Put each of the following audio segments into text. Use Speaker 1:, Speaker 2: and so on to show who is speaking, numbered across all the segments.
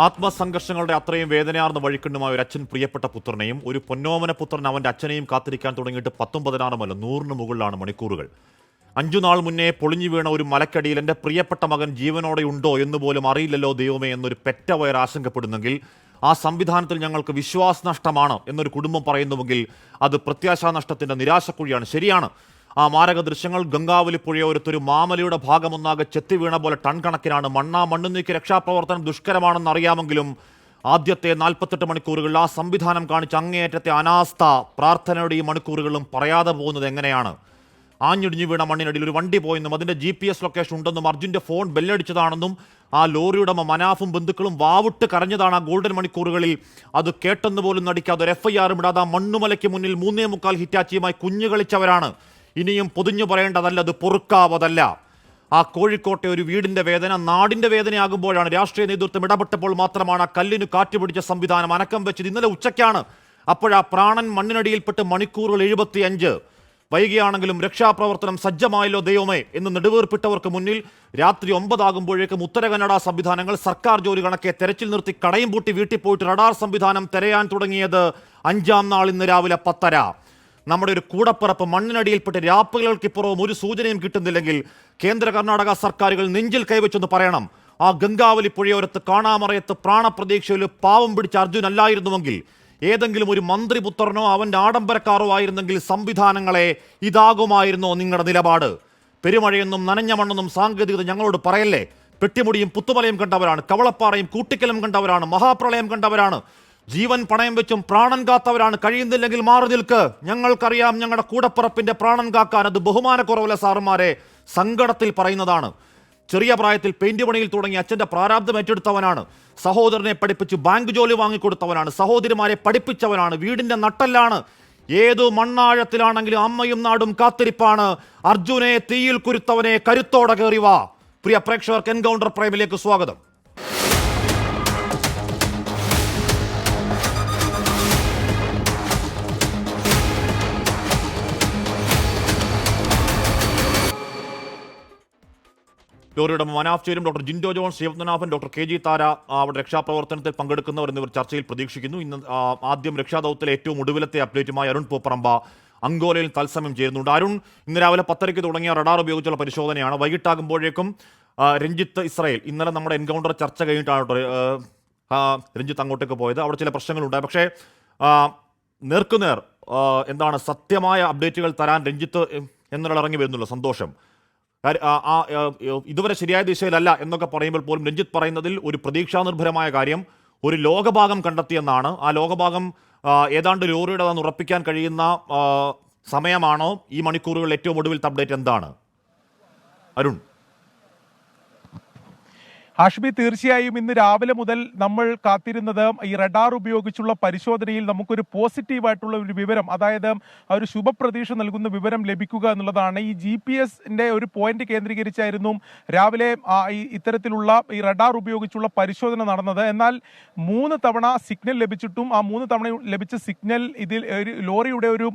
Speaker 1: ആത്മസംഘർഷങ്ങളുടെ അത്രയും വേദനയാർന്ന വഴിക്കണ്ണുമായ ഒരു അച്ഛൻ പ്രിയപ്പെട്ട പുത്രനെയും ഒരു പൊന്നോമന പുത്രൻ അവന്റെ അച്ഛനെയും കാത്തിരിക്കാൻ തുടങ്ങിയിട്ട് 19 100 മുകളിലാണ് മണിക്കൂറുകൾ. 5 നാൾ മുന്നേ പൊളിഞ്ഞു വീണ ഒരു മലക്കടിയിൽ എൻ്റെ പ്രിയപ്പെട്ട മകൻ ജീവനോടെ ഉണ്ടോ എന്ന് പോലും അറിയില്ലല്ലോ ദൈവമേ എന്നൊരു പെറ്റ വയർ ആശങ്കപ്പെടുന്നെങ്കിൽ, ആ സംവിധാനത്തിൽ ഞങ്ങൾക്ക് വിശ്വാസനഷ്ടമാണ് എന്നൊരു കുടുംബം പറയുന്നുവെങ്കിൽ അത് പ്രത്യാശാനഷ്ടത്തിൻ്റെ നിരാശക്കുഴിയാണ്. ശരിയാണ്, ആ മാരക ദൃശ്യങ്ങൾ ഗംഗാവലി പുഴയോരത്തൊരു മാമലയുടെ ഭാഗമൊന്നാകെ ചെത്തി വീണ പോലെ ടൺ കണക്കിനാണ്. മണ്ണ് നീക്കി രക്ഷാപ്രവർത്തനം ദുഷ്കരമാണെന്ന് അറിയാമെങ്കിലും ആദ്യത്തെ 48 മണിക്കൂറുകളിൽ ആ സംവിധാനം കാണിച്ച അങ്ങേയറ്റത്തെ അനാസ്ഥ പ്രാർത്ഥനയുടെ ഈ മണിക്കൂറുകളിലും പറയാതെ പോകുന്നത് എങ്ങനെയാണ്? ആഞ്ഞിടിഞ്ഞു വീണ മണ്ണിനടിയിൽ ഒരു വണ്ടി പോയെന്നും അതിൻ്റെ GPS ലൊക്കേഷൻ ഉണ്ടെന്നും അർജുൻ്റെ ഫോൺ ബെല്ലടിച്ചതാണെന്നും ആ ലോറിയുടെ മനാഫും ബന്ധുക്കളും വാവിട്ട് കരഞ്ഞതാണ് ആ ഗോൾഡൻ മണിക്കൂറുകളിൽ. അത് കേട്ടെന്ന് പോലും നടിക്കാതെ ഒരു FIR ഇടാതെ ആ മണ്ണുമലയ്ക്ക് മുന്നിൽ 3.25 ഹിറ്റാച്ചിയുമായി കുഞ്ഞു കളിച്ചവരാണ്. ഇനിയും പൊതിഞ്ഞു പറയേണ്ടതല്ല, അത് പൊറുക്കാവതല്ല. ആ കോഴിക്കോട്ടെ ഒരു വീടിൻ്റെ വേദന നാടിൻ്റെ വേദനയാകുമ്പോഴാണ് രാഷ്ട്രീയ നേതൃത്വം ഇടപെട്ടപ്പോൾ മാത്രമാണ് ആ കല്ലിന് കാറ്റുപിടിച്ച സംവിധാനം അനക്കം വെച്ചത്. ഇന്നലെ ഉച്ചയ്ക്കാണ്. അപ്പോഴാ പ്രാണൻ മണ്ണിനടിയിൽപ്പെട്ട് മണിക്കൂറുകൾ 75. വൈകിയാണെങ്കിലും രക്ഷാപ്രവർത്തനം സജ്ജമായല്ലോ ദൈവമേ എന്ന് നെടുവേർപ്പിട്ടവർക്ക് മുന്നിൽ രാത്രി 9 ആകുമ്പോഴേക്കും ഉത്തര കന്നഡ സംവിധാനങ്ങൾ സർക്കാർ ജോലി കണക്കെ തെരച്ചിൽ നിർത്തി കടയും പൂട്ടി വീട്ടിൽ പോയിട്ട് റഡാർ സംവിധാനം തിരയാൻ തുടങ്ങിയത് 5-ാം നാൾ ഇന്ന് രാവിലെ 10:30. നമ്മുടെ ഒരു കൂടപ്പിറപ്പ് മണ്ണിനടിയിൽപ്പെട്ട് രാപ്പകൽക്കിപ്പുറവും ഒരു സൂചനയും കിട്ടുന്നില്ലെങ്കിൽ കേന്ദ്ര കർണാടക സർക്കാരുകൾ നെഞ്ചിൽ കൈവച്ചെന്ന് പറയണം. ആ ഗംഗാവലി പുഴയോരത്ത് കാണാമറയത്ത് പ്രാണപ്രതീക്ഷയിൽ പാവം പിടിച്ച അർജുൻ അല്ലായിരുന്നുവെങ്കിൽ, ഏതെങ്കിലും ഒരു മന്ത്രിപുത്രനോ അവൻ്റെ ആഡംബരക്കാരോ ആയിരുന്നെങ്കിൽ സംവിധാനങ്ങളെ ഇതാകുമായിരുന്നോ നിങ്ങളുടെ നിലപാട്? പെരുമഴയൊന്നും നനഞ്ഞ മണ്ണൊന്നും സാങ്കേതികത ഞങ്ങളോട് പറയല്ലേ. പെട്ടിമുടിയും പുത്തുമലയും കണ്ടവരാണ്, കവളപ്പാറയും കൂട്ടിക്കലും കണ്ടവരാണ്, മഹാപ്രളയം കണ്ടവരാണ്, ജീവൻ പണയം വെച്ചും പ്രാണൻ കാത്തവരാണ്. കഴിയുന്നില്ലെങ്കിൽ മാറി നിൽക്ക്, ഞങ്ങൾക്കറിയാം ഞങ്ങളുടെ കൂടപ്പിറപ്പിൻ്റെ പ്രാണൻ കാക്കാൻ. അത് ബഹുമാനക്കുറവല്ല സാറുമാരെ, സങ്കടത്തിൽ പറയുന്നതാണ്. ചെറിയ പ്രായത്തിൽ പെയിന്റ് പണിയിൽ തുടങ്ങി അച്ഛൻ്റെ പ്രാരാബ്ദം ഏറ്റെടുത്തവനാണ്. സഹോദരനെ പഠിപ്പിച്ച് ബാങ്ക് ജോലി വാങ്ങിക്കൊടുത്തവനാണ്. സഹോദരിമാരെ പഠിപ്പിച്ചവനാണ്. വീടിൻ്റെ നട്ടെല്ലാണ്. ഏതു മണ്ണാഴത്തിലാണെങ്കിലും അമ്മയും നാടും കാത്തിരിപ്പാണ്. അർജുനെ തീയിൽ കുരുത്തവനെ കരുത്തോടെ കയറിവാ. പ്രിയ പ്രേക്ഷകർക്ക് എൻകൗണ്ടർ പ്രൈമിലേക്ക് സ്വാഗതം. ലോറിയുടെ മനാഫ് ചേരും, doctor Jindo John, Sivanathan, doctor KG Thara അവിടെ രക്ഷാപ്രവർത്തനത്തിൽ പങ്കെടുക്കുന്നവർ എന്നിവർ ചർച്ചയിൽ പ്രതീക്ഷിക്കുന്നു. ഇന്ന് ആദ്യം രക്ഷാദൗത്യത്തിലെ ഏറ്റവും ഒടുവിലത്തെ അപ്ഡേറ്റുമായി അരുൺ പൂപ്പറമ്പ അങ്കോലയിൽ തത്സമയം ചേരുന്നുണ്ട്. അരുൺ, ഇന്ന് രാവിലെ 10:30 തുടങ്ങിയ റഡാർ ഉപയോഗിച്ചുള്ള പരിശോധനയാണ്. വൈകിട്ടാകുമ്പോഴേക്കും രഞ്ജിത്ത് ഇസ്രായേൽ, ഇന്നലെ നമ്മുടെ എൻകൗണ്ടർ ചർച്ച കഴിഞ്ഞിട്ടാണ് രഞ്ജിത്ത് അങ്ങോട്ടേക്ക് പോയത്. അവിടെ ചില പ്രശ്നങ്ങളുണ്ടായി. പക്ഷേ നേർക്കുനേർ എന്താണ് സത്യമായ അപ്ഡേറ്റുകൾ തരാൻ രഞ്ജിത്ത് എന്നുള്ള ഇറങ്ങി വരുന്നുള്ളൂ. സന്തോഷം. ഇതുവരെ ശരിയായ ദിശയിലല്ല എന്നൊക്കെ പറയുമ്പോൾ പോലും രഞ്ജിത്ത് പറയുന്നതിൽ ഒരു പ്രതീക്ഷാനിർഭരമായ കാര്യം ഒരു ലോകഭാഗം കണ്ടെത്തിയെന്നാണ്. ആ ലോകഭാഗം ഏതാണ്ട് ലോറിയുടേതെന്ന് ഉറപ്പിക്കാൻ കഴിയുന്ന സമയമാണോ ഈ മണിക്കൂറുകളിൽ ഏറ്റവും ഒടുവിലത്തെ അപ്ഡേറ്റ് എന്താണ് അരുൺ?
Speaker 2: ഹാഷ്മി, തീർച്ചയായും ഇന്ന് രാവിലെ മുതൽ നമ്മൾ കാത്തിരുന്നത് ഈ റഡാർ ഉപയോഗിച്ചുള്ള പരിശോധനയിൽ നമുക്കൊരു പോസിറ്റീവായിട്ടുള്ള ഒരു വിവരം, അതായത് ഒരു ശുഭപ്രതീക്ഷ നൽകുന്ന വിവരം ലഭിക്കുക എന്നുള്ളതാണ്. ഈ GPS-ന്റെ ഒരു പോയിന്റ് കേന്ദ്രീകരിച്ചായിരുന്നു രാവിലെ ഇത്തരത്തിലുള്ള ഈ റഡാർ ഉപയോഗിച്ചുള്ള പരിശോധന നടന്നത്. എന്നാൽ 3 തവണ സിഗ്നൽ ലഭിച്ചിട്ടും ആ 3 തവണ ലഭിച്ച സിഗ്നൽ ഇതിൽ ഒരു ലോറിയുടെ ഒരു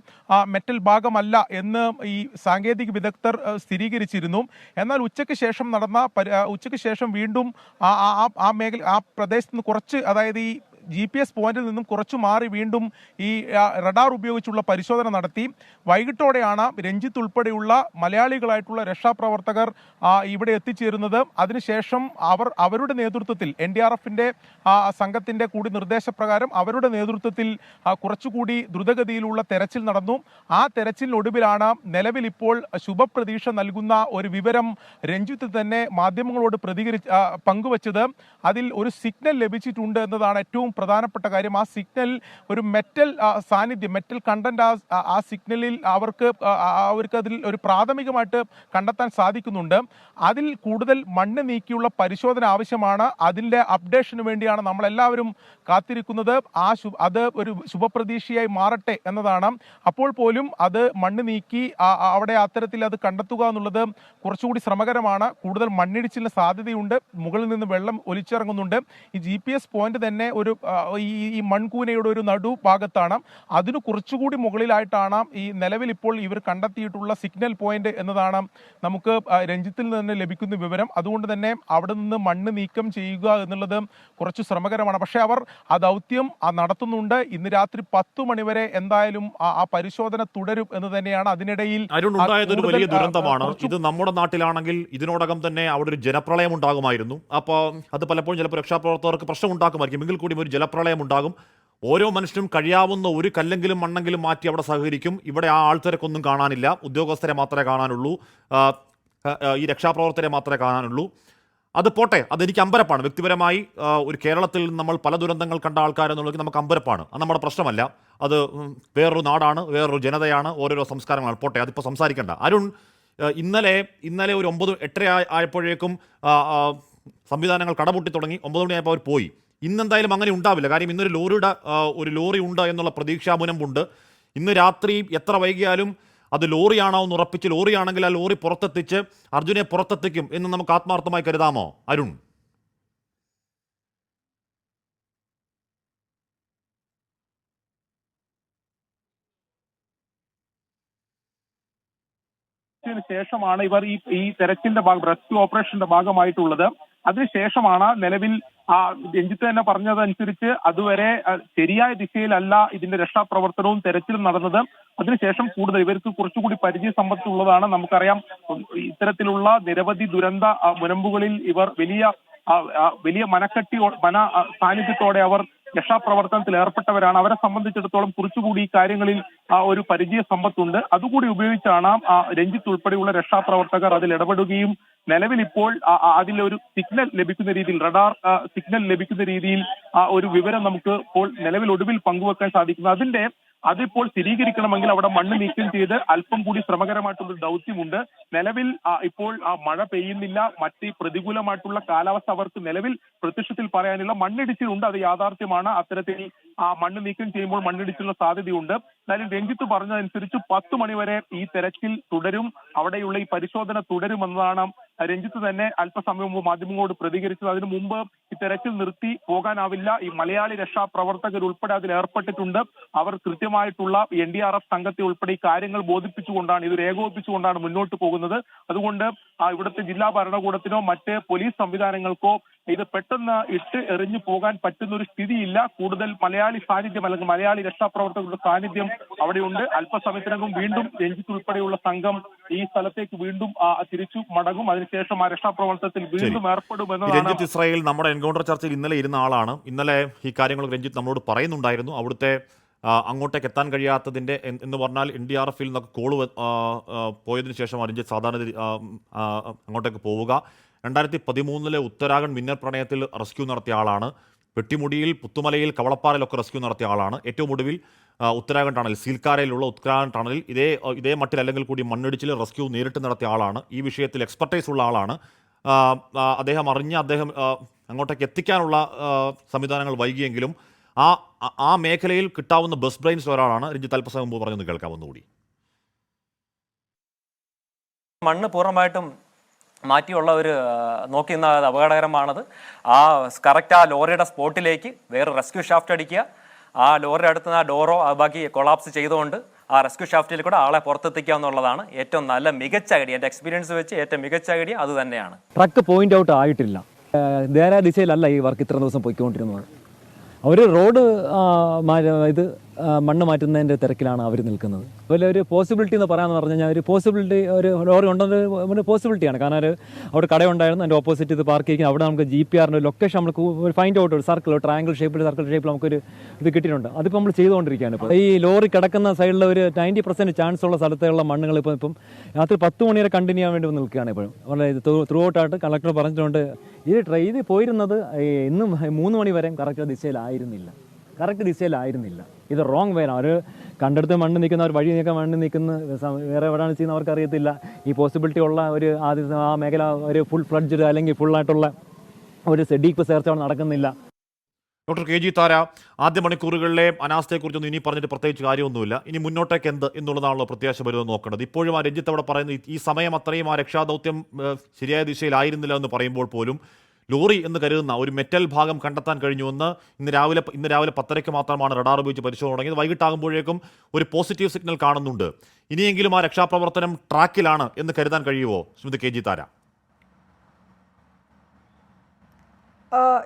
Speaker 2: മെറ്റൽ ഭാഗമല്ല എന്ന് ഈ സാങ്കേതിക വിദഗ്ധർ സ്ഥിരീകരിച്ചിരുന്നു. എന്നാൽ ഉച്ചയ്ക്ക് ശേഷം വീണ്ടും ആ പ്രദേശത്ത് നിന്ന് കുറച്ച്, അതായത് ഈ GPS പോയിന്റിൽ നിന്നും കുറച്ചു മാറി വീണ്ടും ഈ റഡാർ ഉപയോഗിച്ചുള്ള പരിശോധന നടത്തി. വൈകിട്ടോടെയാണ് രഞ്ജിത്ത് ഉൾപ്പെടെയുള്ള മലയാളികളായിട്ടുള്ള രക്ഷാപ്രവർത്തകർ ഇവിടെ എത്തിച്ചേരുന്നത്. അതിനുശേഷം അവരുടെ നേതൃത്വത്തിൽ NDRF-ന്റെ സംഘത്തിന്റെ കൂടി നിർദ്ദേശപ്രകാരം അവരുടെ നേതൃത്വത്തിൽ കുറച്ചുകൂടി ദ്രുതഗതിയിലുള്ള തെരച്ചിൽ നടന്നു. ആ തെരച്ചിലിനൊടുവിലാണ് നിലവിൽ ഇപ്പോൾ ശുഭപ്രതീക്ഷ നൽകുന്ന ഒരു വിവരം രഞ്ജിത്ത് തന്നെ മാധ്യമങ്ങളോട് പങ്കുവച്ചത്. അതിൽ ഒരു സിഗ്നൽ ലഭിച്ചിട്ടുണ്ട് എന്നതാണ് ഏറ്റവും പ്രധാനപ്പെട്ട കാര്യം. ആ സിഗ്നൽ ഒരു മെറ്റൽ സാന്നിധ്യം, മെറ്റൽ കണ്ടന്റ് ആ സിഗ്നലിൽ അവർക്ക് അതിൽ ഒരു പ്രാഥമികമായിട്ട് കണ്ടെത്താൻ സാധിക്കുന്നുണ്ട്. അതിൽ കൂടുതൽ മണ്ണ് നീക്കിയുള്ള പരിശോധന ആവശ്യമാണ്. അതിൻ്റെ അപ്ഡേഷന് വേണ്ടിയാണ് നമ്മളെല്ലാവരും കാത്തിരിക്കുന്നത്. അത് ഒരു ശുഭപ്രതീക്ഷയായി മാറട്ടെ എന്നതാണ്. അപ്പോൾ പോലും അത് മണ്ണ് നീക്കി അവിടെ അത്തരത്തിൽ അത് കണ്ടെത്തുക എന്നുള്ളത് കുറച്ചുകൂടി ശ്രമകരമാണ്. കൂടുതൽ മണ്ണിടിച്ചിലിന് സാധ്യതയുണ്ട്. മുകളിൽ നിന്ന് വെള്ളം ഒലിച്ചിറങ്ങുന്നുണ്ട്. ഈ GPS പോയിന്റ് തന്നെ ഒരു ഈ ഈ മൺകൂനയുടെ ഒരു നടുഭാഗത്താണ്. അതിന് കുറച്ചുകൂടി മുകളിലായിട്ടാണ് ഈ നിലവിൽ ഇപ്പോൾ ഇവർ കണ്ടെത്തിയിട്ടുള്ള സിഗ്നൽ പോയിന്റ് എന്നതാണ് നമുക്ക് രഞ്ജിത്തിൽ നിന്ന് ലഭിക്കുന്ന വിവരം. അതുകൊണ്ട് തന്നെ അവിടെ നിന്ന് മണ്ണ് നീക്കം ചെയ്യുക എന്നുള്ളത് കുറച്ച് ശ്രമകരമാണ്. പക്ഷേ അവർ ആ ദൗത്യം നടത്തുന്നുണ്ട്. ഇന്ന് രാത്രി 10 മണിവരെ എന്തായാലും ആ പരിശോധന തുടരും എന്ന് തന്നെയാണ്. അതിനിടയിൽ
Speaker 1: ഉണ്ടായതൊരു വലിയ ദുരന്തമാണ് ഇത്. നമ്മുടെ നാട്ടിലാണെങ്കിൽ ഇതിനോടകം തന്നെ അവിടെ ഒരു ജലപ്രളയം ഉണ്ടാകുമായിരുന്നു. അപ്പോൾ അത് പലപ്പോഴും ചിലപ്പോൾ രക്ഷാപ്രവർത്തകർക്ക് പ്രശ്നം ഉണ്ടാക്കുമായിരിക്കും. എങ്കിൽ കൂടി ഒരു ജലപ്രളയം ഉണ്ടാകും. ഓരോ മനുഷ്യനും കഴിയാവുന്ന ഒരു കല്ലെങ്കിലും മണ്ണെങ്കിലും മാറ്റി അവിടെ സഹകരിക്കും. ഇവിടെ ആ ആൾക്കാരൊക്കൊന്നും കാണാനില്ല. ഉദ്യോഗസ്ഥരെ മാത്രമേ കാണാനുള്ളൂ, ഈ രക്ഷാപ്രവർത്തകരെ മാത്രമേ കാണാനുള്ളൂ. അത് പോട്ടെ, അതെനിക്ക് അമ്പരപ്പാണ് വ്യക്തിപരമായി. ഒരു കേരളത്തിൽ നമ്മൾ പല ദുരന്തങ്ങൾ കണ്ട ആൾക്കാരെന്നുള്ളത് നമുക്ക് അമ്പരപ്പാണ്. അത് നമ്മുടെ പ്രശ്നമല്ല. അത് വേറൊരു നാടാണ്, വേറൊരു ജനതയാണ്, ഓരോരോ സംസ്കാരങ്ങളാണ്. പോട്ടെ, അതിപ്പോൾ സംസാരിക്കേണ്ട. അരുൺ, ഇന്നലെ ഒരു 9-8 ആയപ്പോഴേക്കും സംവിധാനങ്ങൾ കടപൊട്ടി തുടങ്ങി. 9 മണിയായപ്പോൾ അവർ പോയി. ഇന്നെന്തായാലും അങ്ങനെ ഉണ്ടാവില്ല. കാര്യം ഇന്നൊരു ഒരു ലോറി ഉണ്ട് എന്നുള്ള പ്രതീക്ഷാമുനമ്പുണ്ട്. ഇന്ന് രാത്രി എത്ര വൈകിയാലും അത് ലോറിയാണോ എന്ന് ഉറപ്പിച്ച്, ലോറിയാണെങ്കിൽ ആ ലോറി പുറത്തെത്തിച്ച് അർജുനെ പുറത്തെത്തിക്കും എന്ന് നമുക്ക് ആത്മാർത്ഥമായി കരുതാമോ അരുൺ?
Speaker 3: ശേഷമാണ് ഇവർ ഈ തെരച്ചിലിന്റെ റെസ്ക്യൂ ഓപ്പറേഷന്റെ ഭാഗമായിട്ടുള്ളത്. അതിനുശേഷമാണ് നിലവിൽ രഞ്ജിത്ത് തന്നെ പറഞ്ഞതനുസരിച്ച് അതുവരെ ശരിയായ ദിശയിലല്ല ഇതിന്റെ രക്ഷാപ്രവർത്തനവും തെരച്ചിലും നടന്നത്. അതിനുശേഷം കൂടുതൽ ഇവർക്ക് കുറച്ചുകൂടി പരിചയ സമ്പത്തുള്ളതാണ്. നമുക്കറിയാം, ഇത്തരത്തിലുള്ള നിരവധി ദുരന്ത മുനമ്പുകളിൽ ഇവർ വലിയ സാന്നിധ്യത്തോടെ അവർ രക്ഷാപ്രവർത്തനത്തിൽ ഏർപ്പെട്ടവരാണ്. അവരെ സംബന്ധിച്ചിടത്തോളം കുറച്ചുകൂടി ഈ കാര്യങ്ങളിൽ ഒരു പരിചയ സമ്പത്തുണ്ട്. അതുകൂടി ഉപയോഗിച്ചാണ് രഞ്ജിത്ത് ഉൾപ്പെടെയുള്ള രക്ഷാപ്രവർത്തകർ അതിൽ ഇടപെടുകയും നിലവിൽ ഇപ്പോൾ അതിലൊരു സിഗ്നൽ ലഭിക്കുന്ന രീതിയിൽ, റഡാർ സിഗ്നൽ ലഭിക്കുന്ന രീതിയിൽ ഒരു വിവരം നമുക്ക് ഇപ്പോൾ നിലവിൽ ഒടുവിൽ പങ്കുവെക്കാൻ സാധിക്കുന്നു. അതിപ്പോൾ സ്ഥിരീകരിക്കണമെങ്കിൽ അവിടെ മണ്ണ് നീക്കം ചെയ്ത് അല്പം കൂടി ശ്രമകരമായിട്ടുള്ള ദൗത്യമുണ്ട്. നിലവിൽ ഇപ്പോൾ മഴ പെയ്യുന്നില്ല. മറ്റ് പ്രതികൂലമായിട്ടുള്ള കാലാവസ്ഥ അവർക്ക് നിലവിൽ പ്രത്യക്ഷത്തിൽ പറയാനുള്ള മണ്ണിടിച്ചിലുണ്ട്. അത് യാഥാർത്ഥ്യമാണ്. അത്തരത്തിൽ മണ്ണ് നീക്കം ചെയ്യുമ്പോൾ മണ്ണിടിച്ചിലുള്ള സാധ്യതയുണ്ട്. എന്നാലും രഞ്ജിത്ത് പറഞ്ഞതനുസരിച്ച് 10 മണിവരെ ഈ തെരച്ചിൽ തുടരും, അവിടെയുള്ള ഈ പരിശോധന തുടരുമെന്നതാണ് രഞ്ജിത്ത് തന്നെ അല്പസമയം മുമ്പ് മാധ്യമങ്ങളോട് പ്രതികരിച്ചത്. അതിനു മുമ്പ് ഈ തെരച്ചിൽ നിർത്തി പോകാനാവില്ല. ഈ മലയാളി രക്ഷാപ്രവർത്തകർ ഉൾപ്പെടെ അതിൽ ഏർപ്പെട്ടിട്ടുണ്ട്. അവർ കൃത്യമായിട്ടുള്ള NDRF സംഘത്തെ ഉൾപ്പെടെ ഈ കാര്യങ്ങൾ ബോധിപ്പിച്ചുകൊണ്ടാണ്, ഇത് ഏകോപിപ്പിച്ചുകൊണ്ടാണ് മുന്നോട്ട് പോകുന്നത്. അതുകൊണ്ട് ഇവിടുത്തെ ജില്ലാ ഭരണകൂടത്തിനോ മറ്റ് പോലീസ് സംവിധാനങ്ങൾക്കോ ഇത് പെട്ടെന്ന് ഇട്ട് എറിഞ്ഞു പോകാൻ പറ്റുന്ന ഒരു സ്ഥിതിയില്ല. കൂടുതൽ മലയാളി സാന്നിധ്യം അല്ലെങ്കിൽ മലയാളി രക്ഷാപ്രവർത്തകരുടെ സാന്നിധ്യം അവിടെയുണ്ട്. അല്പസമയത്തിനകം വീണ്ടും രഞ്ജിത്ത് ഉൾപ്പെടെയുള്ള സംഘം ഈ സ്ഥലത്തേക്ക് വീണ്ടും തിരിച്ചു മടങ്ങും. അതിനുശേഷം ആ രക്ഷാപ്രവർത്തനത്തിൽ വീണ്ടും ഏർപ്പെടുമെന്നതാണ്.
Speaker 1: രഞ്ജിത്ത് ഇസ്രായേൽ നമ്മുടെ എൻകൗണ്ടർ ചർച്ചയിൽ ഇന്നലെ ഇരുന്ന ആളാണ്. ഇന്നലെ ഈ കാര്യങ്ങൾ രഞ്ജിത്ത് നമ്മളോട് പറയുന്നുണ്ടായിരുന്നു. അവിടുത്തെ അങ്ങോട്ടേക്ക് എത്താൻ കഴിയാത്തതിൻ്റെ എന്ന് പറഞ്ഞാൽ NDRFൽ നിന്നൊക്കെ കോള് പോയതിനു ശേഷമാണ് രഞ്ജിത്ത് സാധാരണ അങ്ങോട്ടേക്ക് പോവുക. 2013 ഉത്തരാഖണ്ഡ് മിന്നൽ പ്രണയത്തിൽ റെസ്ക്യൂ നടത്തിയ ആളാണ്. പെട്ടിമുടിയിൽ, പുത്തുമലയിൽ, കവളപ്പാറയിലൊക്കെ റെസ്ക്യൂ നടത്തിയ ആളാണ്. ഏറ്റവും ഒടുവിൽ ഉത്തരാഖണ്ഡ് ടണൽ, സീൽക്കാരയിലുള്ള ഉത്തരാഖണ്ഡ് ടണലിൽ ഇതേ മട്ടിൽ അല്ലെങ്കിൽ കൂടി മണ്ണിടിച്ചിൽ റെസ്ക്യൂ നേരിട്ട് നടത്തിയ ആളാണ്. ഈ വിഷയത്തിൽ എക്സ്പെർട്ടൈസ് ഉള്ള ആളാണ്. അദ്ദേഹം അങ്ങോട്ടേക്ക് എത്തിക്കാനുള്ള സംവിധാനങ്ങൾ വൈകിയെങ്കിലും ആ മേഖലയിൽ കിട്ടാവുന്ന ബെസ്റ്റ് ബ്രെയിൻസ് ഒരാളാണ്. രഞ്ജിത്ത് അല്പസമയം മുമ്പ് പറഞ്ഞൊന്ന് കേൾക്കാവുന്നതുകൂടി.
Speaker 4: മണ്ണ് പൂർണ്ണമായിട്ടും മാറ്റിയുള്ള ഒരു നോക്കി നിന്നാൽ അപകടകരമാണത്. കറക്റ്റ് ആ ലോറിയുടെ സ്പോട്ടിലേക്ക് വേറെ റെസ്ക്യൂ ഷാഫ്റ്റ് അടിക്കുക. ആ ലോറിയുടെ അടുത്ത് നിന്ന് ആ ഡോറോ ബാക്കി കൊളാപ്സ് ചെയ്തുകൊണ്ട് ആ റെസ്ക്യൂ ഷാഫ്റ്റിൽ കൂടെ ആളെ പുറത്തെത്തിക്കുക എന്നുള്ളതാണ് ഏറ്റവും നല്ല മികച്ച ഐഡിയ. എൻ്റെ എക്സ്പീരിയൻസ് വെച്ച് ഏറ്റവും മികച്ച ഐഡിയ അത് തന്നെയാണ്.
Speaker 5: ട്രക്ക് പോയിന്റ് ഔട്ട് ആയിട്ടില്ല. നേരെ ദിശയിലല്ല ഈ വർക്ക് ഇത്ര ദിവസം പോയിക്കൊണ്ടിരുന്നത്. അവർ റോഡ് മണ്ണ് മാറ്റുന്നതിൻ്റെ തിരക്കിലാണ് അവർ നിൽക്കുന്നത്. അതുപോലെ ഒരു പോസിബിലിറ്റി എന്ന് പറയാമെന്ന് പറഞ്ഞു കഴിഞ്ഞാൽ ഒരു ലോറി ഉണ്ടെന്ന് പോസിബിലിറ്റിയാണ്. കാരണം അവിടെ കടയുണ്ടായിരുന്നു, അതിൻ്റെ ഓപ്പോസിറ്റ് ഇത് പാർക്ക് ചെയ്യിക്കുന്നത്. അവിടെ നമുക്ക് GPRൻ്റെ ലൊക്കേഷൻ നമുക്ക് ഫൈൻഡ് ഔട്ട്, ഒരു സർക്കിൾ, ട്രയാങ്കിൾ ഷേപ്പിൽ നമുക്കൊരു ഇത് കിട്ടിയിട്ടുണ്ട്. അതിപ്പോൾ നമ്മൾ ചെയ്തുകൊണ്ടിരിക്കുകയാണ്. ഇപ്പോൾ ഈ ലോറി കിടക്കുന്ന സൈഡിൽ ഒരു 90% ചാൻസ് ഉള്ള സ്ഥലത്തുള്ള മണ്ണുകൾ ഇപ്പം രാത്രി 10 മണി വരെ കണ്ടിന്യൂ ചെയ്യാൻ വേണ്ടി നിൽക്കുകയാണ്. ഇപ്പോഴും വളരെ ത്രൂ ഔട്ടായിട്ട് കളക്ടർ പറഞ്ഞിട്ടുണ്ട്. ഇത് പോയിരുന്നത് ഇന്നും 3 മണി വരെയും കറക്റ്റ് ദിശയിലായിരുന്നില്ല. ഇത് റോങ് വേണം. അവർ കണ്ടെടുത്ത് മണ്ണ് നീക്കുന്ന, ഒരു വഴി നീക്കാൻ മണ്ണ് നീക്കുന്ന വേറെ എവിടെയാണ് ചെയ്യുന്നത് അവർക്ക് അറിയത്തില്ല. ഈ പോസിബിലിറ്റി ഉള്ള ഒരു ആ മേഖല ഒരു ഫുൾ ഫ്ലഡ്ജ് അല്ലെങ്കിൽ ഫുള്ളായിട്ടുള്ള ഒരു ഡീപ്പ് സെർച്ച് അവിടെ നടക്കുന്നില്ല.
Speaker 1: ഡോക്ടർ KG താര, ആദ്യ മണിക്കൂറുകളിലെ അനാസ്ഥയെക്കുറിച്ചൊന്നും ഇനി പറഞ്ഞിട്ട് പ്രത്യേകിച്ച് കാര്യമൊന്നുമില്ല. ഇനി മുന്നോട്ടേക്ക് എന്ത് എന്നുള്ളതാണല്ലോ പ്രത്യാശ വരുന്നത് നോക്കേണ്ടത്. ഇപ്പോഴും ആ രഞ്ജിത്ത് അവിടെ പറയുന്നത് ഈ സമയം അത്രയും ആ രക്ഷാദൗത്യം ശരിയായ ദിശയിലായിരുന്നില്ല എന്ന് പറയുമ്പോൾ പോലും ലോറി എന്ന് കരുതുന്ന ഒരു മെറ്റൽ ഭാഗം കണ്ടെത്താൻ കഴിഞ്ഞുവെന്ന് ഇന്ന് രാവിലെ 10:30 മാത്രമാണ് റഡാർ ഉപയോഗിച്ച് പരിശോധന തുടങ്ങിയത്. വൈകിട്ടാകുമ്പോഴേക്കും ഒരു പോസിറ്റീവ് സിഗ്നൽ കാണുന്നുണ്ട്. ഇനിയെങ്കിലും ആ രക്ഷാപ്രവർത്തനം ട്രാക്കിലാണ് എന്ന് കരുതാൻ കഴിയുമോ ശ്രീമതി കെ ജി താര?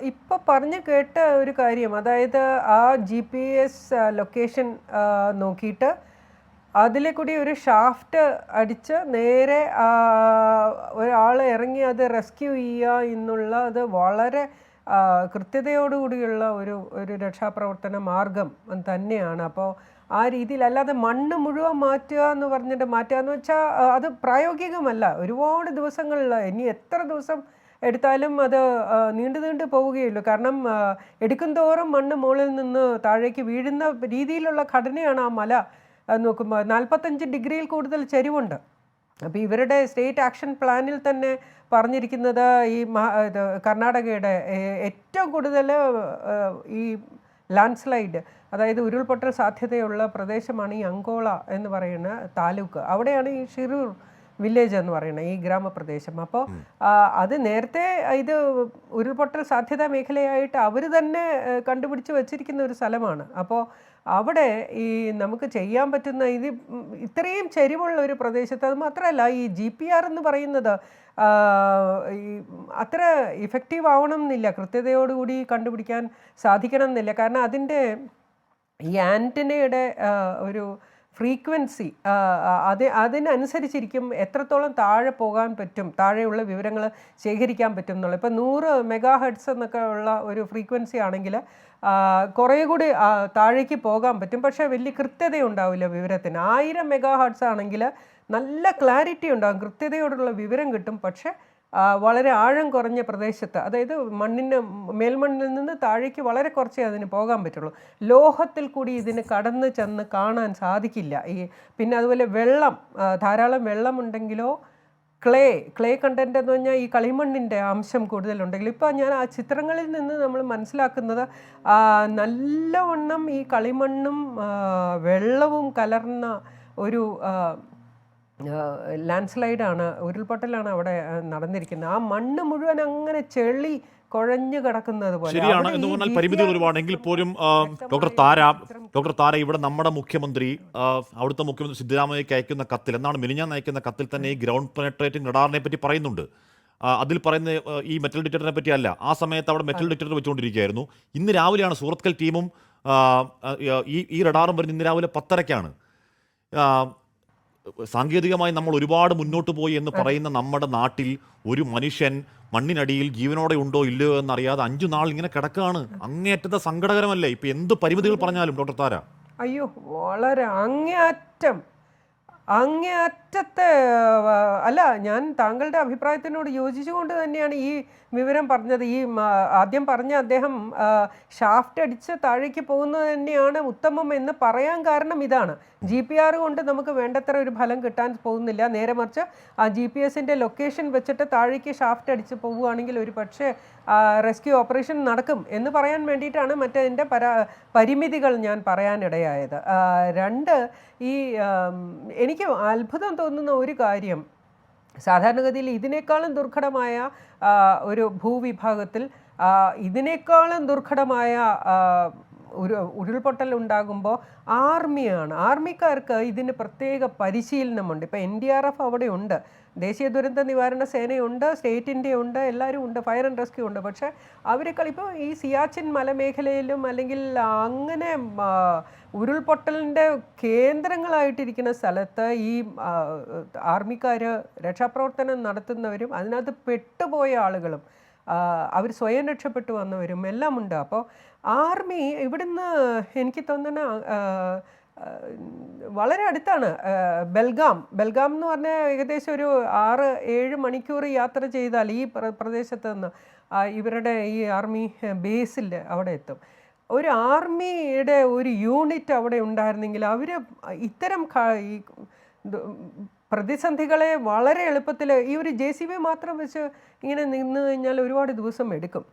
Speaker 6: ഇപ്പോൾ പറഞ്ഞു കേട്ട ഒരു കാര്യം, അതായത് ആ GPS ലൊക്കേഷൻ നോക്കിയിട്ട് അതിലെ കൂടി ഒരു ഷാഫ്റ്റ് അടിച്ച് നേരെ ഒരാൾ ഇറങ്ങി അത് റെസ്ക്യൂ ചെയ്യുക എന്നുള്ളത് വളരെ കൃത്യതയോടുകൂടിയുള്ള ഒരു രക്ഷാപ്രവർത്തന മാർഗം തന്നെയാണ്. അപ്പോൾ ആ രീതിയിൽ, അല്ലാതെ മണ്ണ് മുഴുവൻ മാറ്റുക എന്ന് വെച്ചാൽ അത് പ്രായോഗികമല്ല. ഒരുപാട് ദിവസങ്ങളിൽ, ഇനി എത്ര ദിവസം എടുത്താലും അത് നീണ്ടു പോവുകയുള്ളൂ. കാരണം എടുക്കും തോറും മണ്ണ് മുകളിൽ നിന്ന് താഴേക്ക് വീഴുന്ന രീതിയിലുള്ള ഘടനയാണ് ആ മല. നോക്കുമ്പോൾ 45 ഡിഗ്രിയിൽ കൂടുതൽ ചെരിവുണ്ട്. അപ്പോൾ ഇവരുടെ സ്റ്റേറ്റ് ആക്ഷൻ പ്ലാനിൽ തന്നെ പറഞ്ഞിരിക്കുന്നത് ഈ കർണാടകയുടെ ഏറ്റവും കൂടുതൽ ഈ ലാൻഡ് സ്ലൈഡ്, അതായത് ഉരുൾപൊട്ടൽ സാധ്യതയുള്ള പ്രദേശമാണ് ഈ അങ്കോള എന്ന് പറയുന്ന താലൂക്ക്. അവിടെയാണ് ഈ ഷിരൂർ വില്ലേജ് എന്ന് പറയുന്നത്, ഈ ഗ്രാമപ്രദേശം. അപ്പോൾ അത് നേരത്തെ ഇത് ഉരുൾപൊട്ടൽ സാധ്യതാ മേഖലയായിട്ട് അവർ തന്നെ കണ്ടുപിടിച്ച് വച്ചിരിക്കുന്ന ഒരു സ്ഥലമാണ്. അപ്പോൾ അവിടെ ഈ നമുക്ക് ചെയ്യാൻ പറ്റുന്ന ഇത്രയും ചെരിവുള്ള ഒരു പ്രദേശത്ത്, അത് മാത്രമല്ല ഈ GPR എന്ന് പറയുന്നത് ഈ അത്ര ഇഫക്റ്റീവ് ആവണം എന്നില്ല, കൃത്യതയോടുകൂടി കണ്ടുപിടിക്കാൻ സാധിക്കണം എന്നില്ല. കാരണം അതിൻ്റെ ഈ ആൻറ്റനയുടെ ഒരു ഫ്രീക്വൻസി അതിനനുസരിച്ചിരിക്കും എത്രത്തോളം താഴെ പോകാൻ പറ്റും, താഴെയുള്ള വിവരങ്ങൾ ശേഖരിക്കാൻ പറ്റും എന്നുള്ളത്. ഇപ്പോൾ 100 MHz എന്നൊക്കെ ഉള്ള ഒരു ഫ്രീക്വൻസി ആണെങ്കിൽ കുറേ കൂടി താഴേക്ക് പോകാൻ പറ്റും, പക്ഷേ വലിയ കൃത്യത ഉണ്ടാവില്ല വിവരത്തിന്. 1000 MHz ആണെങ്കിൽ നല്ല ക്ലാരിറ്റി ഉണ്ടാകും, കൃത്യതയോടുള്ള വിവരം കിട്ടും. പക്ഷേ വളരെ ആഴം കുറഞ്ഞ പ്രദേശത്ത്, അതായത് മേൽമണ്ണിൽ നിന്ന് താഴേക്ക് വളരെ കുറച്ചേ അതിന് പോകാൻ പറ്റുള്ളൂ. ലോഹത്തിൽ കൂടി ഇതിന് കടന്ന് ചെന്ന് കാണാൻ സാധിക്കില്ല. പിന്നെ അതുപോലെ വെള്ളം, ധാരാളം വെള്ളമുണ്ടെങ്കിലോ ക്ലേ കണ്ടന്റ് എന്ന് പറഞ്ഞാൽ ഈ കളിമണ്ണിൻ്റെ അംശം കൂടുതലുണ്ടെങ്കിൽ, ഇപ്പോൾ ഞാൻ ആ ചിത്രങ്ങളിൽ നിന്ന് നമ്മൾ മനസ്സിലാക്കുന്നത് നല്ലവണ്ണം ഈ കളിമണ്ണും വെള്ളവും കലർന്ന ഒരു ലാൻഡ് സ്ലൈഡാണ്, ഉരുൾപൊട്ടലാണ് അവിടെ നടന്നിരിക്കുന്നത്. ആ മണ്ണ് മുഴുവൻ അങ്ങനെ ചെളി കുഴഞ്ഞു കിടക്കുന്നത് പോലെ.
Speaker 1: ശരിയാണ് എന്ന് പറഞ്ഞാൽ പരിമിതികൾ ഒരുപാടെങ്കിൽ പോലും ഡോക്ടർ താര ഇവിടെ നമ്മുടെ മുഖ്യമന്ത്രി, അവിടുത്തെ മുഖ്യമന്ത്രി സിദ്ധരാമയ്യക്ക് അയക്കുന്ന കത്തിൽ, എന്നാണ് മിനിഞ്ഞാന്ന് അയക്കുന്ന കത്തിൽ തന്നെ ഈ ഗ്രൗണ്ട് പെനട്രേറ്റിംഗ് റഡാറിനെ പറ്റി പറയുന്നുണ്ട്. അതിൽ പറയുന്ന ഈ മെറ്റൽ ഡിറ്റക്ടറിനെ പറ്റി അല്ല. ആ സമയത്ത് അവിടെ മെറ്റൽ ഡിറ്റക്ടർ വെച്ചുകൊണ്ടിരിക്കുകയായിരുന്നു. ഇന്ന് രാവിലെയാണ് സൂറത്കൽ ടീമും ഈ റഡാറും വരുന്നത്. ഇന്ന് രാവിലെ 10:30-ക്കാണ്. സാങ്കേതികമായി നമ്മൾ ഒരുപാട് മുന്നോട്ട് പോയി എന്ന് പറയുന്ന നമ്മുടെ നാട്ടിൽ ഒരു മനുഷ്യൻ മണ്ണിനടിയിൽ ജീവനോടെ ഉണ്ടോ ഇല്ലയോ എന്നറിയാതെ 5 നാൾ ഇങ്ങനെ കിടക്കുകയാണ്. അങ്ങേയറ്റത്തെ സങ്കടകരമല്ലേ? ഇപ്പൊ എന്ത് പരിമിതികൾ പറഞ്ഞാലും ഡോക്ടർ താര.
Speaker 6: അയ്യോ, വളരെ അങ്ങേയറ്റത്തെ അല്ല, ഞാൻ താങ്കളുടെ അഭിപ്രായത്തിനോട് യോജിച്ചുകൊണ്ട് തന്നെയാണ് ഈ വിവരം പറഞ്ഞത്. ആദ്യം പറഞ്ഞ അദ്ദേഹം ഷാഫ്റ്റ് അടിച്ച് താഴേക്ക് പോകുന്നത് തന്നെയാണ് ഉത്തമം എന്ന് പറയാൻ കാരണം ഇതാണ്. GPR കൊണ്ട് നമുക്ക് വേണ്ടത്ര ഒരു ഫലം കിട്ടാൻ പോകുന്നില്ല. നേരെ മറിച്ച് ആ GPS-ൻ്റെ ലൊക്കേഷൻ വെച്ചിട്ട് താഴേക്ക് ഷാഫ്റ്റ് അടിച്ച് പോവുകയാണെങ്കിൽ ഒരു പക്ഷേ റെസ്ക്യൂ ഓപ്പറേഷൻ നടക്കും എന്ന് പറയാൻ വേണ്ടിയിട്ടാണ് മറ്റതിൻ്റെ പരിമിതികൾ ഞാൻ പറയാനിടയായത്. 2, എനിക്ക് അത്ഭുതം തോന്നുന്ന ഒരു കാര്യം, സാധാരണഗതിയിൽ ഇതിനേക്കാളും ദുർഘടമായ ഒരു ഭൂവിഭാഗത്തിൽ ഇതിനേക്കാളും ദുർഘടമായ ഒരു ഉരുൾപൊട്ടൽ ഉണ്ടാകുമ്പോൾ ആർമിക്കാർക്ക് ഇതിന് പ്രത്യേക പരിശീലനമുണ്ട്. ഇപ്പോൾ NDRF അവിടെ ഉണ്ട്, ദേശീയ ദുരന്ത നിവാരണ സേനയുണ്ട്, സ്റ്റേറ്റിൻ്റെ ഉണ്ട്, എല്ലാവരും ഉണ്ട്, ഫയർ ആൻഡ് റെസ്ക്യൂ ഉണ്ട്. പക്ഷേ അവരെക്കാൾ ഇപ്പോൾ ഈ സിയാച്ചിൻ മലമേഖലയിലും അല്ലെങ്കിൽ അങ്ങനെ ഉരുൾപൊട്ടലിൻ്റെ കേന്ദ്രങ്ങളായിട്ടിരിക്കുന്ന സ്ഥലത്ത് ഈ ആർമിക്കാർ രക്ഷാപ്രവർത്തനം നടത്തുന്നവരും അതിനകത്ത് പെട്ടുപോയ ആളുകളും അവർ സ്വയം രക്ഷപ്പെട്ടു വന്നവരും എല്ലാം ഉണ്ട്. അപ്പോൾ ആർമി ഇവിടുന്ന് എനിക്ക് തോന്നുന്ന വളരെ അടുത്താണ് ബെൽഗാം എന്ന് പറഞ്ഞാൽ ഏകദേശം ഒരു 6-7 മണിക്കൂർ യാത്ര ചെയ്താൽ ഈ പ്രദേശത്ത് നിന്ന് ഇവരുടെ ഈ ആർമി ബേസിൽ അവിടെ എത്തും. ഒരു ആർമിയുടെ ഒരു യൂണിറ്റ് അവിടെ ഉണ്ടായിരുന്നെങ്കിൽ അവർ ഇത്തരം ഈ പ്രതിസന്ധികളെ വളരെ എളുപ്പത്തിൽ ഈ ഒരു JCB മാത്രം വെച്ച് ഇങ്ങനെ നിന്ന് കഴിഞ്ഞാൽ ഒരുപാട് ദിവസം എടുക്കും.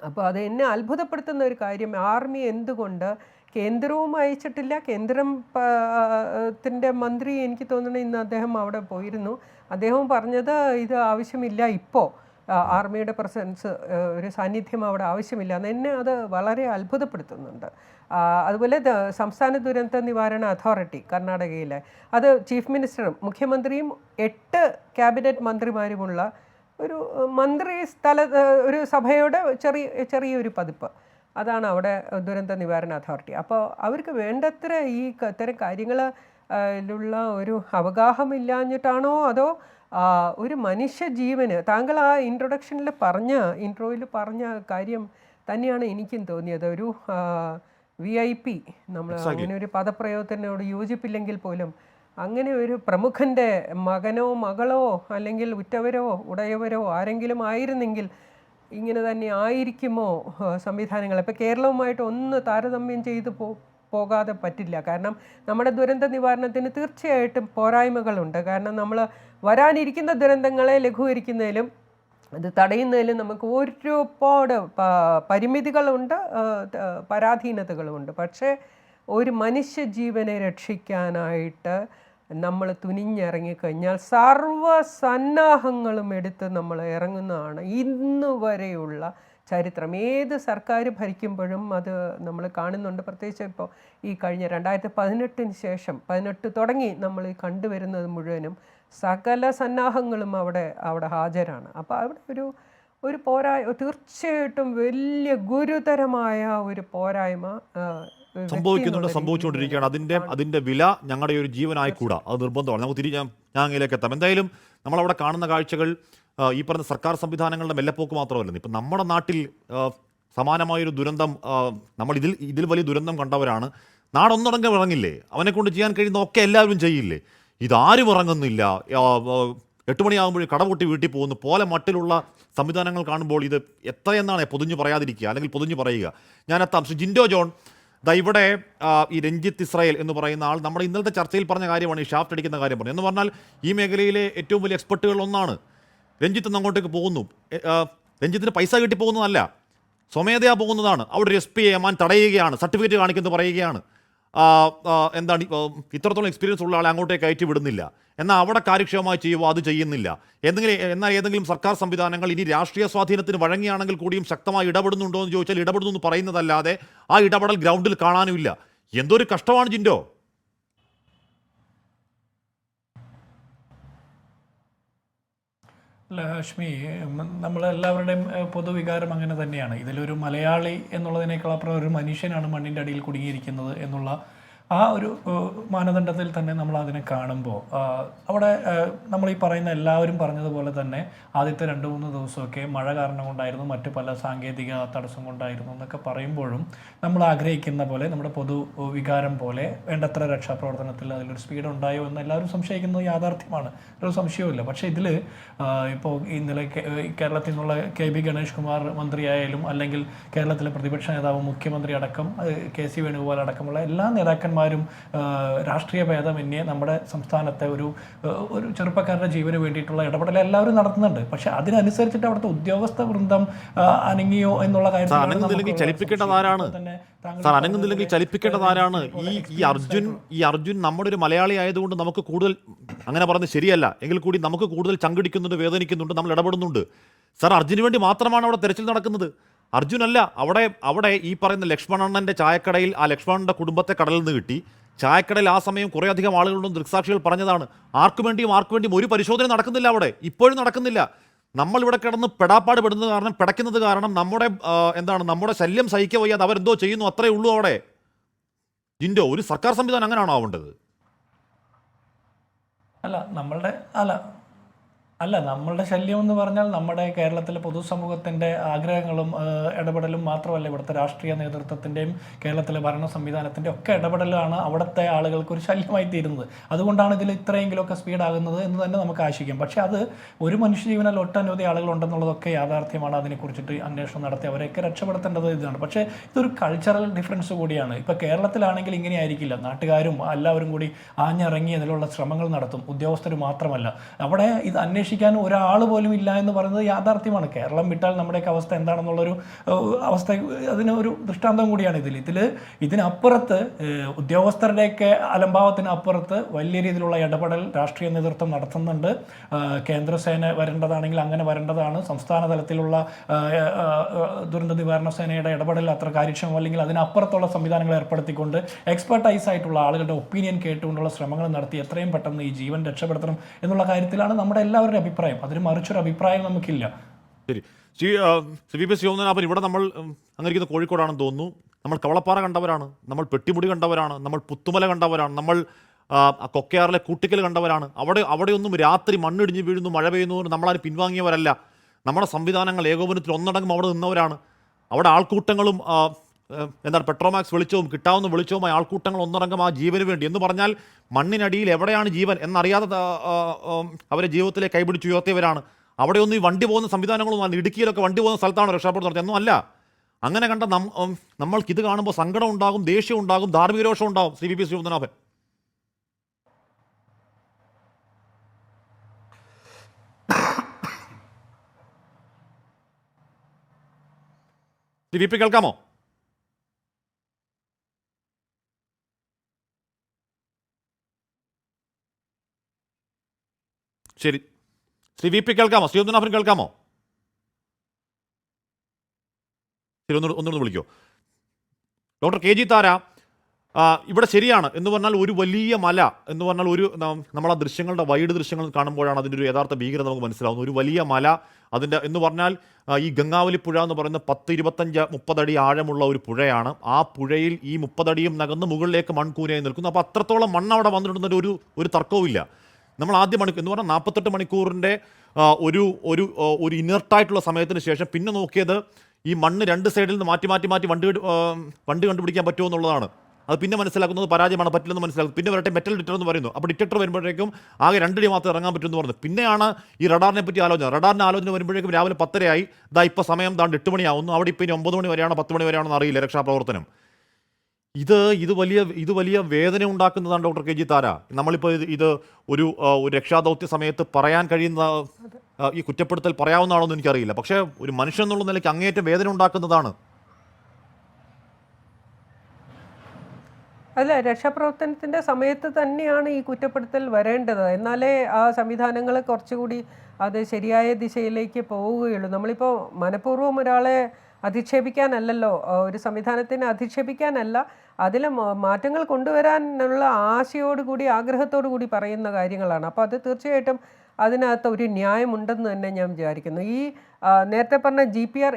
Speaker 6: അപ്പോൾ അത് എന്നെ അത്ഭുതപ്പെടുത്തുന്ന ഒരു കാര്യം, ആർമി എന്തുകൊണ്ട് കേന്ദ്രവും അയച്ചിട്ടില്ല. കേന്ദ്രത്തിൻ്റെ മന്ത്രി എനിക്ക് തോന്നുന്നു ഇന്ന് അദ്ദേഹം അവിടെ പോയിരുന്നു. അദ്ദേഹം പറഞ്ഞത് ഇത് ആവശ്യമില്ല ഇപ്പോൾ ആർമിയുടെ പ്രസൻസ്, ഒരു സാന്നിധ്യം അവിടെ ആവശ്യമില്ല എന്ന് എന്നെ അത് വളരെ അത്ഭുതപ്പെടുത്തുന്നുണ്ട്. അതുപോലെ സംസ്ഥാന ദുരന്ത നിവാരണ അതോറിറ്റി കർണാടകയിലെ, അത് ചീഫ് മിനിസ്റ്ററും മുഖ്യമന്ത്രിയും 8 ക്യാബിനറ്റ് മന്ത്രിമാരുമുള്ള ഒരു മന്ത്രി ഒരു സഭയുടെ ചെറിയൊരു പതിപ്പ്, അതാണ് അവിടെ ദുരന്ത നിവാരണ അതോറിറ്റി. അപ്പോൾ അവർക്ക് വേണ്ടത്ര ഈ ഇത്തരം കാര്യങ്ങളിലുള്ള ഒരു അവഗാഹമില്ലാഞ്ഞിട്ടാണോ അതോ ഒരു മനുഷ്യജീവന്, താങ്കൾ ആ ഇൻട്രോയിൽ പറഞ്ഞ കാര്യം തന്നെയാണ് എനിക്കും തോന്നിയത്. ഒരു VIP, നമ്മൾ അങ്ങനെ ഒരു പദപ്രയോഗത്തിനോട് യോജിപ്പില്ലെങ്കിൽ പോലും അങ്ങനെ ഒരു പ്രമുഖൻ്റെ മകനോ മകളോ അല്ലെങ്കിൽ ഉറ്റവരോ ഉടയവരോ ആരെങ്കിലും ആയിരുന്നെങ്കിൽ ഇങ്ങനെ തന്നെ ആയിരിക്കുമോ സംവിധാനങ്ങൾ? ഇപ്പോൾ കേരളവുമായിട്ട് ഒന്ന് താരതമ്യം ചെയ്തു പോകാതെ പറ്റില്ല. കാരണം നമ്മുടെ ദുരന്ത നിവാരണത്തിന് തീർച്ചയായിട്ടും പോരായ്മകളുണ്ട്. കാരണം നമ്മൾ വരാനിരിക്കുന്ന ദുരന്തങ്ങളെ ലഘൂകരിക്കുന്നതിലും അത് തടയുന്നതിലും നമുക്ക് ഒരുപാട് പരിമിതികളുണ്ട്, പരാധീനതകളുമുണ്ട്. പക്ഷേ ഒരു മനുഷ്യജീവനെ രക്ഷിക്കാനായിട്ട് നമ്മൾ തുനിഞ്ഞിറങ്ങിക്കഴിഞ്ഞാൽ സർവ്വസന്നാഹങ്ങളും എടുത്ത് നമ്മൾ ഇറങ്ങുന്നതാണ് ഇന്ന് വരെയുള്ള ചരിത്രം. ഏത് സർക്കാർ ഭരിക്കുമ്പോഴും അത് നമ്മൾ കാണുന്നുണ്ട്. പ്രത്യേകിച്ച് ഇപ്പോൾ ഈ കഴിഞ്ഞ 2018 ശേഷം 18 തുടങ്ങി നമ്മൾ ഈ കണ്ടുവരുന്നത് മുഴുവനും സകല സന്നാഹങ്ങളും അവിടെ ഹാജരാണ്. അപ്പോൾ അവിടെ ഒരു തീർച്ചയായിട്ടും വലിയ ഗുരുതരമായ ഒരു പോരായ്മ
Speaker 1: സംഭവിച്ചുകൊണ്ടിരിക്കുകയാണ്. അതിന്റെ വില ഞങ്ങളുടെ ഒരു ജീവനായിക്കൂടാ, അത് നിർബന്ധമാണ്. നമുക്ക് ഞാൻ അങ്ങയിലേക്ക് എത്താം. എന്തായാലും നമ്മളവിടെ കാണുന്ന കാഴ്ചകൾ ഈ പറഞ്ഞ സർക്കാർ സംവിധാനങ്ങളുടെ മെല്ലപ്പോക്ക് മാത്രമല്ല. ഇപ്പം നമ്മുടെ നാട്ടിൽ സമാനമായൊരു ദുരന്തം, നമ്മൾ ഇതിൽ വലിയ ദുരന്തം കണ്ടവരാണ്. നാടൊന്നടങ്കം ഇറങ്ങില്ലേ, അവനെ കൊണ്ട് ചെയ്യാൻ കഴിയുന്ന ഒക്കെ എല്ലാവരും ചെയ്യില്ലേ? ഇതാരും ഇറങ്ങുന്നില്ല. 8 മണിയാകുമ്പോഴേ കടപൊട്ടി വീട്ടിൽ പോകുന്നു പോലെ മട്ടിലുള്ള സംവിധാനങ്ങൾ കാണുമ്പോൾ ഇത് എത്രയെന്നാണ് പൊതിഞ്ഞു പറയാതിരിക്കുക, അല്ലെങ്കിൽ പൊതിഞ്ഞു പറയുക. ഞാനെത്താം. ശ്രീ ജിൻഡോ ജോൺ, ഇവിടെ ഈ രഞ്ജിത്ത് ഇസ്രായേൽ എന്ന് പറയുന്ന ആൾ നമ്മുടെ ഇന്നലത്തെ ചർച്ചയിൽ പറഞ്ഞ കാര്യമാണ്, ഈ ഷാഫ്റ്റ് അടിക്കുന്ന കാര്യം പറഞ്ഞു. എന്ന് പറഞ്ഞാൽ ഈ മേഖലയിലെ ഏറ്റവും വലിയ എക്സ്പെർട്ടുകളിലൊന്നാണ്. രഞ്ജിത്ത് എന്ന് അങ്ങോട്ടേക്ക് പോകുന്നു. രഞ്ജിത്തിന് പൈസ കിട്ടി പോകുന്നതല്ല, സ്വമേധയാ പോകുന്നതാണ്. അവിടെ ഒരു SP ഏമാൻ തടയുകയാണ്, സർട്ടിഫിക്കറ്റ് കാണിക്കുന്നത് പറയുകയാണ്. എന്താണ് ഇത്രത്തോളം എക്സ്പീരിയൻസ് ഉള്ള ആളെ അങ്ങോട്ടേക്ക് കയറ്റി വിടുന്നില്ല. എന്നാൽ അവിടെ കാര്യക്ഷമമായി ചെയ്യുമോ? അത് ചെയ്യുന്നില്ല. എന്നാൽ ഏതെങ്കിലും സർക്കാർ സംവിധാനങ്ങൾ ഇനി രാഷ്ട്രീയ സ്വാധീനത്തിന് വഴങ്ങിയാണെങ്കിൽ കൂടിയും ശക്തമായി ഇടപെടുന്നുണ്ടോ എന്ന് ചോദിച്ചാൽ ഇടപെടുന്നു എന്ന് പറയുന്നതല്ലാതെ ആ ഇടപെടൽ ഗ്രൗണ്ടിൽ കാണാനുമില്ല. എന്തൊരു കഷ്ടമാണ് ജിൻഡോ.
Speaker 7: അല്ല ഹാഷ്മി, നമ്മളെല്ലാവരുടെയും പൊതുവികാരം അങ്ങനെ തന്നെയാണ്. ഇതിലൊരു മലയാളി എന്നുള്ളതിനേക്കാൾ അപ്പുറം ഒരു മനുഷ്യനാണ് മണ്ണിൻ്റെ അടിയിൽ കുടുങ്ങിയിരിക്കുന്നത് എന്നുള്ള ആ ഒരു മാനദണ്ഡത്തിൽ തന്നെ നമ്മൾ അതിനെ കാണുമ്പോൾ അവിടെ നമ്മൾ ഈ പറയുന്ന എല്ലാവരും പറഞ്ഞതുപോലെ തന്നെ ആദ്യത്തെ 2-3 ദിവസമൊക്കെ മഴ കാരണം കൊണ്ടായിരുന്നു, മറ്റു പല സാങ്കേതിക തടസ്സം കൊണ്ടായിരുന്നു എന്നൊക്കെ പറയുമ്പോഴും നമ്മൾ ആഗ്രഹിക്കുന്ന പോലെ, നമ്മുടെ പൊതു വികാരം പോലെ വേണ്ടത്ര രക്ഷാപ്രവർത്തനത്തിൽ അതിലൊരു സ്പീഡ് ഉണ്ടായോ എന്ന് എല്ലാവരും സംശയിക്കുന്നത് യാഥാർത്ഥ്യമാണ്, ഒരു സംശയവുമില്ല. പക്ഷേ ഇതിൽ ഇപ്പോൾ ഇന്നലെ കേരളത്തിൽ നിന്നുള്ള KB ഗണേഷ് കുമാർ മന്ത്രിയായാലും അല്ലെങ്കിൽ കേരളത്തിലെ പ്രതിപക്ഷ നേതാവ് മുഖ്യമന്ത്രി അടക്കം KC വേണുഗോപാൽ അടക്കമുള്ള എല്ലാ നേതാക്കന്മാരും രാഷ്ട്രീയ ഭേദമന്യേ നമ്മുടെ സംസ്ഥാനത്തെ ഒരു ചെറുപ്പക്കാരുടെ ജീവന് വേണ്ടിയിട്ടുള്ള ഇടപെടൽ എല്ലാവരും നടത്തുന്നുണ്ട്. പക്ഷെ അതിനനുസരിച്ചിട്ട് അവിടുത്തെ ഉദ്യോഗസ്ഥ വൃന്ദം അനങ്ങിയോ എന്നുള്ള
Speaker 1: കാര്യത്തിൽ ചലിപ്പിക്കേണ്ടതാരാണ്? ഈ അർജുൻ നമ്മുടെ ഒരു മലയാളി ആയതുകൊണ്ട് നമുക്ക് കൂടുതൽ അങ്ങനെ പറഞ്ഞത് ശരിയല്ല എങ്കിൽ കൂടി നമുക്ക് കൂടുതൽ ചങ്കിടിക്കുന്നുണ്ട്, വേദനിക്കുന്നുണ്ട്, നമ്മൾ ഇടപെടുന്നുണ്ട്. സാർ, അർജുന് വേണ്ടി മാത്രമാണ് അവിടെ തെരച്ചിൽ നടക്കുന്നത്. അർജുനല്ല, അവിടെ ഈ പറയുന്ന ലക്ഷ്മണന്റെ ചായക്കടയിൽ ആ ലക്ഷ്മണന്റെ കുടുംബത്തെ കടലിൽ നിന്ന് കിട്ടി. ചായക്കടയിൽ ആ സമയം കുറേയധികം ആളുകളുടെ ദൃക്സാക്ഷികൾ പറഞ്ഞതാണ്. ആർക്കു വേണ്ടിയും ഒരു പരിശോധന നടക്കുന്നില്ല അവിടെ, ഇപ്പോഴും നടക്കുന്നില്ല. നമ്മളിവിടെ കിടന്ന് പെടാപ്പാട് പിടയ്ക്കുന്നത് കാരണം നമ്മുടെ ശല്യം സഹിക്കുക വയ്യാതെ അവരെന്തോ ചെയ്യുന്നു, അത്രേ ഉള്ളൂ അവിടെ. ജിൻഡോ, ഒരു സർക്കാർ സംവിധാനം അങ്ങനെയാണോ ആവേണ്ടത്?
Speaker 7: നമ്മളുടെ ശല്യം എന്ന് പറഞ്ഞാൽ നമ്മുടെ കേരളത്തിലെ പൊതുസമൂഹത്തിൻ്റെ ആഗ്രഹങ്ങളും ഇടപെടലും മാത്രമല്ല, ഇവിടുത്തെ രാഷ്ട്രീയ നേതൃത്വത്തിൻ്റെയും കേരളത്തിലെ ഭരണ സംവിധാനത്തിൻ്റെ ഒക്കെ ഇടപെടലാണ് അവിടുത്തെ ആളുകൾക്ക് ഒരു ശല്യമായി തീരുന്നത്. അതുകൊണ്ടാണ് ഇതിൽ ഇത്രയെങ്കിലുമൊക്കെ സ്പീഡാകുന്നത് എന്ന് തന്നെ നമുക്ക് ആശിക്കാം. പക്ഷേ അത് ഒരു മനുഷ്യജീവനിൽ ഒട്ടനവധി ആളുകളുണ്ടെന്നുള്ളതൊക്കെ യാഥാർത്ഥ്യമാണ്. അതിനെക്കുറിച്ചിട്ട് അന്വേഷണം നടത്തി അവരെയൊക്കെ രക്ഷപ്പെടുത്തേണ്ടത് ഇതാണ്. പക്ഷേ ഇതൊരു കൾച്ചറൽ ഡിഫറൻസ് കൂടിയാണ്. ഇപ്പോൾ കേരളത്തിലാണെങ്കിൽ ഇങ്ങനെ ആയിരിക്കില്ല. നാട്ടുകാരും എല്ലാവരും കൂടി ആഞ്ഞിറങ്ങി അതിലുള്ള ശ്രമങ്ങൾ നടത്തും, ഉദ്യോഗസ്ഥർ മാത്രമല്ല. അവിടെ ഇത് അന്വേഷിക്കാൻ ഒരാൾ പോലും ഇല്ല എന്ന് പറയുന്നത് യാഥാർത്ഥ്യമാണ്. കേരളം വിട്ടാൽ നമ്മുടെയൊക്കെ അവസ്ഥ എന്താണെന്നുള്ളൊരു അവസ്ഥ അതിന് ഒരു ദൃഷ്ടാന്തം കൂടിയാണ് ഇതിനപ്പുറത്ത് ഉദ്യോഗസ്ഥരുടെയൊക്കെ അലംഭാവത്തിന് അപ്പുറത്ത് വലിയ രീതിയിലുള്ള ഇടപെടൽ രാഷ്ട്രീയ നേതൃത്വം നടത്തുന്നുണ്ട്. കേന്ദ്രസേന വരേണ്ടതാണെങ്കിൽ അങ്ങനെ വരേണ്ടതാണ്. സംസ്ഥാന തലത്തിലുള്ള ദുരന്ത നിവാരണ സേനയുടെ ഇടപെടൽ അത്ര കാര്യക്ഷമം അല്ലെങ്കിൽ അതിനപ്പുറത്തുള്ള സംവിധാനങ്ങൾ ഏർപ്പെടുത്തിക്കൊണ്ട് എക്സ്പെർട്ടൈസ് ആയിട്ടുള്ള ആളുകളുടെ ഒപ്പീനിയൻ കേട്ടുകൊണ്ടുള്ള ശ്രമങ്ങൾ നടത്തി എത്രയും പെട്ടെന്ന് ഈ ജീവൻ രക്ഷപ്പെടുത്തണം എന്നുള്ള കാര്യത്തിലാണ് നമ്മുടെ എല്ലാവരുടെ അഭിപ്രായം. അതിന് മറിച്ചൊരു അഭിപ്രായം നമുക്കില്ല.
Speaker 1: ശരി, ശ്രീ വി. ശിവനാഥൻ, ഇവിടെ നമ്മൾ അങ്ങനെ കോഴിക്കോടാണെന്ന് തോന്നുന്നു. നമ്മൾ കവളപ്പാറ കണ്ടവരാണ്, നമ്മൾ പെട്ടിമുടി കണ്ടവരാണ്, നമ്മൾ പുത്തുമല കണ്ടവരാണ്, നമ്മൾ കൊക്കയാറിലെ കൂട്ടിക്കൽ കണ്ടവരാണ്. അവിടെയൊന്നും രാത്രി മണ്ണിടിഞ്ഞ് വീഴുന്നു, മഴ പെയ്യുന്നു, നമ്മളാരും പിൻവാങ്ങിയവരല്ല. നമ്മുടെ സംവിധാനങ്ങൾ ഏകോപനത്തിൽ ഒന്നടങ്കം അവിടെ നിന്നവരാണ്. അവിടെ ആൾക്കൂട്ടങ്ങളും എന്താണ് പെട്രോമാക്സ് വെളിച്ചവും കിട്ടാവുന്ന വെളിച്ചവുമായ ആൾക്കൂട്ടങ്ങൾ ഒന്നടങ്കം ആ ജീവന് വേണ്ടി എന്ന് പറഞ്ഞാൽ മണ്ണിനടിയിൽ എവിടെയാണ് ജീവൻ എന്നറിയാതെ അവരെ ജീവിതത്തിലേക്ക് കൈപിടിച്ചുയർത്തിയവരാണ്. അവിടെയൊന്നും ഈ വണ്ടി പോകുന്ന സംവിധാനങ്ങളൊന്നും ഇടുക്കിയിലൊക്കെ വണ്ടി പോകുന്ന സ്ഥലത്താണ് രക്ഷാപ്രവർത്തനം നടത്തിയത്. ഒന്നും അല്ല. അങ്ങനെ കണ്ട നമ്മൾക്കിത് കാണുമ്പോൾ സങ്കടം ഉണ്ടാകും, ദേഷ്യം ഉണ്ടാകും, ധാർമ്മിക രോഷം ഉണ്ടാകും. Shri V. Sivanathan, Shri V. P കേൾക്കാമോ? ശരി, ശ്രീ വി. പി കേൾക്കാമോ? ശ്രീനാഥൻ കേൾക്കാമോ? ശരി, ഒന്നുകൂടെ വിളിക്കോ. ഡോക്ടർ കെ ജി താര, ഇവിടെ ശരിയാണ് എന്ന് പറഞ്ഞാൽ ഒരു വലിയ മല എന്ന് പറഞ്ഞാൽ നമ്മൾ ആ ദൃശ്യങ്ങളുടെ വൈഡ് ദൃശ്യങ്ങൾ കാണുമ്പോഴാണ് അതിൻ്റെ ഒരു യഥാർത്ഥ ഭീകരത നമുക്ക് മനസ്സിലാവുന്നത്. ഒരു വലിയ മല, അതിൻ്റെ എന്ന് പറഞ്ഞാൽ ഈ ഗംഗാവലി പുഴ എന്ന് പറയുന്ന 10, 25, 30 അടി ആഴമുള്ള ഒരു പുഴയാണ്. ആ പുഴയിൽ ഈ 30 അടിയും നകന്ന് മുകളിലേക്ക് മൺകൂനയായി നിൽക്കുന്നു. അപ്പോൾ അത്രത്തോളം മണ്ണ് അവിടെ വന്നിട്ടുണ്ടെന്നൊരു ഒരു തർക്കവുമില്ല. നമ്മൾ ആദ്യ മണിക്കൂർ എന്ന് പറഞ്ഞാൽ 48 മണിക്കൂറിൻ്റെ ഒരു ഇനർട്ടായിട്ടുള്ള സമയത്തിന് ശേഷം പിന്നെ നോക്കിയത് ഈ മണ്ണ് 2 സൈഡിൽ നിന്ന് മാറ്റി വണ്ടി കണ്ടുപിടിക്കാൻ പറ്റുമോ എന്നുള്ളതാണ്. അത് പിന്നെ മനസ്സിലാക്കുന്നത് പരാജയമാണ്, പറ്റില്ലെന്ന് മനസ്സിലാക്കുന്നത്. പിന്നെ വരട്ടെ മെറ്റൽ ഡിറ്റക്ടർ എന്ന് പറയുന്നു. അപ്പോൾ ഡിറ്റക്ടർ വരുമ്പോഴേക്കും ആകെ 2 അടി മാത്രമേ ഇറങ്ങാൻ പറ്റുമെന്ന് പറഞ്ഞു. പിന്നെയാണ് ഈ റഡാറിനെ പറ്റി റഡാറിൻ്റെ ആലോചന വരുമ്പോഴേക്കും രാവിലെ 10:30 ഇപ്പോൾ സമയം 8 മണിയാവുന്നു. അവിടെ ഇപ്പോൾ ഇനി 9 മണി വരെയാണോ 10 മണി വരെയാണെന്ന് അറിയില്ല രക്ഷാപ്രവർത്തനം. ഇത് വലിയ വേദന ഉണ്ടാക്കുന്നതാണ് ഡോക്ടർ കെ ജി താര. നമ്മളിപ്പോൾ ഇത് ഒരു രക്ഷാദൗത്യ സമയത്ത് പറയാൻ കഴിയുന്ന ഈ കുറ്റപ്പെടുത്തൽ പറയാവുന്നതാണോ എന്ന് എനിക്കറിയില്ല. പക്ഷേ ഒരു മനുഷ്യൻ എന്നുള്ള നിലയ്ക്ക് അങ്ങേയറ്റം വേദന ഉണ്ടാക്കുന്നതാണ്.
Speaker 6: അല്ല, രക്ഷാപ്രവർത്തനത്തിൻ്റെ സമയത്ത് തന്നെയാണ് ഈ കുറ്റപ്പെടുത്തൽ വരേണ്ടത്. എന്നാലേ ആ സംവിധാനങ്ങൾ കുറച്ചുകൂടി അത് ശരിയായ ദിശയിലേക്ക് പോവുകയുള്ളൂ. നമ്മളിപ്പോൾ മനഃപൂർവ്വം ഒരാളെ അധിക്ഷേപിക്കാനല്ലല്ലോ, ഒരു സംവിധാനത്തിനെ അധിക്ഷേപിക്കാനല്ല, അതിൽ മാറ്റങ്ങൾ കൊണ്ടുവരാനുള്ള ആശയോടുകൂടി ആഗ്രഹത്തോടു കൂടി പറയുന്ന കാര്യങ്ങളാണ്. അപ്പോൾ അത് തീർച്ചയായിട്ടും അതിനകത്ത് ഒരു ന്യായമുണ്ടെന്ന് തന്നെ ഞാൻ വിചാരിക്കുന്നു. ഈ നേരത്തെ പറഞ്ഞ GPR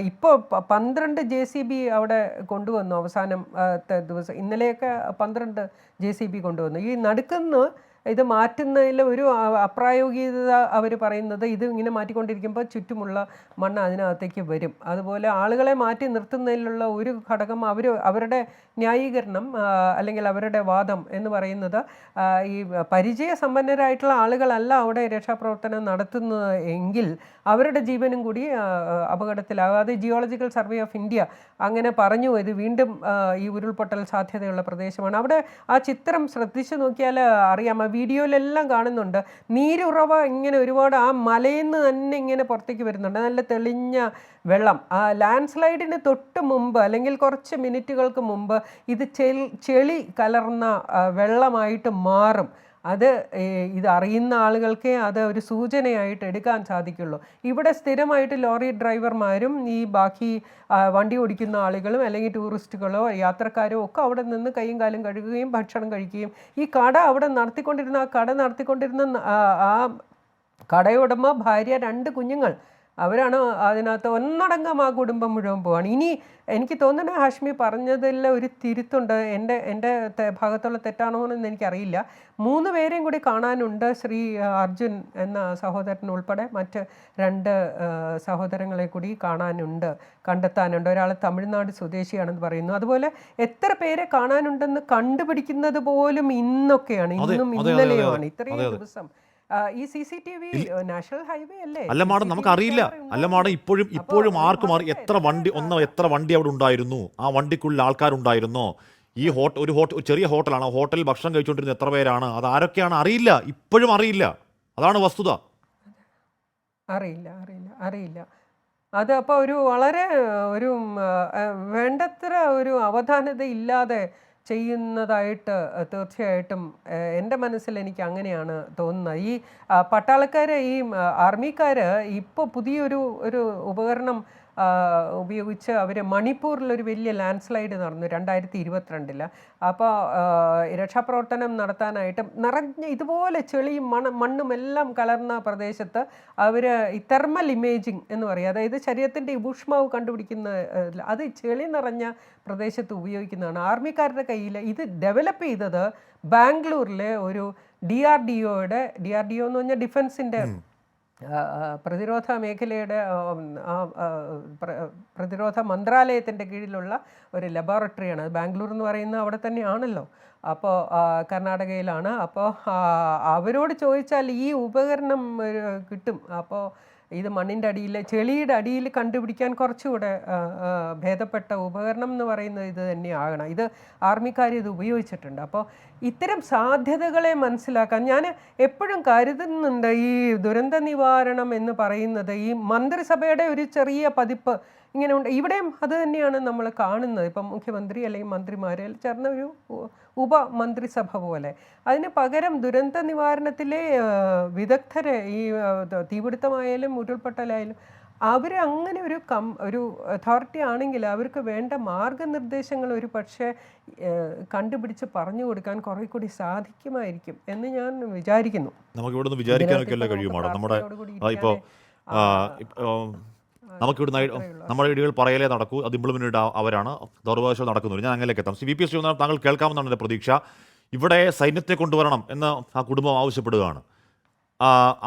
Speaker 6: ഇപ്പോൾ 12 JCB അവിടെ കൊണ്ടുവന്നു അവസാനത്തെ ദിവസം. ഇന്നലെയൊക്കെ 12 JCB കൊണ്ടുവന്നു. ഈ നടുക്കുന്ന് ഇത് മാറ്റുന്നതിൽ ഒരു അപ്രായോഗികത അവർ പറയുന്നത് ഇത് ഇങ്ങനെ മാറ്റിക്കൊണ്ടിരിക്കുമ്പോൾ ചുറ്റുമുള്ള മണ്ണ് അതിനകത്തേക്ക് വരും. അതുപോലെ ആളുകളെ മാറ്റി നിർത്തുന്നതിലുള്ള ഒരു ഘടകം അവരുടെ ന്യായീകരണം അല്ലെങ്കിൽ അവരുടെ വാദം എന്ന് പറയുന്നത് ഈ പരിചയസമ്പന്നരായിട്ടുള്ള ആളുകളല്ല അവിടെ രക്ഷാപ്രവർത്തനം നടത്തുന്നത് എങ്കിൽ അവരുടെ ജീവനും കൂടി അപകടത്തിലാകും. അത് ജിയോളജിക്കൽ സർവേ ഓഫ് ഇന്ത്യ അങ്ങനെ പറഞ്ഞു. ഇത് വീണ്ടും ഈ ഉരുൾപൊട്ടൽ സാധ്യതയുള്ള പ്രദേശമാണ്. അവിടെ ആ ചിത്രം ശ്രദ്ധിച്ചു നോക്കിയാൽ അറിയാം, ആ വീഡിയോയിലെല്ലാം കാണുന്നുണ്ട്. നീരുറവ ഇങ്ങനെ ഒരുപാട് ആ മലയിൽ നിന്ന് തന്നെ ഇങ്ങനെ പുറത്തേക്ക് വരുന്നുണ്ട്. നല്ല തെളിഞ്ഞ വെള്ളം. ആ ലാൻഡ് സ്ലൈഡിന് തൊട്ട് മുമ്പ് അല്ലെങ്കിൽ കുറച്ച് മിനിറ്റുകൾക്ക് മുമ്പ് ഇത് ചെളി കലർന്ന വെള്ളമായിട്ട് മാറും. ഇത് അറിയുന്ന ആളുകൾക്കേ അത് ഒരു സൂചനയായിട്ട് എടുക്കാൻ സാധിക്കുള്ളൂ. ഇവിടെ സ്ഥിരമായിട്ട് ലോറി ഡ്രൈവർമാരും ഈ ബാക്കി വണ്ടി ഓടിക്കുന്ന ആളുകളും അല്ലെങ്കിൽ ടൂറിസ്റ്റുകളോ യാത്രക്കാരോ ഒക്കെ അവിടെ നിന്ന് കൈയും കാലും കഴുകുകയും ഭക്ഷണം കഴിക്കുകയും ഈ കട അവിടെ നടത്തിക്കൊണ്ടിരുന്ന ആ കടയുടമ, ഭാര്യ, 2 കുഞ്ഞുങ്ങൾ, അവരാണ് അതിനകത്ത് ഒന്നടങ്കം ആ കുടുംബം മുഴുവൻ പോവാണ്. ഇനി എനിക്ക് തോന്നുന്നത് ഹാഷ്മി പറഞ്ഞതിൽ ഒരു തിരുത്തുണ്ട്. എൻ്റെ ഭാഗത്തുള്ള തെറ്റാണോ എന്ന് എനിക്കറിയില്ല. 3 പേരെയും കൂടി കാണാനുണ്ട്. ശ്രീ അർജുൻ എന്ന സഹോദരൻ ഉൾപ്പെടെ മറ്റ് 2 സഹോദരങ്ങളെ കൂടി കണ്ടെത്താനുണ്ട്. ഒരാൾ തമിഴ്നാട് സ്വദേശിയാണെന്ന് പറയുന്നു. അതുപോലെ എത്ര പേരെ കാണാനുണ്ടെന്ന് കണ്ടുപിടിക്കുന്നത് പോലും ഇന്നൊക്കെയാണ്, ഇന്നും ഇന്നലെയുമാണ്. ഇത്രയും ദിവസം ഈ CCTV നാഷണൽ ഹൈവേ അല്ലേ?
Speaker 1: അല്ല മാഡം, നമുക്കറിയില്ല. അല്ല മാഡം, ഇപ്പോഴും ആർക്കും എത്ര വണ്ടി അവിടെ ഉണ്ടായിരുന്നു, ആ വണ്ടിക്കുള്ളിൽ ആൾക്കാരുണ്ടായിരുന്നോ, ഈ ഒരു ചെറിയ ഹോട്ടലാണ്, ആ ഹോട്ടലിൽ ഭക്ഷണം കഴിച്ചുകൊണ്ടിരുന്ന എത്ര പേരാണ്, അത് ആരൊക്കെയാണ് അറിയില്ല, ഇപ്പോഴും അറിയില്ല. അതാണ് വസ്തുത.
Speaker 6: അറിയില്ല. അത് അപ്പോൾ ഒരു വളരെ ഒരു വേണ്ടത്ര ഒരു അവധാനത ഇല്ലാതെ ചെയ്യുന്നതായിട്ട് തീർച്ചയായിട്ടും എൻ്റെ മനസ്സിൽ എനിക്ക് അങ്ങനെയാണ് തോന്നുന്നത്. ഈ പട്ടാളക്കാർ, ഈ ആർമിക്കാർ ഇപ്പോൾ പുതിയൊരു ഉപകരണം ഉപയോഗിച്ച് അവർ മണിപ്പൂരിലൊരു വലിയ ലാൻഡ് സ്ലൈഡ് നടന്നു 2022. അപ്പോൾ രക്ഷാപ്രവർത്തനം നടത്താനായിട്ട് നിറഞ്ഞ ഇതുപോലെ ചെളിയും മണ്ണും എല്ലാം കലർന്ന പ്രദേശത്ത് അവർ ഈ തെർമൽ ഇമേജിങ് എന്ന് പറയും, അതായത് ശരീരത്തിൻ്റെ ഊഷ്മാവ് കണ്ടുപിടിക്കുന്ന അത് ചെളി നിറഞ്ഞ പ്രദേശത്ത് ഉപയോഗിക്കുന്നതാണ്. ആർമിക്കാരുടെ കയ്യിൽ ഇത് ഡെവലപ്പ് ചെയ്തത് ബാംഗ്ലൂരിലെ ഒരു DRDO എന്ന് പറഞ്ഞാൽ ഡിഫൻസിൻ്റെ പ്രതിരോധ മേഖലയുടെ പ്രതിരോധ മന്ത്രാലയത്തിൻ്റെ കീഴിലുള്ള ഒരു ലബോറട്ടറിയാണ്. അത് ബാംഗ്ലൂർ എന്ന് പറയുന്നത് അവിടെ തന്നെയാണല്ലോ. അപ്പോൾ കർണാടകയിലാണ്. അപ്പോൾ അവരോട് ചോദിച്ചാൽ ഈ ഉപകരണം കിട്ടും. അപ്പോൾ ഇത് മണ്ണിൻ്റെ അടിയിൽ, ചെളിയുടെ അടിയിൽ കണ്ടുപിടിക്കാൻ കുറച്ചുകൂടെ ഭേദപ്പെട്ട ഉപകരണം എന്ന് പറയുന്നത് ഇത് തന്നെയാകണം. ഇത് ആർമിക്കാർ ഇത് ഉപയോഗിച്ചിട്ടുണ്ട്. അപ്പോൾ ഇത്തരം സാധ്യതകളെ മനസ്സിലാക്കാൻ ഞാൻ എപ്പോഴും കരുതുന്നുണ്ട്. ഈ ദുരന്ത നിവാരണം എന്ന് പറയുന്നത് ഈ മന്ത്രിസഭയുടെ ഒരു ചെറിയ പതിപ്പ് ഇങ്ങനെ ഉണ്ട്. ഇവിടെയും അത് തന്നെയാണ് നമ്മൾ കാണുന്നത്. ഇപ്പം മുഖ്യമന്ത്രി അല്ലെങ്കിൽ മന്ത്രിമാരിൽ ചേർന്ന ഒരു ഉപമന്ത്രിസഭ പോലെ. അതിന് പകരം ദുരന്ത നിവാരണത്തിലെ വിദഗ്ധരെ, ഈ തീപിടുത്തമായാലും ഉരുൾപൊട്ടലായാലും, അവർ അങ്ങനെ ഒരു അതോറിറ്റി ആണെങ്കിൽ അവർക്ക് വേണ്ട മാർഗനിർദ്ദേശങ്ങൾ ഒരു പക്ഷേ കണ്ടുപിടിച്ച് പറഞ്ഞു കൊടുക്കാൻ കുറെ കൂടി സാധിക്കുമായിരിക്കും എന്ന് ഞാൻ വിചാരിക്കുന്നു.
Speaker 1: നമുക്ക് ഇവിടെ നിന്ന് വിചാരിക്കാനൊക്കെ കഴിയുമാണോ? നമ്മുടെ ഇപ്പോൾ നമുക്കിവിടുന്ന് നമ്മുടെ ഇടികൾ പറയലേ നടക്കൂ, അത് ഇംപ്ലിമെന്റ് അവരാണ്, ദൗർഭാഗ്യം നടക്കുന്നത്. ഞാൻ അങ്ങനെയൊക്കെ എത്താം. VP ശ്രീനാഥ്, താങ്കൾ കേൾക്കാമെന്നാണ് എൻ്റെ പ്രതീക്ഷ. ഇവിടെ സൈന്യത്തെ കൊണ്ടുവരണം എന്ന് ആ കുടുംബം ആവശ്യപ്പെടുകയാണ്.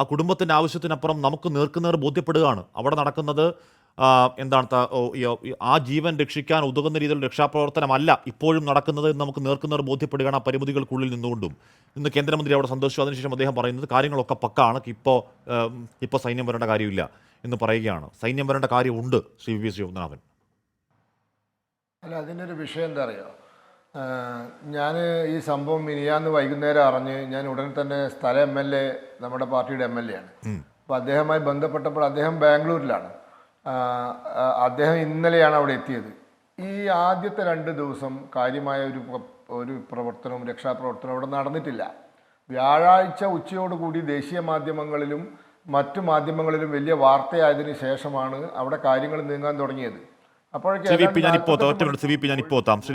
Speaker 1: ആ കുടുംബത്തിൻ്റെ ആവശ്യത്തിനപ്പുറം നമുക്ക് നേർക്കുനേർ ബോധ്യപ്പെടുകയാണ് അവിടെ നടക്കുന്നത് എന്താണ്, ആ ജീവൻ രക്ഷിക്കാൻ ഉതകുന്ന രീതിയിൽ രക്ഷാപ്രവർത്തനമല്ല ഇപ്പോഴും നടക്കുന്നത് എന്ന് നമുക്ക് നേർക്കുനേർ ബോധ്യപ്പെടുകയാണ് ആ പരിമിതികൾക്കുള്ളിൽ നിന്നുകൊണ്ടും. ഇന്ന് കേന്ദ്രമന്ത്രി അവിടെ സന്ദർശിച്ചു. അതിനുശേഷം അദ്ദേഹം പറയുന്നത് കാര്യങ്ങളൊക്കെ പക്കാണ്, ഇപ്പോൾ സൈന്യം വരേണ്ട കാര്യമില്ല എന്ന് പറയുകയാണ്. സൈന്യം വരേണ്ട കാര്യമുണ്ട് ശ്രീ VP ശ്രീനാഥൻ.
Speaker 8: അല്ല, അതിനൊരു വിഷയം എന്താ അറിയോ, ഞാൻ ഈ സംഭവം മിനിയാന്ന് വൈകുന്നേരം അറിഞ്ഞ് ഞാൻ ഉടൻ തന്നെ സ്ഥല MLA, നമ്മുടെ പാർട്ടിയുടെ MLA ആണ്. അപ്പോൾ അദ്ദേഹവുമായി ബന്ധപ്പെട്ടപ്പോൾ അദ്ദേഹം ബാംഗ്ലൂരിലാണ്. അദ്ദേഹം ഇന്നലെയാണ് അവിടെ എത്തിയത്. ഈ ആദ്യത്തെ 2 ദിവസം കാര്യമായ ഒരു പ്രവർത്തനവും രക്ഷാപ്രവർത്തനവും അവിടെ നടന്നിട്ടില്ല. വ്യാഴാഴ്ച ഉച്ചയോടുകൂടി ദേശീയ മാധ്യമങ്ങളിലും മറ്റു മാധ്യമങ്ങളിലും വലിയ വാർത്തയായതിനു ശേഷമാണ് അവിടെ കാര്യങ്ങൾ നീങ്ങാൻ തുടങ്ങിയത്.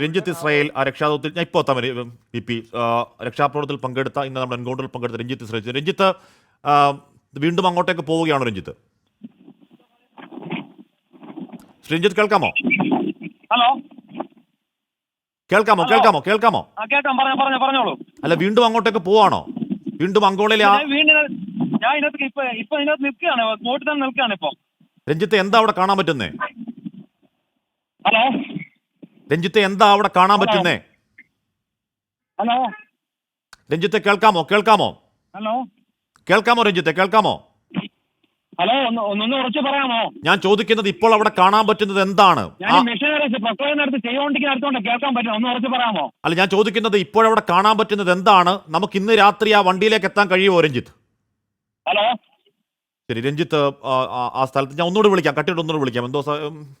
Speaker 1: രഞ്ജിത്ത് ഇസ്രായേൽ ആ രക്ഷാദൗത്യത്തിൽ ഞാൻ ഇപ്പോൾ എത്താം. VP രക്ഷാപ്രവർത്തനത്തിൽ പങ്കെടുത്ത, ഇന്ന് നമ്മുടെ എൻകൗണ്ടറിൽ പങ്കെടുത്ത രഞ്ജിത്ത് ഇസ്രായേൽ. രഞ്ജിത്ത് വീണ്ടും അങ്ങോട്ടേക്ക് പോവുകയാണോ? രഞ്ജിത്ത് കേൾക്കാമോ?
Speaker 9: ഹലോ,
Speaker 1: കേൾക്കാമോ?
Speaker 9: പറഞ്ഞോളൂ.
Speaker 1: അല്ല, വീണ്ടും അങ്ങോട്ടേക്ക് പോവാണോ? വീണ്ടും അങ്കോളയിലെ
Speaker 9: ഞാൻ ഇപ്പൊ നിൽക്കുകയാണ്, സ്പോട്ടിൽ തന്നെ നിൽക്കുകയാണ് ഇപ്പൊ.
Speaker 1: രഞ്ജിത്ത്, എന്താ അവിടെ കാണാൻ പറ്റുന്നേ?
Speaker 9: ഹലോ
Speaker 1: രഞ്ജിത്ത്, എന്താ അവിടെ കാണാൻ പറ്റുന്നേ?
Speaker 9: ഹലോ
Speaker 1: രഞ്ജിത്ത്, കേൾക്കാമോ?
Speaker 9: ഹലോ
Speaker 1: രഞ്ജിത്ത്, കേൾക്കാമോ?
Speaker 9: ഹലോ, ഒന്ന് ഉറച്ചു പറയാമോ?
Speaker 1: ഞാൻ ചോദിക്കുന്നത് ഇപ്പോൾ അവിടെ കാണാൻ പറ്റുന്നത് എന്താണ്?
Speaker 9: കേൾക്കാൻ പറ്റും, ഒന്ന് ഉറച്ചു പറയാമോ?
Speaker 1: അല്ല, ഞാൻ ചോദിക്കുന്നത് ഇപ്പോഴവിടെ കാണാൻ പറ്റുന്നത് എന്താണ്? നമുക്ക് ഇന്ന് രാത്രി ആ വണ്ടിയിലേക്ക് എത്താൻ കഴിയുമോ രഞ്ജിത്ത്?
Speaker 9: ഹലോ,
Speaker 1: ശരി രഞ്ജിത്ത്, ആ സ്ഥലത്ത് ഞാൻ ഒന്നുകൂടി വിളിക്കാം, കട്ടിയിട്ട് ഒന്നുകൂടി വിളിക്കാം.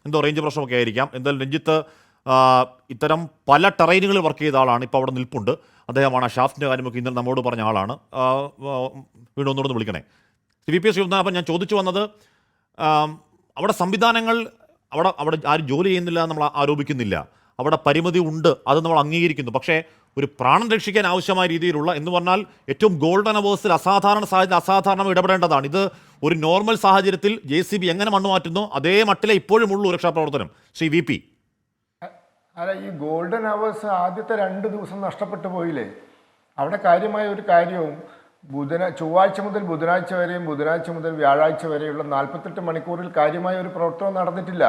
Speaker 1: എന്തോ റേഞ്ച് പ്രശ്നമൊക്കെ ആയിരിക്കാം. എന്തായാലും രഞ്ജിത്ത് ഇത്തരം പല ടെറൈനുകളിൽ വർക്ക് ചെയ്ത ആളാണ്, ഇപ്പോൾ അവിടെ നിൽപ്പുണ്ട്. അദ്ദേഹമാണ് ആ ഷാഫ്റ്റിൻ്റെ കാര്യമൊക്കെ ഇന്നലെ നമ്മോട് പറഞ്ഞ ആളാണ്. വീണ്ടും ഒന്നുകൂടെ വിളിക്കണേ. VP ശ്രീനാഥൻ, അപ്പം ഞാൻ ചോദിച്ചു വന്നത്, അവിടെ സംവിധാനങ്ങൾ, അവിടെ ആരും ജോലി ചെയ്യുന്നില്ല നമ്മൾ ആരോപിക്കുന്നില്ല, അവിടെ പരിമിതി ഉണ്ട്, അത് നമ്മൾ അംഗീകരിക്കുന്നു. പക്ഷേ ഒരു പ്രാണൻ രക്ഷിക്കാൻ ആവശ്യമായ രീതിയിലുള്ള, എന്ന് പറഞ്ഞാൽ ഏറ്റവും ഗോൾഡൻ അവേഴ്സിൽ അസാധാരണ സാഹചര്യം അസാധാരണം ഇടപെടേണ്ടതാണ്. ഇത് ഒരു നോർമൽ സാഹചര്യത്തിൽ JCB എങ്ങനെ മണ്ണ് മാറ്റുന്നു അതേ മട്ടിലെ ഇപ്പോഴും ഉള്ളൂ രക്ഷാപ്രവർത്തനം. ശ്രീ VP,
Speaker 8: അല്ല, ഈ ഗോൾഡൻ അവേഴ്സ് ആദ്യത്തെ 2 ദിവസം നഷ്ടപ്പെട്ടു പോയില്ലേ? അവിടെ കാര്യമായ ഒരു കാര്യവും ചൊവ്വാഴ്ച മുതൽ ബുധനാഴ്ച വരെയും ബുധനാഴ്ച മുതൽ വ്യാഴാഴ്ച വരെയുള്ള 48 മണിക്കൂറിൽ കാര്യമായ ഒരു പ്രവർത്തനം നടന്നിട്ടില്ല.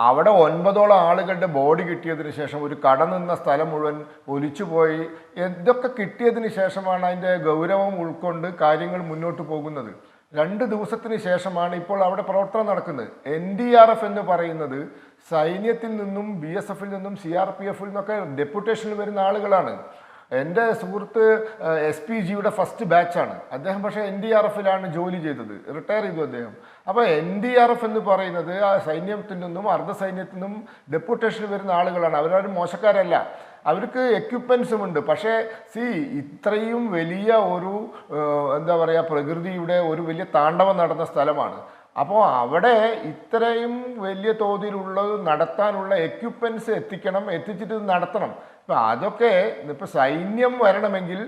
Speaker 8: അവിടെ 9ഓളം ആളുകളുടെ ബോഡി കിട്ടിയതിന് ശേഷം ഒരു കട നിന്ന സ്ഥലം മുഴുവൻ ഒലിച്ചുപോയി. ഇതൊക്കെ കിട്ടിയതിന് ശേഷമാണ് അതിൻ്റെ ഗൗരവം ഉൾക്കൊണ്ട് കാര്യങ്ങൾ മുന്നോട്ട് പോകുന്നത്. 2 ദിവസത്തിന് ശേഷമാണ് ഇപ്പോൾ അവിടെ പ്രവർത്തനം നടക്കുന്നത്. NDRF എന്ന് പറയുന്നത് സൈന്യത്തിൽ നിന്നും BSFൽ നിന്നും CRPFൽ നിന്നൊക്കെ ഡെപ്യൂട്ടേഷനിൽ വരുന്ന ആളുകളാണ്. എൻ്റെ സുഹൃത്ത് SPGയുടെ ഫസ്റ്റ് ബാച്ചാണ് അദ്ദേഹം. പക്ഷേ NDRFിലാണ് ജോലി ചെയ്തത്, റിട്ടയർ ചെയ്തു അദ്ദേഹം. അപ്പോൾ NDRF എന്ന് പറയുന്നത് ആ സൈന്യത്തിൽ നിന്നും അർദ്ധ സൈന്യത്തിൽ നിന്നും ഡെപ്യൂട്ടേഷന് വരുന്ന ആളുകളാണ്. അവരാരും മോശക്കാരല്ല, അവർക്ക് എക്യുപ്മെൻസും ഉണ്ട്. പക്ഷേ ഇത്രയും വലിയ ഒരു എന്താ പറയുക, പ്രകൃതിയുടെ ഒരു വലിയ താണ്ഡവം നടന്ന സ്ഥലമാണ്. അപ്പോൾ അവിടെ ഇത്രയും വലിയ തോതിലുള്ളത് നടത്താനുള്ള എക്യുപ്മെൻറ്റ്സ് എത്തിച്ചിട്ട് ഇത് നടത്തണം. ഇപ്പം അതൊക്കെ ഇപ്പോൾ സൈന്യം വരണമെങ്കിൽ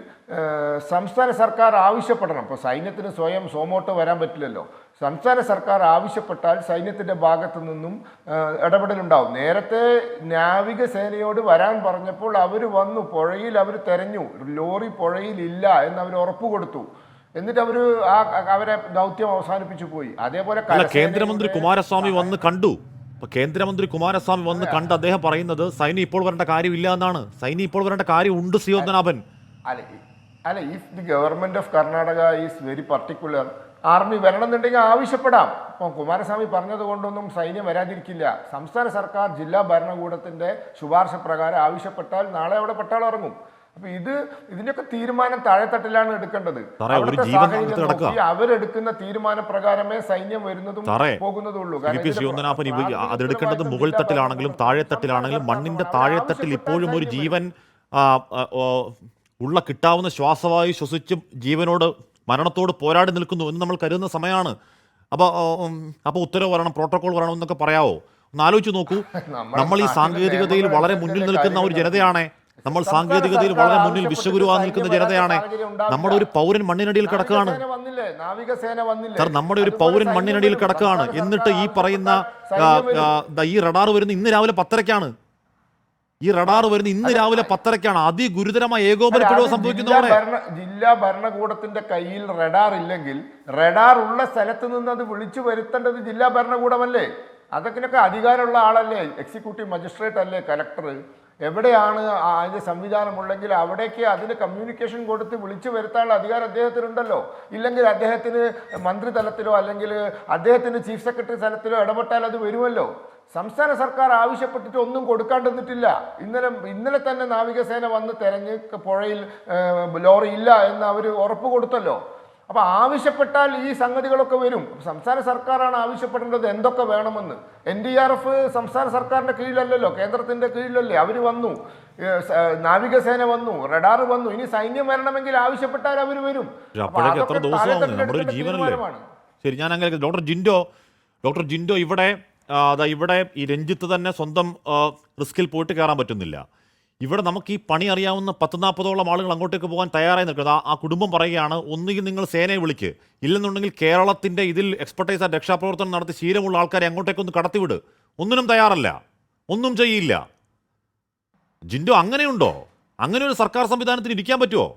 Speaker 8: സംസ്ഥാന സർക്കാർ ആവശ്യപ്പെടണം. ഇപ്പോൾ സൈന്യത്തിന് സ്വയം സോമോട്ടോ വരാൻ പറ്റില്ലല്ലോ. സംസ്ഥാന സർക്കാർ ആവശ്യപ്പെട്ടാൽ സൈന്യത്തിൻ്റെ ഭാഗത്തു നിന്നും ഇടപെടലുണ്ടാവും. നേരത്തെ നാവികസേനയോട് വരാൻ പറഞ്ഞപ്പോൾ അവർ വന്നു, പുഴയിൽ അവർ തെരഞ്ഞു, ലോറി പുഴയിലില്ല എന്ന് അവർ ഉറപ്പ് കൊടുത്തു. എന്നിട്ട് അവരെ ദൗത്യം അവസാനിപ്പിച്ചു പോയി. അതേപോലെ
Speaker 1: കേന്ദ്രമന്ത്രി കുമാരസ്വാമി വന്ന് കണ്ടു. കേന്ദ്രമന്ത്രി കുമാരസ്വാമി വന്ന് കണ്ട് അദ്ദേഹം പറയുന്നത് സൈന്യം ഇപ്പോൾ വരേണ്ട കാര്യമില്ല എന്നാണ്. സൈന്യം ഇപ്പോൾ വരേണ്ട കാര്യം ഉണ്ട് ശ്രീ പത്മനാഭൻ.
Speaker 8: അല്ല, if the government of Karnataka is very particular, army വരണമെന്നുണ്ടെങ്കിൽ ആവശ്യപ്പെടാം. ഇപ്പം കുമാരസ്വാമി പറഞ്ഞത് കൊണ്ടൊന്നും സൈന്യം വരാതിരിക്കില്ല. സംസ്ഥാന സർക്കാർ ജില്ലാ ഭരണകൂടത്തിന്റെ ശുപാർശ പ്രകാരം ആവശ്യപ്പെട്ടാൽ നാളെ അവിടെ പട്ടാളം ഇറങ്ങും. അപ്പൊ ഇതിന്റെയൊക്കെ തീരുമാനം താഴെത്തട്ടിലാണ് എടുക്കേണ്ടത്. അവരെടുക്കുന്ന തീരുമാന പ്രകാരമേ സൈന്യം വരുന്നതും പോകുന്നതുള്ളൂ.
Speaker 1: അതെടുക്കേണ്ടത് മുകൾ തട്ടിലാണെങ്കിലും താഴെത്തട്ടിലാണെങ്കിലും മണ്ണിന്റെ താഴെത്തട്ടിൽ ഇപ്പോഴും ഒരു ജീവൻ ഉള്ള കിട്ടാവുന്ന ശ്വാസവായു ശ്വസിച്ചും ജീവനോട് മരണത്തോട് പോരാടി നിൽക്കുന്നു എന്ന് നമ്മൾ കരുതുന്ന സമയമാണ്. അപ്പോൾ ഉത്തരവ് വരണം, പ്രോട്ടോകോൾ വരണം എന്നൊക്കെ പറയാവോ? ഒന്ന് ആലോചിച്ച് നോക്കൂ. നമ്മൾ ഈ സാങ്കേതികതയിൽ വളരെ മുന്നിൽ നിൽക്കുന്ന ഒരു ജനതയാണ്. നമ്മൾ സാങ്കേതികതയിൽ വളരെ മുന്നിൽ വിശ്വഗുരുവായി നിൽക്കുന്ന ജനതയാണ്. നമ്മുടെ ഒരു പൗരൻ മണ്ണിനടിയിൽ കിടക്കുകയാണ് സാർ, നമ്മുടെ ഒരു പൗരൻ മണ്ണിനടിയിൽ കിടക്കുകയാണ്. എന്നിട്ട് ഈ പറയുന്ന ഈ റഡാർ വരുന്ന ഇന്ന് രാവിലെ 10:30 ഈ റഡാർ വരുന്ന ഇന്ന് രാവിലെ 10:30 അതിഗുരുതരമായ ഏകോപനപ്പിഴവ് സംഭവിക്കുന്നതോടെ
Speaker 8: ജില്ലാ ഭരണകൂടത്തിന്റെ കയ്യിൽ റഡാർ ഇല്ലെങ്കിൽ റഡാർ ഉള്ള സ്ഥലത്ത് നിന്ന് അത് വിളിച്ചു വരുത്തേണ്ടത് ജില്ലാ ഭരണകൂടമല്ലേ? അതൊക്കെ അധികാരമുള്ള ആളല്ലേ? എക്സിക്യൂട്ടീവ് മജിസ്ട്രേറ്റ് അല്ലേ കലക്ടർ? എവിടെയാണ് അതിൻ്റെ സംവിധാനമുണ്ടെങ്കിൽ അവിടേക്ക് അതിന് കമ്മ്യൂണിക്കേഷൻ കൊടുത്ത് വിളിച്ചു വരുത്താനുള്ള അധികാരം അദ്ദേഹത്തിനുണ്ടല്ലോ. ഇല്ലെങ്കിൽ അദ്ദേഹത്തിന് മന്ത്രിതലത്തിലോ അല്ലെങ്കിൽ അദ്ദേഹത്തിന് ചീഫ് സെക്രട്ടറി തലത്തിലോ ഇടപെട്ടാൽ അത് വരുമല്ലോ. സംസ്ഥാന സർക്കാർ ആവശ്യപ്പെട്ടിട്ട് ഒന്നും കൊടുക്കാണ്ടിരുന്നിട്ടില്ല. ഇന്നലെ തന്നെ നാവികസേന വന്ന് തെരഞ്ഞ് പുഴയിൽ ലോറി ഇല്ല എന്ന് അവർ ഉറപ്പ് കൊടുത്തല്ലോ. അപ്പോൾ ആവശ്യപ്പെട്ടാൽ ഈ സംഗതികളൊക്കെ വരും. സംസ്ഥാന സർക്കാരാണ് ആവശ്യപ്പെടേണ്ടത് എന്തൊക്കെ വേണമെന്ന്. NDRF സംസ്ഥാന സർക്കാരിന്റെ കീഴിലല്ലല്ലോ, കേന്ദ്രത്തിന്റെ കീഴിലല്ലേ. അവർ വന്നു, നാവികസേന വന്നു, റഡാർ വന്നു. ഇനി സൈന്യം വരണമെങ്കിൽ ആവശ്യപ്പെട്ടാൽ അവർ വരും.
Speaker 1: എത്ര ദിവസമാണ് നമ്മുടെ ഒരു ജീവനല്ലേ? ശരി, ഞാൻ അങ്ങനെ ഡോക്ടർ ജിൻഡോ ഇവിടെ ഈ രഞ്ജിത്ത് തന്നെ സ്വന്തം റിസ്കിൽ പോയിട്ട് കയറാൻ പറ്റുന്നില്ല. ഇവിടെ നമുക്ക് ഈ പണി അറിയാവുന്ന 10-40ഓളം ആളുകൾ അങ്ങോട്ടേക്ക് പോകാൻ തയ്യാറായി നിൽക്കുന്നത്. ആ കുടുംബം പറയുകയാണ്, ഒന്നുകിൽ നിങ്ങൾ സേനയെ വിളിക്ക്, ഇല്ലെന്നുണ്ടെങ്കിൽ കേരളത്തിൻ്റെ ഇതിൽ എക്സ്പെർട്ടൈസ് രക്ഷാപ്രവർത്തനം നടത്തി ശീലമുള്ള ആൾക്കാരെ അങ്ങോട്ടേക്കൊന്ന് കടത്തിവിട്. ഒന്നിനും തയ്യാറല്ല, ഒന്നും ചെയ്യില്ല. ജിൻഡോ, അങ്ങനെയുണ്ടോ? അങ്ങനെ ഒരു സർക്കാർ സംവിധാനത്തിന് ഇരിക്കാൻ പറ്റുമോ?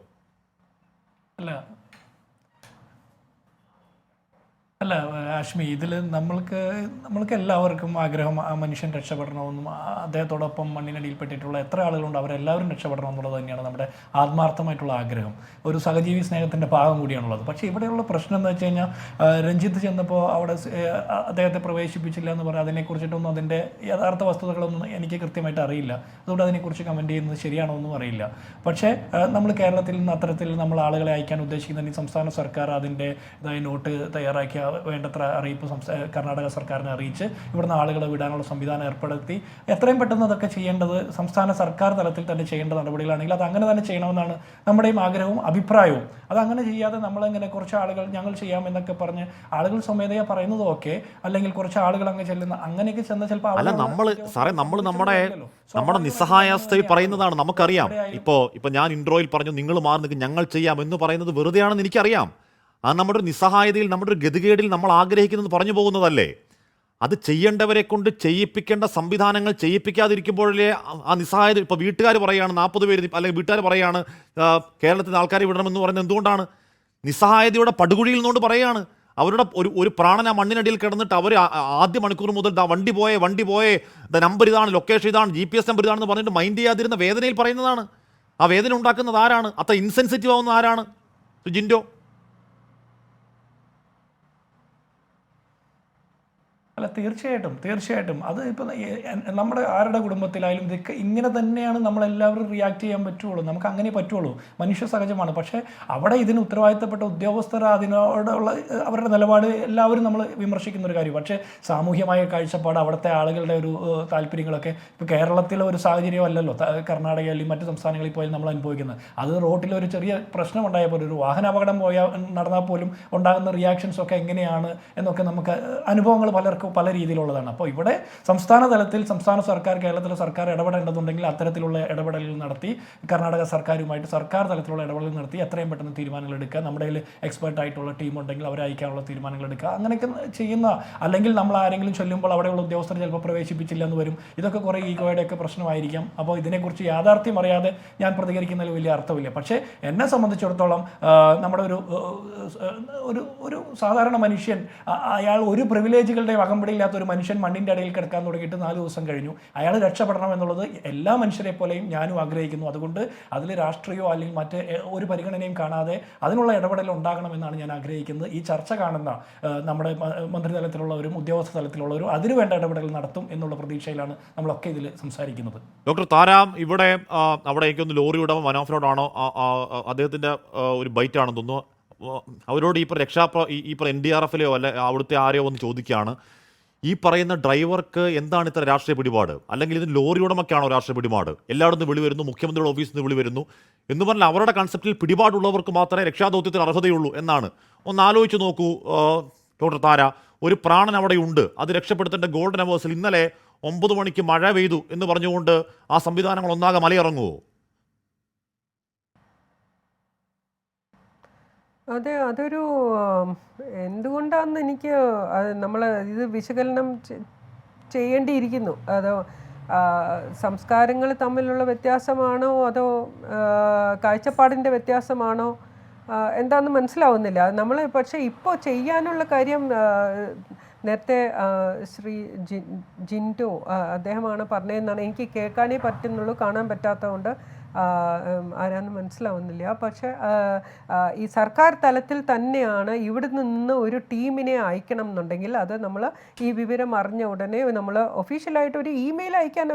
Speaker 7: അല്ല ആഷ്മി, ഇതിൽ നമ്മൾക്ക് എല്ലാവർക്കും ആഗ്രഹം ആ മനുഷ്യൻ രക്ഷപ്പെടണമെന്നും അദ്ദേഹത്തോടൊപ്പം മണ്ണിനടിയിൽപ്പെട്ടിട്ടുള്ള എത്ര ആളുകളുണ്ട് അവരെല്ലാവരും രക്ഷപ്പെടണം എന്നുള്ളത് തന്നെയാണ് നമ്മുടെ ആത്മാർത്ഥമായിട്ടുള്ള ആഗ്രഹം. ഒരു സഹജീവി സ്നേഹത്തിൻ്റെ ഭാഗം കൂടിയാണുള്ളത്. പക്ഷേ ഇവിടെയുള്ള പ്രശ്നം എന്ന് വെച്ച് കഴിഞ്ഞാൽ രഞ്ജിത്ത് ചെന്നപ്പോൾ അവിടെ അദ്ദേഹത്തെ പ്രവേശിപ്പിച്ചില്ല എന്ന് പറഞ്ഞാൽ അതിനെക്കുറിച്ചിട്ടൊന്നും അതിൻ്റെ യഥാർത്ഥ വസ്തുതകളൊന്നും എനിക്ക് കൃത്യമായിട്ട് അറിയില്ല. അതുകൊണ്ട് അതിനെക്കുറിച്ച് കമൻറ്റ് ചെയ്യുന്നത് ശരിയാണോ എന്നും അറിയില്ല. പക്ഷേ നമ്മൾ കേരളത്തിൽ നിന്ന് അത്തരത്തിൽ നമ്മൾ ആളുകളെ അയക്കാൻ ഉദ്ദേശിക്കുന്ന സംസ്ഥാന സർക്കാർ അതിൻ്റെ നോട്ട് തയ്യാറാക്കിയ വേണ്ടത്ര അറിയിപ്പ് കർണാടക സർക്കാരിനെ അറിയിച്ച് ഇവിടുന്ന് ആളുകളെ വിടാനുള്ള സംവിധാനം ഏർപ്പെടുത്തി എത്രയും പെട്ടെന്ന് അതൊക്കെ ചെയ്യേണ്ടത് സംസ്ഥാന സർക്കാർ തലത്തിൽ തന്നെ ചെയ്യേണ്ട നടപടികളാണെങ്കിൽ അത് അങ്ങനെ തന്നെ ചെയ്യണമെന്നാണ് നമ്മുടെയും ആഗ്രഹവും അഭിപ്രായവും. അതങ്ങനെ ചെയ്യാതെ നമ്മളെങ്ങനെ കുറച്ച് ആളുകൾ ഞങ്ങൾ ചെയ്യാമെന്നൊക്കെ പറഞ്ഞ് ആളുകൾ സ്വമേധയാ പറയുന്നതും ഒക്കെ, അല്ലെങ്കിൽ കുറച്ച് ആളുകൾ അങ്ങ് ചെല്ലുന്ന അങ്ങനെയൊക്കെ ചെന്ന ചിലപ്പോൾ
Speaker 1: നമ്മുടെ നിസ്സഹായാവസ്ഥയിൽ പറയുന്നതാണ്. നമുക്കറിയാം. ഇപ്പൊ ഞാൻ ഇൻട്രോയിൽ പറഞ്ഞു നിങ്ങൾ മാറി നിൽക്കും, ഞങ്ങൾ ചെയ്യാം എന്ന് പറയുന്നത് വെറുതെയാണെന്ന് എനിക്കറിയാം. അത് നമ്മുടെ ഒരു നിസ്സഹായതയിൽ, നമ്മുടെ ഒരു ഗതികേടിൽ നമ്മൾ ആഗ്രഹിക്കുന്നത് പറഞ്ഞു പോകുന്നതല്ലേ. അത് ചെയ്യേണ്ടവരെ കൊണ്ട് ചെയ്യിപ്പിക്കേണ്ട സംവിധാനങ്ങൾ ചെയ്യിപ്പിക്കാതിരിക്കുമ്പോഴേ ആ നിസ്സഹായത. ഇപ്പോൾ വീട്ടുകാർ പറയുകയാണ് 40 പേര്, അല്ലെങ്കിൽ വീട്ടുകാർ പറയുകയാണ് കേരളത്തിലെ ആൾക്കാരെ വിടണമെന്ന് പറയുന്നത് എന്തുകൊണ്ടാണ്? നിസ്സഹായതയുടെ പടുകുഴിയിൽ നിന്നുകൊണ്ട് പറയുകയാണ്. അവരുടെ ഒരു പ്രാണന മണ്ണിനടിയിൽ കിടന്നിട്ട് അവർ ആദ്യ മണിക്കൂർ മുതൽ വണ്ടി പോയേ നമ്പർ ഇതാണ്, ലൊക്കേഷൻ ഇതാണ്, GPS നമ്പർ ഇതാണെന്ന് പറഞ്ഞിട്ട് മൈൻഡ് ചെയ്യാതിരുന്ന വേദനയിൽ പറയുന്നതാണ്. ആ വേദന ഉണ്ടാക്കുന്നത് ആരാണ്? അത്ര ഇൻസെൻസിറ്റീവ് ആവുന്ന ആരാണ്? ജിൻഡോ,
Speaker 7: അല്ല, തീർച്ചയായിട്ടും അത് ഇപ്പം നമ്മുടെ ആരുടെ കുടുംബത്തിലായാലും ഇതൊക്കെ ഇങ്ങനെ തന്നെയാണ് നമ്മളെല്ലാവരും റിയാക്ട് ചെയ്യാൻ പറ്റുള്ളൂ. നമുക്ക് അങ്ങനെ പറ്റുള്ളൂ, മനുഷ്യ സഹജമാണ്. പക്ഷേ അവിടെ ഇതിന് ഉത്തരവാദിത്തപ്പെട്ട ഉദ്യോഗസ്ഥർ അതിനോടുള്ള അവരുടെ നിലപാട് എല്ലാവരും നമ്മൾ വിമർശിക്കുന്ന ഒരു കാര്യം. പക്ഷേ സാമൂഹ്യമായ കാഴ്ചപ്പാട്, അവിടുത്തെ ആളുകളുടെ ഒരു താല്പര്യങ്ങളൊക്കെ ഇപ്പോൾ കേരളത്തിലെ ഒരു സാഹചര്യം അല്ലല്ലോ കർണാടക അല്ലെങ്കിൽ മറ്റ് സംസ്ഥാനങ്ങളിൽ പോയാൽ നമ്മൾ അനുഭവിക്കുന്നത്. അത് റോട്ടിൽ ഒരു ചെറിയ പ്രശ്നം ഉണ്ടായാൽ പോലും, ഒരു വാഹനാപകടം നടന്നാൽ പോലും ഉണ്ടാകുന്ന റിയാക്ഷൻസ് ഒക്കെ എങ്ങനെയാണ് എന്നൊക്കെ നമുക്ക് അനുഭവങ്ങൾ പലർക്കും പല രീതിയിലുള്ളതാണ്. അപ്പോൾ ഇവിടെ സംസ്ഥാന തലത്തിൽ സംസ്ഥാന സർക്കാർ, കേരളത്തിലെ സർക്കാർ ഇടപെടേണ്ടതുണ്ടെങ്കിൽ അത്തരത്തിലുള്ള ഇടപെടലുകൾ നടത്തി, കർണാടക സർക്കാരുമായിട്ട് സർക്കാർ തലത്തിലുള്ള ഇടപെടൽ നടത്തി എത്രയും പെട്ടെന്ന് തീരുമാനങ്ങൾ എടുക്കുക. നമ്മുടെ കയ്യിൽ എക്സ്പേർട്ട് ആയിട്ടുള്ള ടീം ഉണ്ടെങ്കിൽ അവരെ അയക്കാനുള്ള തീരുമാനങ്ങൾ എടുക്കുക. അങ്ങനെയൊക്കെ ചെയ്യുന്ന, അല്ലെങ്കിൽ നമ്മൾ ആരെങ്കിലും ചൊല്ലുമ്പോൾ അവിടെയുള്ള ഉദ്യോഗസ്ഥർ ചിലപ്പോൾ പ്രവേശിപ്പിച്ചില്ല എന്ന് വരും. ഇതൊക്കെ കുറേ ഈഗോയുടെ ഒക്കെ പ്രശ്നമായിരിക്കാം. അപ്പോൾ ഇതിനെക്കുറിച്ച് യാഥാർത്ഥ്യം അറിയാതെ ഞാൻ പ്രതികരിക്കുന്നതിൽ വലിയ അർത്ഥമില്ല. പക്ഷേ എന്നെ സംബന്ധിച്ചിടത്തോളം നമ്മുടെ ഒരു സാധാരണ മനുഷ്യൻ, അയാൾ ഒരു പ്രിവിലേജുകളുടെ അകമ്പടിയില്ലാത്ത ഒരു മനുഷ്യൻ മണ്ണിൻ്റെ അടിയിൽ കിടക്കാൻ തുടങ്ങിയിട്ട് 4 ദിവസം കഴിഞ്ഞു. അയാൾ രക്ഷപ്പെടണം എന്നുള്ളത് എല്ലാ മനുഷ്യരെ പോലെയും ഞാനും ആഗ്രഹിക്കുന്നു. അതുകൊണ്ട് അതിൽ രാഷ്ട്രീയമോ അല്ലെങ്കിൽ മറ്റ് ഒരു പരിഗണനയും കാണാതെ അതിനുള്ള ഇടപെടൽ ഉണ്ടാകണമെന്നാണ് ഞാൻ ആഗ്രഹിക്കുന്നത്. ഈ ചർച്ച കാണുന്ന നമ്മുടെ മന്ത്രിതലത്തിലുള്ളവരും ഉദ്യോഗസ്ഥ തലത്തിലുള്ളവരും അതിന് വേണ്ട ഇടപെടൽ നടത്തും എന്നുള്ള പ്രതീക്ഷയിലാണ് നമ്മളൊക്കെ ഇതിൽ സംസാരിക്കുന്നത്.
Speaker 1: ഡോക്ടർ താരാം, ഇവിടെ അവിടെ എനിക്കൊന്ന് ലോറി ഉടമ മനോഫിനോടാണോ അദ്ദേഹത്തിൻ്റെ ഒരു ബൈറ്റാണെന്ന് തോന്നുന്നു, അവരോട് ഈ NDRFലെയോ അല്ല അവിടുത്തെ ആരെയോ ഒന്ന് ചോദിക്കുകയാണ്, ഈ പറയുന്ന ഡ്രൈവർക്ക് എന്താണ് ഇത്ര രാഷ്ട്രീയ പിടിപാട്, അല്ലെങ്കിൽ ഇതിന് ലോറി ഉടമയ്ക്കാണോ രാഷ്ട്രീയ പിടിപാട്, എല്ലായിടത്തും വിളി വരുന്നു, മുഖ്യമന്ത്രിയുടെ ഓഫീസിൽ നിന്ന് വിളി വരുന്നു എന്ന് പറഞ്ഞാൽ അവരുടെ കൺസെപ്റ്റിൽ പിടിപാടുള്ളവർക്ക് മാത്രമേ രക്ഷാദൗത്യത്തിന് അർഹതയുള്ളൂ എന്നാണ്. ഒന്ന് ആലോചിച്ച് നോക്കൂ ഡോക്ടർ താര, ഒരു പ്രാണൻ അവിടെയുണ്ട്, അത് രക്ഷപ്പെടുത്തേണ്ട ഗോൾഡൻ അവേഴ്സിൽ ഇന്നലെ 9 മണിക്ക് മഴ പെയ്തു എന്ന് പറഞ്ഞുകൊണ്ട് ആ സംവിധാനങ്ങൾ ഒന്നാകെ മലയിറങ്ങുമോ?
Speaker 6: അതെ, അതൊരു എന്തുകൊണ്ടാണെന്ന് എനിക്ക് നമ്മൾ ഇത് വിശകലനം ചെയ്യേണ്ടിയിരിക്കുന്നു. അതോ സംസ്കാരങ്ങൾ തമ്മിലുള്ള വ്യത്യാസമാണോ, അതോ കാഴ്ചപ്പാടിൻ്റെ വ്യത്യാസമാണോ, എന്താണെന്ന് മനസ്സിലാവുന്നില്ല നമ്മൾ. പക്ഷേ ഇപ്പോൾ ചെയ്യാനുള്ള കാര്യം നേരത്തെ ശ്രീ ജിൻറ്റോ അദ്ദേഹമാണ് പറഞ്ഞതെന്നാണ് എനിക്ക് കേൾക്കാനേ പറ്റുന്നുള്ളൂ, കാണാൻ പറ്റാത്തതുകൊണ്ട് ആരാന്ന് മനസ്സിലാവുന്നില്ല. പക്ഷേ ഈ സർക്കാർ തലത്തിൽ തന്നെയാണ് ഇവിടെ നിന്ന് ഒരു ടീമിനെ അയക്കണം എന്നുണ്ടെങ്കിൽ അത് നമ്മൾ ഈ വിവരം അറിഞ്ഞ ഉടനെ നമ്മൾ ഒഫീഷ്യലായിട്ട് ഒരു ഇമെയിൽ അയക്കാൻ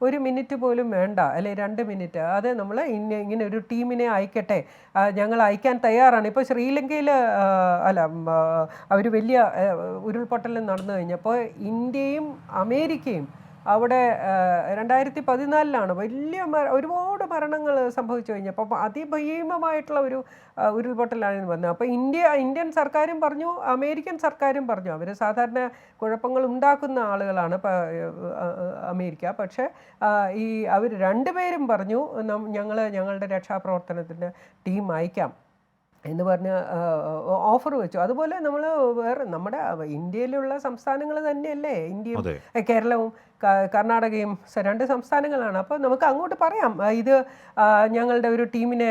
Speaker 6: ഒരു മിനിറ്റ് പോലും വേണ്ട, അല്ലെ 2 മിനിറ്റ്, അത് നമ്മൾ ഇങ്ങനെ ഒരു ടീമിനെ അയക്കട്ടെ, ഞങ്ങൾ അയക്കാൻ തയ്യാറാണ്. ഇപ്പോൾ ശ്രീലങ്കയിൽ അവർ വലിയ ഉരുൾപൊട്ടൽ നടന്നു കഴിഞ്ഞപ്പോൾ ഇന്ത്യയും അമേരിക്കയും അവിടെ 2014 വലിയ ഒരുപാട് മരണങ്ങൾ സംഭവിച്ചു കഴിഞ്ഞപ്പോൾ അതിഭീമമായിട്ടുള്ള ഒരു ഉരുൾപൊട്ടലാണ് വന്നത്. അപ്പോൾ ഇന്ത്യൻ സർക്കാരും പറഞ്ഞു, അമേരിക്കൻ സർക്കാരും പറഞ്ഞു, അവർ സാധാരണ കുഴപ്പങ്ങൾ ഉണ്ടാക്കുന്ന ആളുകളാണ് അമേരിക്ക. പക്ഷേ അവർ രണ്ടുപേരും പറഞ്ഞു ഞങ്ങളുടെ രക്ഷാപ്രവർത്തനത്തിൻ്റെ ടീം അയക്കാം എന്ന് പറഞ്ഞ് ഓഫർ വെച്ചു. അതുപോലെ നമ്മൾ വേറെ നമ്മുടെ ഇന്ത്യയിലുള്ള സംസ്ഥാനങ്ങൾ തന്നെയല്ലേ, ഇന്ത്യയും കേരളവും കർണാടകയും 2 സംസ്ഥാനങ്ങളാണ്. അപ്പോൾ നമുക്ക് അങ്ങോട്ട് പറയാം, ഇത് ഞങ്ങളുടെ ഒരു ടീമിനെ,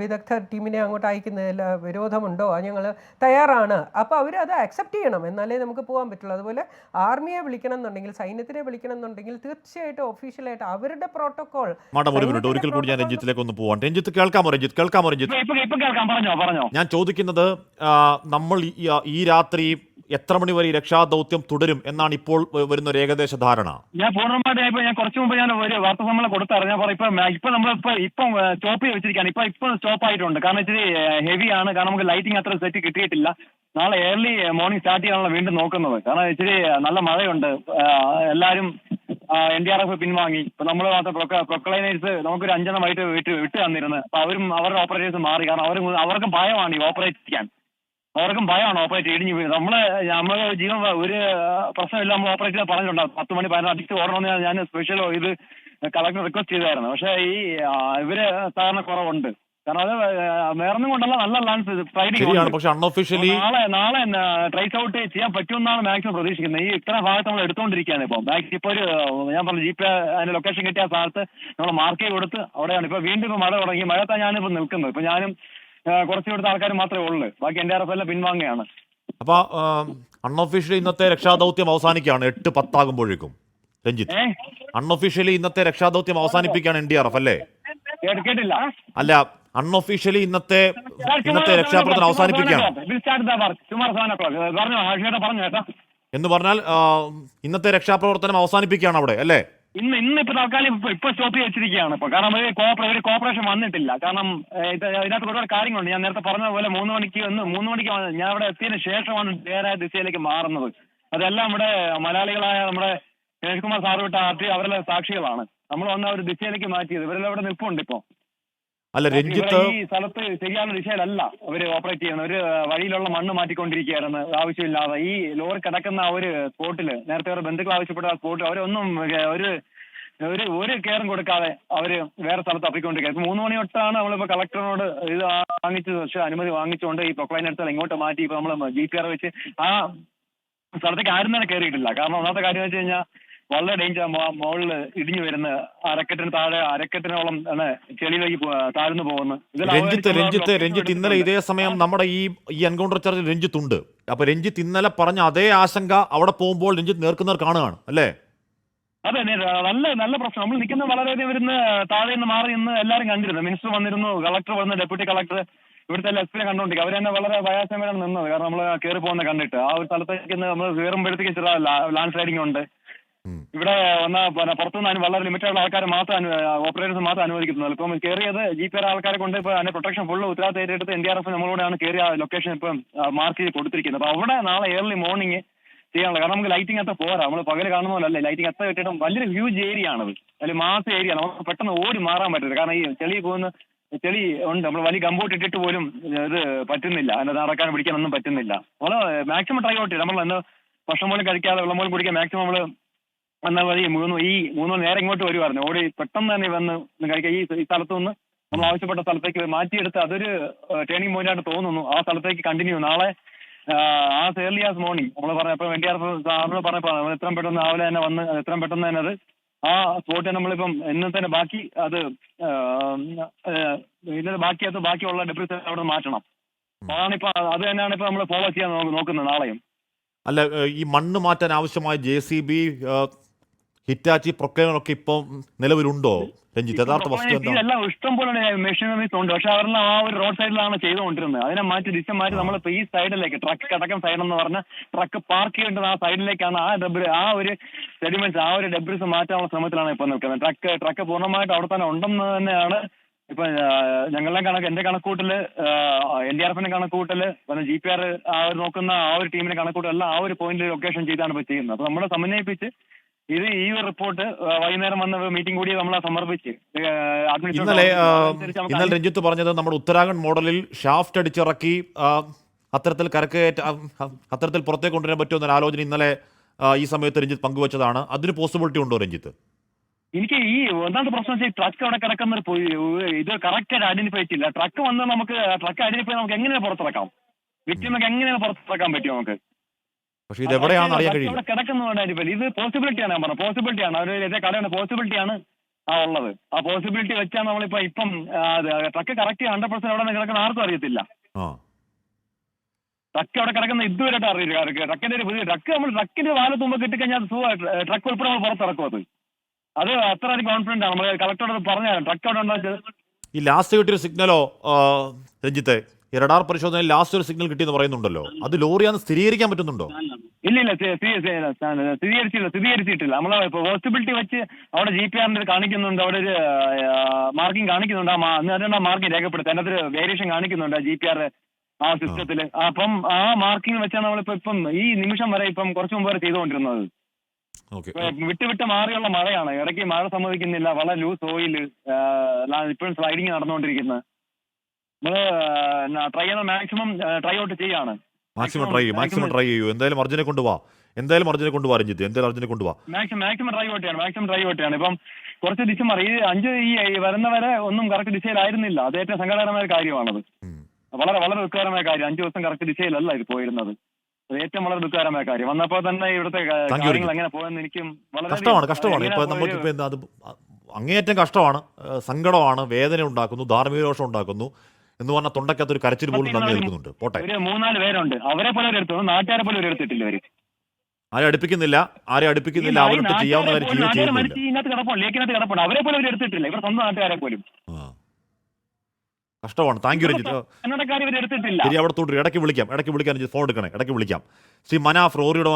Speaker 6: വിദഗ്ധ ടീമിനെ അങ്ങോട്ട് അയക്കുന്നതിൽ വിരോധമുണ്ടോ, ഞങ്ങൾ തയ്യാറാണ്. അപ്പോൾ അവർ അത് അക്സെപ്റ്റ് ചെയ്യണം, എന്നാലേ നമുക്ക് പോകാൻ പറ്റുള്ളൂ. അതുപോലെ ആർമിയെ വിളിക്കണം എന്നുണ്ടെങ്കിൽ, സൈന്യത്തിനെ വിളിക്കണം എന്നുണ്ടെങ്കിൽ തീർച്ചയായിട്ടും ഒഫീഷ്യലായിട്ട് അവരുടെ പ്രോട്ടോകോൾ.
Speaker 1: ഒരിക്കൽ കൂടി ഞാൻ രഞ്ജിത്തിലേക്ക് ഒന്ന് പോവാം. രഞ്ജിത്ത് കേൾക്കാമോ? ഞാൻ ചോദിക്കുന്നത്, നമ്മൾ ഈ രാത്രി എത്ര മണി വരെ രക്ഷാദൗത്യം തുടരും എന്നാണ് ഇപ്പോൾ വരുന്ന ഒരു ഏകദേശ ധാരണ?
Speaker 9: ഞാൻ പൂർണ്ണമായിട്ട് ഞാൻ കുറച്ചു മുമ്പ് ഞാൻ ഒരു വാർത്താ സമ്മേളനം കൊടുത്തറിഞ്ഞ ഇപ്പൊ നമ്മളിപ്പോ സ്റ്റോപ്പ് ചെയ്ത് വെച്ചിരിക്കുകയാണ്. ഇപ്പൊ സ്റ്റോപ്പ് ആയിട്ടുണ്ട്, കാരണം ഇച്ചിരി ഹെവി ആണ്, കാരണം നമുക്ക് ലൈറ്റിംഗ് അത്ര സെറ്റ് കിട്ടിയിട്ടില്ല. നാളെ ഏർലി മോർണിംഗ് സ്റ്റാർട്ട് ചെയ്യാനുള്ള വീണ്ടും നോക്കുന്നത്, കാരണം ഇച്ചിരി നല്ല മഴയുണ്ട്. എല്ലാവരും NDRF പിൻവാങ്ങി. ഇപ്പൊ നമ്മൾ പ്രൊക്ലൈനേഴ്സ് നമുക്കൊരു 5 എണ്ണം വിട്ട് തന്നിരുന്നു. അപ്പൊ അവരുടെ ഓപ്പറേറ്റേഴ്സ് മാറി, കാരണം അവർക്കും ഭയമാണ് ഈ ഓപ്പറേറ്റ് ചെയ്യാൻ. അവർക്കും ഭയമാണ് ഓപ്പറേറ്റ് ഇടിഞ്ഞു വീഴുന്നത്. നമ്മൾ ജീവൻ ഒരു പ്രശ്നമില്ല, നമ്മൾ ഓപ്പറേറ്റ് ചെയ്യാൻ പറഞ്ഞിട്ടുണ്ടാവും. 10 മണി 15 അടിച്ച് ഓടണമെന്ന് ഞാൻ സ്പെഷ്യൽ ഇത് കളക്ടർ റിക്വസ്റ്റ് ചെയ്തായിരുന്നു. പക്ഷേ ഈ ഇവര് സാധാരണ കുറവുണ്ട്, കാരണം അത് വേറൊന്നും കൊണ്ടല്ല, നല്ല ലാൻസ് നാളെ ട്രേസ് ഔട്ട് ചെയ്യാൻ പറ്റുമെന്നാണ് മാക്സിമം പ്രതീക്ഷിക്കുന്നത്. ഈ ഇത്ര ഭാഗത്ത് നമ്മൾ എടുത്തുകൊണ്ടിരിക്കുകയാണ്. ഇപ്പൊ ഒരു ഞാൻ പറഞ്ഞു ജീപ്പ് അതിന്റെ ലൊക്കേഷൻ കിട്ടിയ ഭാഗത്ത് നമ്മൾ മാർക്ക് ചെയ്ത് കൊടുത്ത് അവിടെയാണ്. ഇപ്പൊ വീണ്ടും മഴ തുടങ്ങി, മഴത്താണ് ഞാനിപ്പോൾ നിൽക്കുന്നത്. ഇപ്പൊ ഞാനും കുറച്ച് ഇവിടുത്തെ ആൾക്കാർ മാത്രമേ ഉള്ളൂ, ബാക്കി NDRF എല്ലാം പിൻവാങ്ങുകയാണ്.
Speaker 1: അപ്പൊ അൺഒഫീഷ്യലി ഇന്നത്തെ രക്ഷാദൗത്യം അവസാനിക്കുകയാണ് 8:10 ആകുമ്പോഴേക്കും. രഞ്ജിത്ത്, അൺഒഫീഷ്യലി ഇന്നത്തെ രക്ഷാദൗത്യം അവസാനിപ്പിക്കുകയാണ് NDRF അല്ലേ?
Speaker 9: കേട്ടില്ല.
Speaker 1: അല്ല, അൺഒഫീഷ്യലി ഇന്നത്തെ രക്ഷാപ്രവർത്തനം അവസാനിപ്പിക്കുകയാണ്.
Speaker 9: പറഞ്ഞു കേട്ടാ.
Speaker 1: എന്ന് പറഞ്ഞാൽ ഇന്നത്തെ രക്ഷാപ്രവർത്തനം അവസാനിപ്പിക്കുകയാണ് അവിടെ അല്ലേ?
Speaker 9: ഇന്നിപ്പോ തൽക്കാലം ഇപ്പൊ സ്റ്റോപ്പ് ചെയ്ത് വെച്ചിരിക്കുകയാണ് ഇപ്പൊ. കാരണം ഒരു കോപ്പറേഷൻ വന്നിട്ടില്ല. കാരണം ഇതിനകത്ത് ഒരുപാട് കാര്യങ്ങളുണ്ട്. ഞാൻ നേരത്തെ പറഞ്ഞ പോലെ 3 മണിക്ക് ഞാൻ അവിടെ എത്തിയതിനു ശേഷമാണ് നേരായ ദിശയിലേക്ക് മാറുന്നത്. അതെല്ലാം ഇവിടെ മലയാളികളായ നമ്മുടെ ഗണേഷ് കുമാർ സാറ് വിട്ട അവരെല്ലാം സാക്ഷികളാണ്. നമ്മൾ വന്ന ഒരു ദിശയിലേക്ക് മാറ്റിയത്. ഇവരെല്ലാം ഇവിടെ നിൽപ്പുണ്ട് ഇപ്പൊ.
Speaker 1: അല്ല രഞ്ജിത്ത്,
Speaker 9: ഈ സ്ഥലത്ത് ശരിയായ ദിശയിലല്ല അവര് ഓപ്പറേറ്റ് ചെയ്യുന്നത്. ഒരു വഴിയിലുള്ള മണ്ണ് മാറ്റിക്കൊണ്ടിരിക്കുകയായിരുന്നു ആവശ്യമില്ലാതെ. ഈ ലോറി കിടക്കുന്ന ആ ഒരു സ്പോട്ടില് നേരത്തെ അവരുടെ ബന്ധുക്കൾ ആവശ്യപ്പെട്ട ആ സ്പോട്ടിൽ അവരൊന്നും ഒരു കെയറും കൊടുക്കാതെ അവര് വേറെ സ്ഥലത്ത് തപ്പിക്കൊണ്ടിരിക്കുക. ഇപ്പൊ 3 മണി തൊട്ടാണ് നമ്മളിപ്പോ കളക്ടറിനോട് ഇത് വാങ്ങിച്ചത്. പക്ഷെ അനുമതി വാങ്ങിച്ചുകൊണ്ട് ഈ പ്രൊക്ലൈൻ എടുത്താൽ ഇങ്ങോട്ട് മാറ്റി ഇപ്പൊ നമ്മൾ GPR വെച്ച് ആ സ്ഥലത്തേക്ക് ആരും തന്നെ കയറിയിട്ടില്ല. കാരണം ഒന്നാമത്തെ കാര്യം വെച്ച് കഴിഞ്ഞാൽ വളരെ ഡേഞ്ചർ. മുകളിൽ ഇടിഞ്ഞു വരുന്ന അരക്കെട്ടിന് താഴെ അരക്കെട്ടിനോളം ചെളിയിലേക്ക് താഴ്ന്നു പോകുന്നു.
Speaker 1: രഞ്ജിത്ത് ഇന്നലെ ഇതേ സമയം നമ്മുടെ ഈ എൻകൗണ്ടർ ചർച്ചയിൽ രഞ്ജിത്ത് ഉണ്ട്. അപ്പൊ രഞ്ജിത്ത് ഇന്നലെ പറഞ്ഞ അതേ ആശങ്ക അവിടെ പോകുമ്പോൾ രഞ്ജിത്ത് നേർക്കുന്നവർ കാണുകയാണ് അല്ലേ?
Speaker 9: അതെ, നല്ല പ്രശ്നം. നമ്മൾ നിൽക്കുന്ന വളരെയധികം വരുന്ന താഴെ നിന്ന് മാറി നിന്ന് എല്ലാവരും കണ്ടിരുന്നു. മിനിസ്റ്റർ വന്നിരുന്നു, കളക്ടർ വന്ന്, ഡെപ്യൂട്ടി കളക്ടർ, ഇവിടുത്തെ എസ്പിനെ കണ്ടുകൊണ്ടിരിക്കുക. അവർ തന്നെ വളരെ ഭയാശങ്കയാണ് നിന്നത്. കാരണം നമ്മൾ കയറി പോകുന്നത് കണ്ടിട്ട് ആ ഒരു സ്ഥലത്തേക്ക് നമ്മൾ കയറുമ്പോഴത്തേക്ക് ചെറിയ ലാൻഡ് സ്ലൈഡിംഗ് ഉണ്ട്. ഇവിടെ പുറത്തുനിന്ന് വളരെ ലിമിറ്റഡ് ആൾക്കാർ മാത്രം ഓപ്പറേറ്റേഴ്സ് മാത്രം അനുവദിക്കുന്നത്. ഇപ്പം കയറിയത് GPR ആൾക്കാരെ കൊണ്ട് ഇപ്പൊ അതിന്റെ പ്രൊട്ടക്ഷൻ ഫുള്ള് ഉത്തരവാദിത്തം ഏറ്റെടുത്ത് NDRF നമ്മളോടാണ് കയറിയ ലൊക്കേഷൻ ഇപ്പം മാർക്ക് ചെയ്ത് കൊടുത്തിരിക്കുന്നത്. അപ്പൊ അവിടെ നാളെ ഏർലി മോർണിംഗ് ചെയ്യാനുള്ളത്. കാരണം നമുക്ക് ലൈറ്റിംഗ് അത്ര പോരാ. നമ്മൾ പകല് കാണുന്ന പോലെ അല്ലേ, ലൈറ്റിംഗ് അത്ര കിട്ടിയിട്ടും വലിയൊരു ഹ്യൂജ് ഏരിയ ആണത്. അതിൽ മാസ് ഏരിയ നമുക്ക് പെട്ടെന്ന് ഓടി മാറാൻ പറ്റില്ല. കാരണം ഈ ചെളി ഉണ്ട്. നമ്മൾ വലിയ ഗംബോട്ട് ഇട്ടിട്ട് പോലും ഇത് പറ്റുന്നില്ല. അതിന്റെ നടക്കാൻ പിടിക്കാനൊന്നും പറ്റുന്നില്ല. നമ്മൾ മാക്സിമം ട്രൈ ഔട്ട് ചെയ്യും. നമ്മൾ എന്താ ഭക്ഷണം പോലും കഴിക്കാതെ വെള്ളം പോലും കുടിക്കാൻ മാക്സിമം നമ്മൾ എന്നാൽ മതി. മൂന്ന് നേരെ ഇങ്ങോട്ട് വരുമായിരുന്നു. ഓടി പെട്ടെന്ന് തന്നെ വന്ന് കഴിക്കുക. ഈ സ്ഥലത്തു നിന്ന് നമ്മൾ ആവശ്യപ്പെട്ട സ്ഥലത്തേക്ക് മാറ്റിയെടുത്ത് അതൊരു ടേണിംഗ് പോയിന്റ് ആയിട്ട് തോന്നുന്നു. ആ സ്ഥലത്തേക്ക് കണ്ടിന്യൂ നാളെ ആ ഏർലി ആസ് മോർണിംഗ് നമ്മൾ പറഞ്ഞപ്പോൾ NDRF സാറിന് പറഞ്ഞപ്പോൾ എത്രയും പെട്ടെന്ന് രാവിലെ തന്നെ വന്ന് എത്രയും പെട്ടെന്ന് തന്നെ അത് ആ സ്പോട്ടിൽ നമ്മളിപ്പം ഇന്നത്തെ ബാക്കി അത് ബാക്കിയുള്ള ഡെബ്രിസ് അവിടെ മാറ്റണം. അതാണിപ്പോ അത് തന്നെയാണ് ഇപ്പൊ നമ്മൾ ഫോളോ ചെയ്യാൻ നോക്കുന്നത് നാളെയും.
Speaker 1: അല്ല ഈ മണ്ണ് മാറ്റാൻ ആവശ്യമായ JCB, ഹിറ്റാച്ചി, പ്രൊക്ലൈനറൊക്കെ ഇപ്പം നിലവിലുണ്ടോ രഞ്ജിത്ത്? യഥാർത്ഥ വസ്തു
Speaker 9: ഇതെല്ലാം ഇഷ്ടം പോലെ മെഷീനറീസ് ഉണ്ട്. പക്ഷെ അവരെല്ലാം ആ ഒരു റോഡ് സൈഡിലാണ് ചെയ്തുകൊണ്ടിരുന്നത്. അതിനെ മാറ്റി ദിശ മാറ്റി നമ്മളിപ്പോ ഈ സൈഡിലേക്ക് ട്രക്ക് കിടക്കുന്ന സൈഡ് എന്ന് പറഞ്ഞാൽ ട്രക്ക് പാർക്ക് ചെയ്യേണ്ടത് ആ സൈഡിലേക്കാണ്. ആ ഒരു സെഡിമെന്റ്സ് ആ ഒരു ഡെബ്രിസ് മാറ്റാനുള്ള ശ്രമത്തിലാണ് ഇപ്പൊ നിൽക്കുന്നത്. ട്രക്ക് പൂർണ്ണമായിട്ട് അവിടെ തന്നെ ഉണ്ടെന്ന് തന്നെയാണ് ഇപ്പൊ ഞങ്ങളുടെ എന്റെ കണക്കൂട്ടല്, NDRFന്റെ കണക്കൂട്ടല്, GPR നോക്കുന്ന ആ ഒരു ടീമിന്റെ കണക്കൂട്ടൽ ആ ഒരു പോയിന്റ് ലൊക്കേഷൻ ചെയ്താണ് ഇപ്പൊ ചെയ്യുന്നത്. അപ്പൊ നമ്മളെ സമന്വയിപ്പിച്ച് ഈ ഒരു റിപ്പോർട്ട് വൈകുന്നേരം വന്ന മീറ്റിംഗ് കൂടി നമ്മളെ സമർപ്പിച്ച്
Speaker 1: ഇന്നലെ രഞ്ജിത്ത് പറഞ്ഞത് നമ്മുടെ ഉത്തരാഖണ്ഡ് മോഡലിൽ ഷാഫ്റ്റ് അടിച്ചിറക്കി അത്തരത്തിൽ പുറത്തേക്ക് കൊണ്ടുവരാൻ പറ്റുമെന്നൊരു ആലോചന ഇന്നലെ ഈ സമയത്ത് രഞ്ജിത്ത് പങ്കുവച്ചതാണ്. അതിന് പോസിബിലിറ്റി ഉണ്ടോ രഞ്ജിത്ത്?
Speaker 9: എനിക്ക് ഈ ഒന്നാമത്തെ പ്രശ്നം വെച്ചാൽ ട്രക്ക് അവിടെ കിടക്കുന്ന ഇത് കറക്റ്റായിട്ട് ഐഡന്റിഫൈ ചെയ്യില്ല. ട്രക്ക് വന്ന് നമുക്ക് ട്രക്ക് ഐഡന്റിഫൈ നമുക്ക് എങ്ങനെയാണ് പുറത്തിറക്കാം? വിക്ടിമൊക്കെ എങ്ങനെയാണ് പുറത്തിറക്കാൻ പറ്റും നമുക്ക്?
Speaker 1: പക്ഷേ ഇത് എവിടെയാണെന്ന് അറിയാൻ കഴിയില്ല.
Speaker 9: കിടക്കുന്നതുകൊണ്ട് ഇത് പോസിബിലിറ്റിയാണ്. ഞാൻ പറഞ്ഞത് പോസിബിലിറ്റിയാണ്. അവർ കടയുടെ പോസിബിലിറ്റിയാണ് ഉള്ളത്. ആ പോസിബിലിറ്റി വെച്ചാൽ ഇപ്പം ട്രക്ക് കറക്റ്റ് 100% അവിടെ കിടക്കുന്ന ആർക്കും അറിയത്തില്ല. ട്രക്ക് അവിടെ കിടക്കുന്ന ഇതുവരെയായിട്ട് അറിയില്ല. ട്രക്കിന്റെ ഒരു പുതിയ ട്രക്കിന്റെ വാലത്ത് മുമ്പ് കിട്ടിക്കഴിഞ്ഞാൽ ട്രക്ക് ഉൾപ്പെടെ നമ്മൾ പുറത്തിറക്കും. അത് അത്ര കോൺഫിഡന്റ് ആണ്. നമ്മൾ കളക്ടറോട് പറഞ്ഞാൽ ട്രക്ക് അവിടെ ഉണ്ടാക്കിയത്.
Speaker 1: ഈ ലാസ്റ്റ് കിട്ടിയൊരു സിഗ്നലോ രഞ്ജിത്തെ, റഡാർ പരിശോധനയിൽ ലാസ്റ്റ് ഒരു സിഗ്നൽ കിട്ടിയെന്ന് പറയുന്നുണ്ടല്ലോ, അത് ലോറിയാന്ന് സ്ഥിരീകരിക്കാൻ പറ്റുന്നുണ്ടോ?
Speaker 9: ഇല്ല, സ്ഥിരീകരിച്ചിട്ടില്ല. നമ്മൾ പോസിബിലിറ്റി വെച്ച് അവിടെ GPRന്റെ കാണിക്കുന്നുണ്ട്. അവിടെ ഒരു മാർക്കിംഗ് കാണിക്കുന്നുണ്ട്. ആ മാർക്കിംഗ് രേഖപ്പെടുത്തി അതിനകത്ത് വേരിയേഷൻ കാണിക്കുന്നുണ്ട് GPR ആ സിസ്റ്റത്തില്. അപ്പം ആ മാർക്കിംഗ് വെച്ചാണ് നമ്മളിപ്പം ഈ നിമിഷം വരെ ഇപ്പം കുറച്ചു മുമ്പ് വരെ ചെയ്തുകൊണ്ടിരുന്നത്. വിട്ട് മാറിയുള്ള മഴയാണ്. ഇടയ്ക്ക് മഴ സമ്മതിക്കുന്നില്ല. വളരെ ലൂസ് ഓയില് ഇപ്പോഴും സ്ലൈഡിങ് നടന്നുകൊണ്ടിരിക്കുന്നത്. ട്രൈ ചെയ്യുന്ന മാക്സിമം ട്രൈ ഔട്ട് ചെയ്യാണ്.
Speaker 1: മാക്സിമം ട്രൈ ചെയ്യൂ. എന്തായാലും അർജുനെ കൊണ്ടുപോവാ രഞ്ജിത്ത്. അർജുനെ കൊണ്ടുപോവാ.
Speaker 9: മാക്സിമം ട്രൈ ഔട്ട് ചെയ്യാണ്. ഇപ്പം കുറച്ച് ദിശ മാറി. ഈ വരുന്നവരെ ഒന്നും കറക്റ്റ് ദിശയിലായിരുന്നില്ല. അത് ഏറ്റവും സങ്കടകരമായ കാര്യമാണത്. വളരെ വളരെ ദുഃഖകരമായ കാര്യം. 5 ദിവസം കറക്റ്റ് ദിശയിലല്ല ഇത് പോയിരുന്നത്. ഏറ്റവും വളരെ ദുഃഖകരമായ കാര്യം. വന്നപ്പോൾ തന്നെ ഇവിടുത്തെ കാര്യങ്ങൾ എങ്ങനെ പോയെന്ന് എനിക്കും വളരെ
Speaker 1: കഷ്ടമാണ്. ഇപ്പൊ നമുക്കിപ്പോ അത് അങ്ങേയറ്റം കഷ്ടമാണ്, സങ്കടമാണ്, വേദന ഉണ്ടാക്കുന്നു, ധാർമ്മിക രോഷം ഉണ്ടാക്കുന്നു എന്ന് പറഞ്ഞാൽ തൊണ്ടക്കകത്ത് ഒരു കരച്ചിൽ പോലും തങ്ങി നിൽക്കുന്നുണ്ട്. പോട്ടെ,
Speaker 9: 3-4 പേരുണ്ട്. അവരെ പോലെ എടുത്തു, നാട്ടുകാരെ പോലെ എടുത്തിട്ടില്ല. അവര് ആരെ അടുപ്പിക്കുന്നില്ല. അവർക്ക് ചെയ്യാവുന്ന കാര്യം ലേക്കിനകത്ത് കിടപ്പുണ്ട്. അവരെ പോലെ എടുത്തിട്ടില്ല. ഇവർ സ്വന്തം നാട്ടുകാരെ പോലും.
Speaker 1: കഷ്ടമാണ്. Thank you Ranjith.
Speaker 9: കന്നഡക്കാർ ഇവർ എടുത്തിട്ടില്ല.
Speaker 1: ശരി, അവിടെ തുടരും. ഇടയ്ക്ക് വിളിക്കാം രഞ്ജിത്ത്, ഫോൺ എടുക്കണേ, ഇടയ്ക്ക് വിളിക്കാം. ശ്രീ മനാഫ്, റോറിയുടെ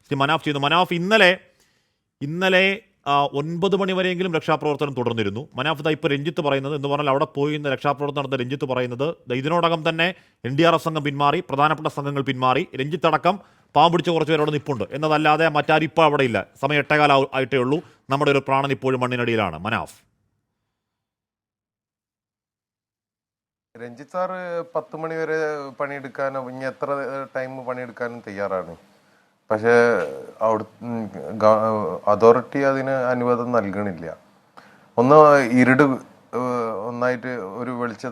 Speaker 1: ശ്രീ മനാഫ് ചെയ്യുന്നു. മനാഫ്, ഇന്നലെ 9 മണി വരെയെങ്കിലും രക്ഷാപ്രവർത്തനം തുടർന്നിരുന്നു. മനാഫ്, ഇപ്പോൾ രഞ്ജിത്ത് പറയുന്നത് എന്ന് പറഞ്ഞാൽ അവിടെ പോയി ഇന്ന് രക്ഷാപ്രവർത്തനം നടന്ന രഞ്ജിത്ത് പറയുന്നത് ഇതിനോടകം തന്നെ NDRF സംഘം പിന്മാറി, പ്രധാനപ്പെട്ട സംഘങ്ങൾ പിന്മാറി, രഞ്ജിത്ത് അടക്കം പാവം പിടിച്ച കുറച്ച് പേര് അവിടെ നിൽപ്പുണ്ട് എന്നതല്ലാതെ മറ്റാരും ഇപ്പോൾ അവിടെ ഇല്ല. സമയം 8:15 ആയിട്ടേ ഉള്ളൂ. നമ്മുടെ ഒരു പ്രാണൻ ഇപ്പോഴും മണ്ണിനടിയിലാണ്. മനാഫ്,
Speaker 10: രഞ്ജിത്ത് സാറ് 10 മണി വരെ പണിയെടുക്കാനോ ഇനി എത്ര ടൈം പണിയെടുക്കാനും തയ്യാറാണ്. പക്ഷേ അതോറിറ്റി അതിന് അനുവാദം നൽകണില്ല. ഒന്ന് ഇരുട് ഒന്നായിട്ട് ഒരു വെളിച്ച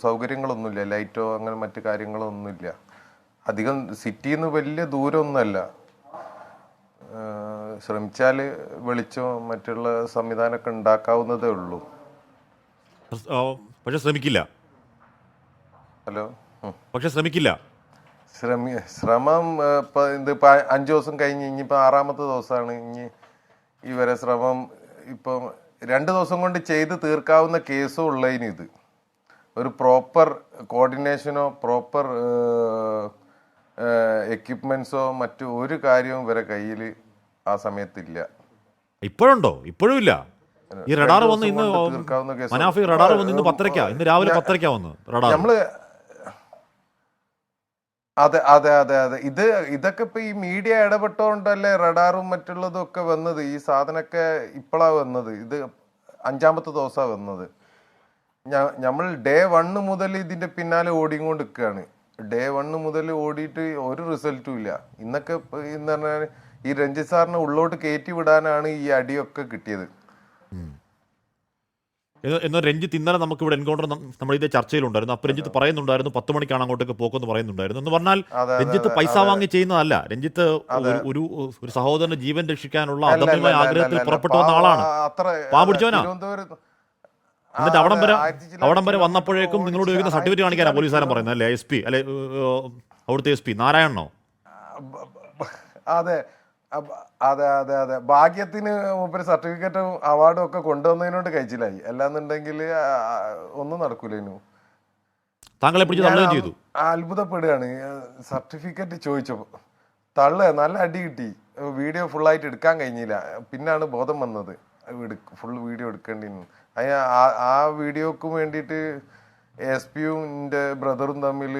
Speaker 10: സൗകര്യങ്ങളൊന്നുമില്ല, ലൈറ്റോ അങ്ങനെ മറ്റു കാര്യങ്ങളോ ഒന്നുമില്ല. അധികം സിറ്റിയിൽ നിന്ന് വലിയ ദൂരമൊന്നുമല്ല. ശ്രമിച്ചാൽ വെളിച്ചോ മറ്റുള്ള സംവിധാനമൊക്കെ ഉണ്ടാക്കാവുന്നതേ ഉള്ളൂ.
Speaker 1: പക്ഷെ ശ്രമിക്കില്ല.
Speaker 10: ഹലോ,
Speaker 1: പക്ഷെ ശ്രമിക്കില്ല.
Speaker 10: ശ്രമം ഇതിപ്പോൾ 5 ദിവസം കഴിഞ്ഞ് ഇനിയിപ്പോൾ 6ാമത്തെ ദിവസമാണ്. ഇനി ഇവരെ ശ്രമം ഇപ്പം 2 ദിവസം കൊണ്ട് ചെയ്ത് തീർക്കാവുന്ന കേസും ഉള്ളതിന് ഇത് ഒരു പ്രോപ്പർ കോർഡിനേഷനോ പ്രോപ്പർ എക്യുപ്മെന്റ്സോ മറ്റു ഒരു കാര്യവും ഇവരെ കയ്യിൽ ആ സമയത്തില്ല.
Speaker 1: ഇപ്പോഴുണ്ടോ? ഇപ്പോഴും ഇല്ല. ഈ റഡാർ വന്ന് ഇന്ന് മനാഫി റഡാർ വന്ന് ഇന്ന് 10:30 ഇന്ന് രാവിലെ 10:30 വന്ന് റഡാർ.
Speaker 10: നമ്മള് അതെ അതെ അതെ അതെ ഇതൊക്കെ ഇപ്പൊ ഈ മീഡിയ ഇടപെട്ടോണ്ടല്ലേ റഡാറും മറ്റുള്ളതും ഒക്കെ വന്നത്. ഈ സാധനമൊക്കെ ഇപ്പോഴാ വന്നത്. ഇത് 5ാമത്തെ ദിവസമാണ് വന്നത്. നമ്മൾ ഡേ 1 മുതൽ ഇതിന്റെ പിന്നാലെ ഓടിക്കൊണ്ട് നിൽക്കുകയാണ്. ഡേ 1 മുതൽ ഓടിയിട്ട് ഒരു റിസൾട്ടും ഇല്ല. ഇന്നൊക്കെ എന്ന് പറഞ്ഞാൽ ഈ രഞ്ജിത്ത് സാറിനെ ഉള്ളോട്ട് കയറ്റി വിടാനാണ് ഈ അടിയൊക്കെ കിട്ടിയത്.
Speaker 1: എന്നാൽ രഞ്ജിത്ത് ഇന്നലെ നമുക്ക് ഇവിടെ എൻകൗണ്ടർ നമ്മൾ ഇതേ ചർച്ചയിലുണ്ടായിരുന്നു. അപ്പോൾ രഞ്ജിത്ത് പറയുന്നുണ്ടായിരുന്നു 10 മണിക്കാണ് അങ്ങോട്ടേക്ക് പോക്കെന്ന് പറയുന്നുണ്ടായിരുന്നു. എന്ന് പറഞ്ഞാൽ രഞ്ജിത്ത് പൈസ വാങ്ങി ചെയ്യുന്നതല്ല. രഞ്ജിത്ത് ഒരു സഹോദരന്റെ ജീവൻ രക്ഷിക്കാനുള്ള അദമ്യമായ ആഗ്രഹത്തിൽ പുറപ്പെട്ടു വന്ന ആളാണ്. പാവം പിടിച്ചവനാ. എന്നിട്ട് അവിടം വരെ വന്നപ്പോഴേക്കും നിങ്ങളോട് ചോദിക്കുന്ന സർട്ടിഫിക്കറ്റ് കാണിക്കാനാണ് പോലീസുകാരൻ പറയുന്നത് അല്ലേ? SP അല്ലെ അവിടുത്തെ SP നാരായണനോ?
Speaker 10: അതെ അതെ അതെ അതെ ഭാഗ്യത്തിന് മൂപ്പര് സർട്ടിഫിക്കറ്റും അവാർഡും ഒക്കെ കൊണ്ടുവന്നതിനോട് കഴിച്ചില്ലായി. അല്ലാന്നുണ്ടെങ്കിൽ ഒന്നും നടക്കൂലേനു.
Speaker 1: താങ്കളെ പിടിച്ച് തള്ളുകയും ചെയ്തു.
Speaker 10: അത്ഭുതപ്പെടുകയാണ്. സർട്ടിഫിക്കറ്റ് ചോദിച്ചപ്പോ നല്ല അടി കിട്ടി. വീഡിയോ ഫുള്ളായിട്ട് എടുക്കാൻ കഴിഞ്ഞില്ല. പിന്നാണ് ബോധം വന്നത് ഫുൾ വീഡിയോ എടുക്കേണ്ടി. ആ വീഡിയോക്ക് വേണ്ടിയിട്ട് SP-യും എൻ്റെ ബ്രദറും തമ്മിൽ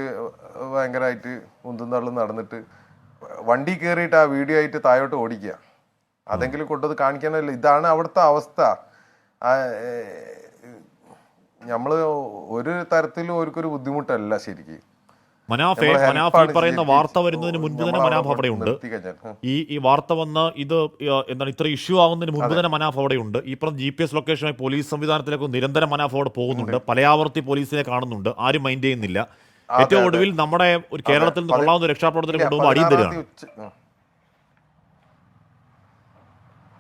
Speaker 10: ഭയങ്കരമായിട്ട് ഉന്തും തള്ളും നടന്നിട്ട് വണ്ടി കയറിയിട്ട് ആ വീഡിയോ ആയിട്ട് താഴോട്ട് ഓടിക്കുക. അതെങ്കിലും കൊണ്ടത് കാണിക്കാനല്ലോ. ഇതാണ് അവിടുത്തെ അവസ്ഥ. നമ്മള് ഒരു തരത്തിലും അവർക്കൊരു ബുദ്ധിമുട്ടല്ല ശരിക്കും.
Speaker 1: മനാഫ് ഈ പറയുന്ന വാർത്ത വരുന്നതിന് മുൻപ് തന്നെ മനാഫ് അവിടെയുണ്ട്. ഈ വാർത്ത വന്ന് ഇത് എന്താണ് ഇത്ര ഇഷ്യൂ ആവുന്നതിന് മുൻപ് തന്നെ മനാഫ് അവിടെയുണ്ട്. ഈ പറഞ്ഞ GPS ലൊക്കേഷനായി പോലീസ് സംവിധാനത്തിലേക്ക് നിരന്തരം മനാഫ് അവിടെ പോകുന്നുണ്ട്. പലയാവർത്തി പോലീസിനെ കാണുന്നുണ്ട്. ആരും മൈൻഡ് ചെയ്യുന്നില്ല. ഏറ്റവും ഒടുവിൽ നമ്മുടെ ഒരു കേരളത്തിൽ നിന്ന് കൊള്ളാവുന്ന രക്ഷാപ്രവർത്തനം കൊണ്ടുപോകുമ്പോൾ അടിയും തരികയാണ്.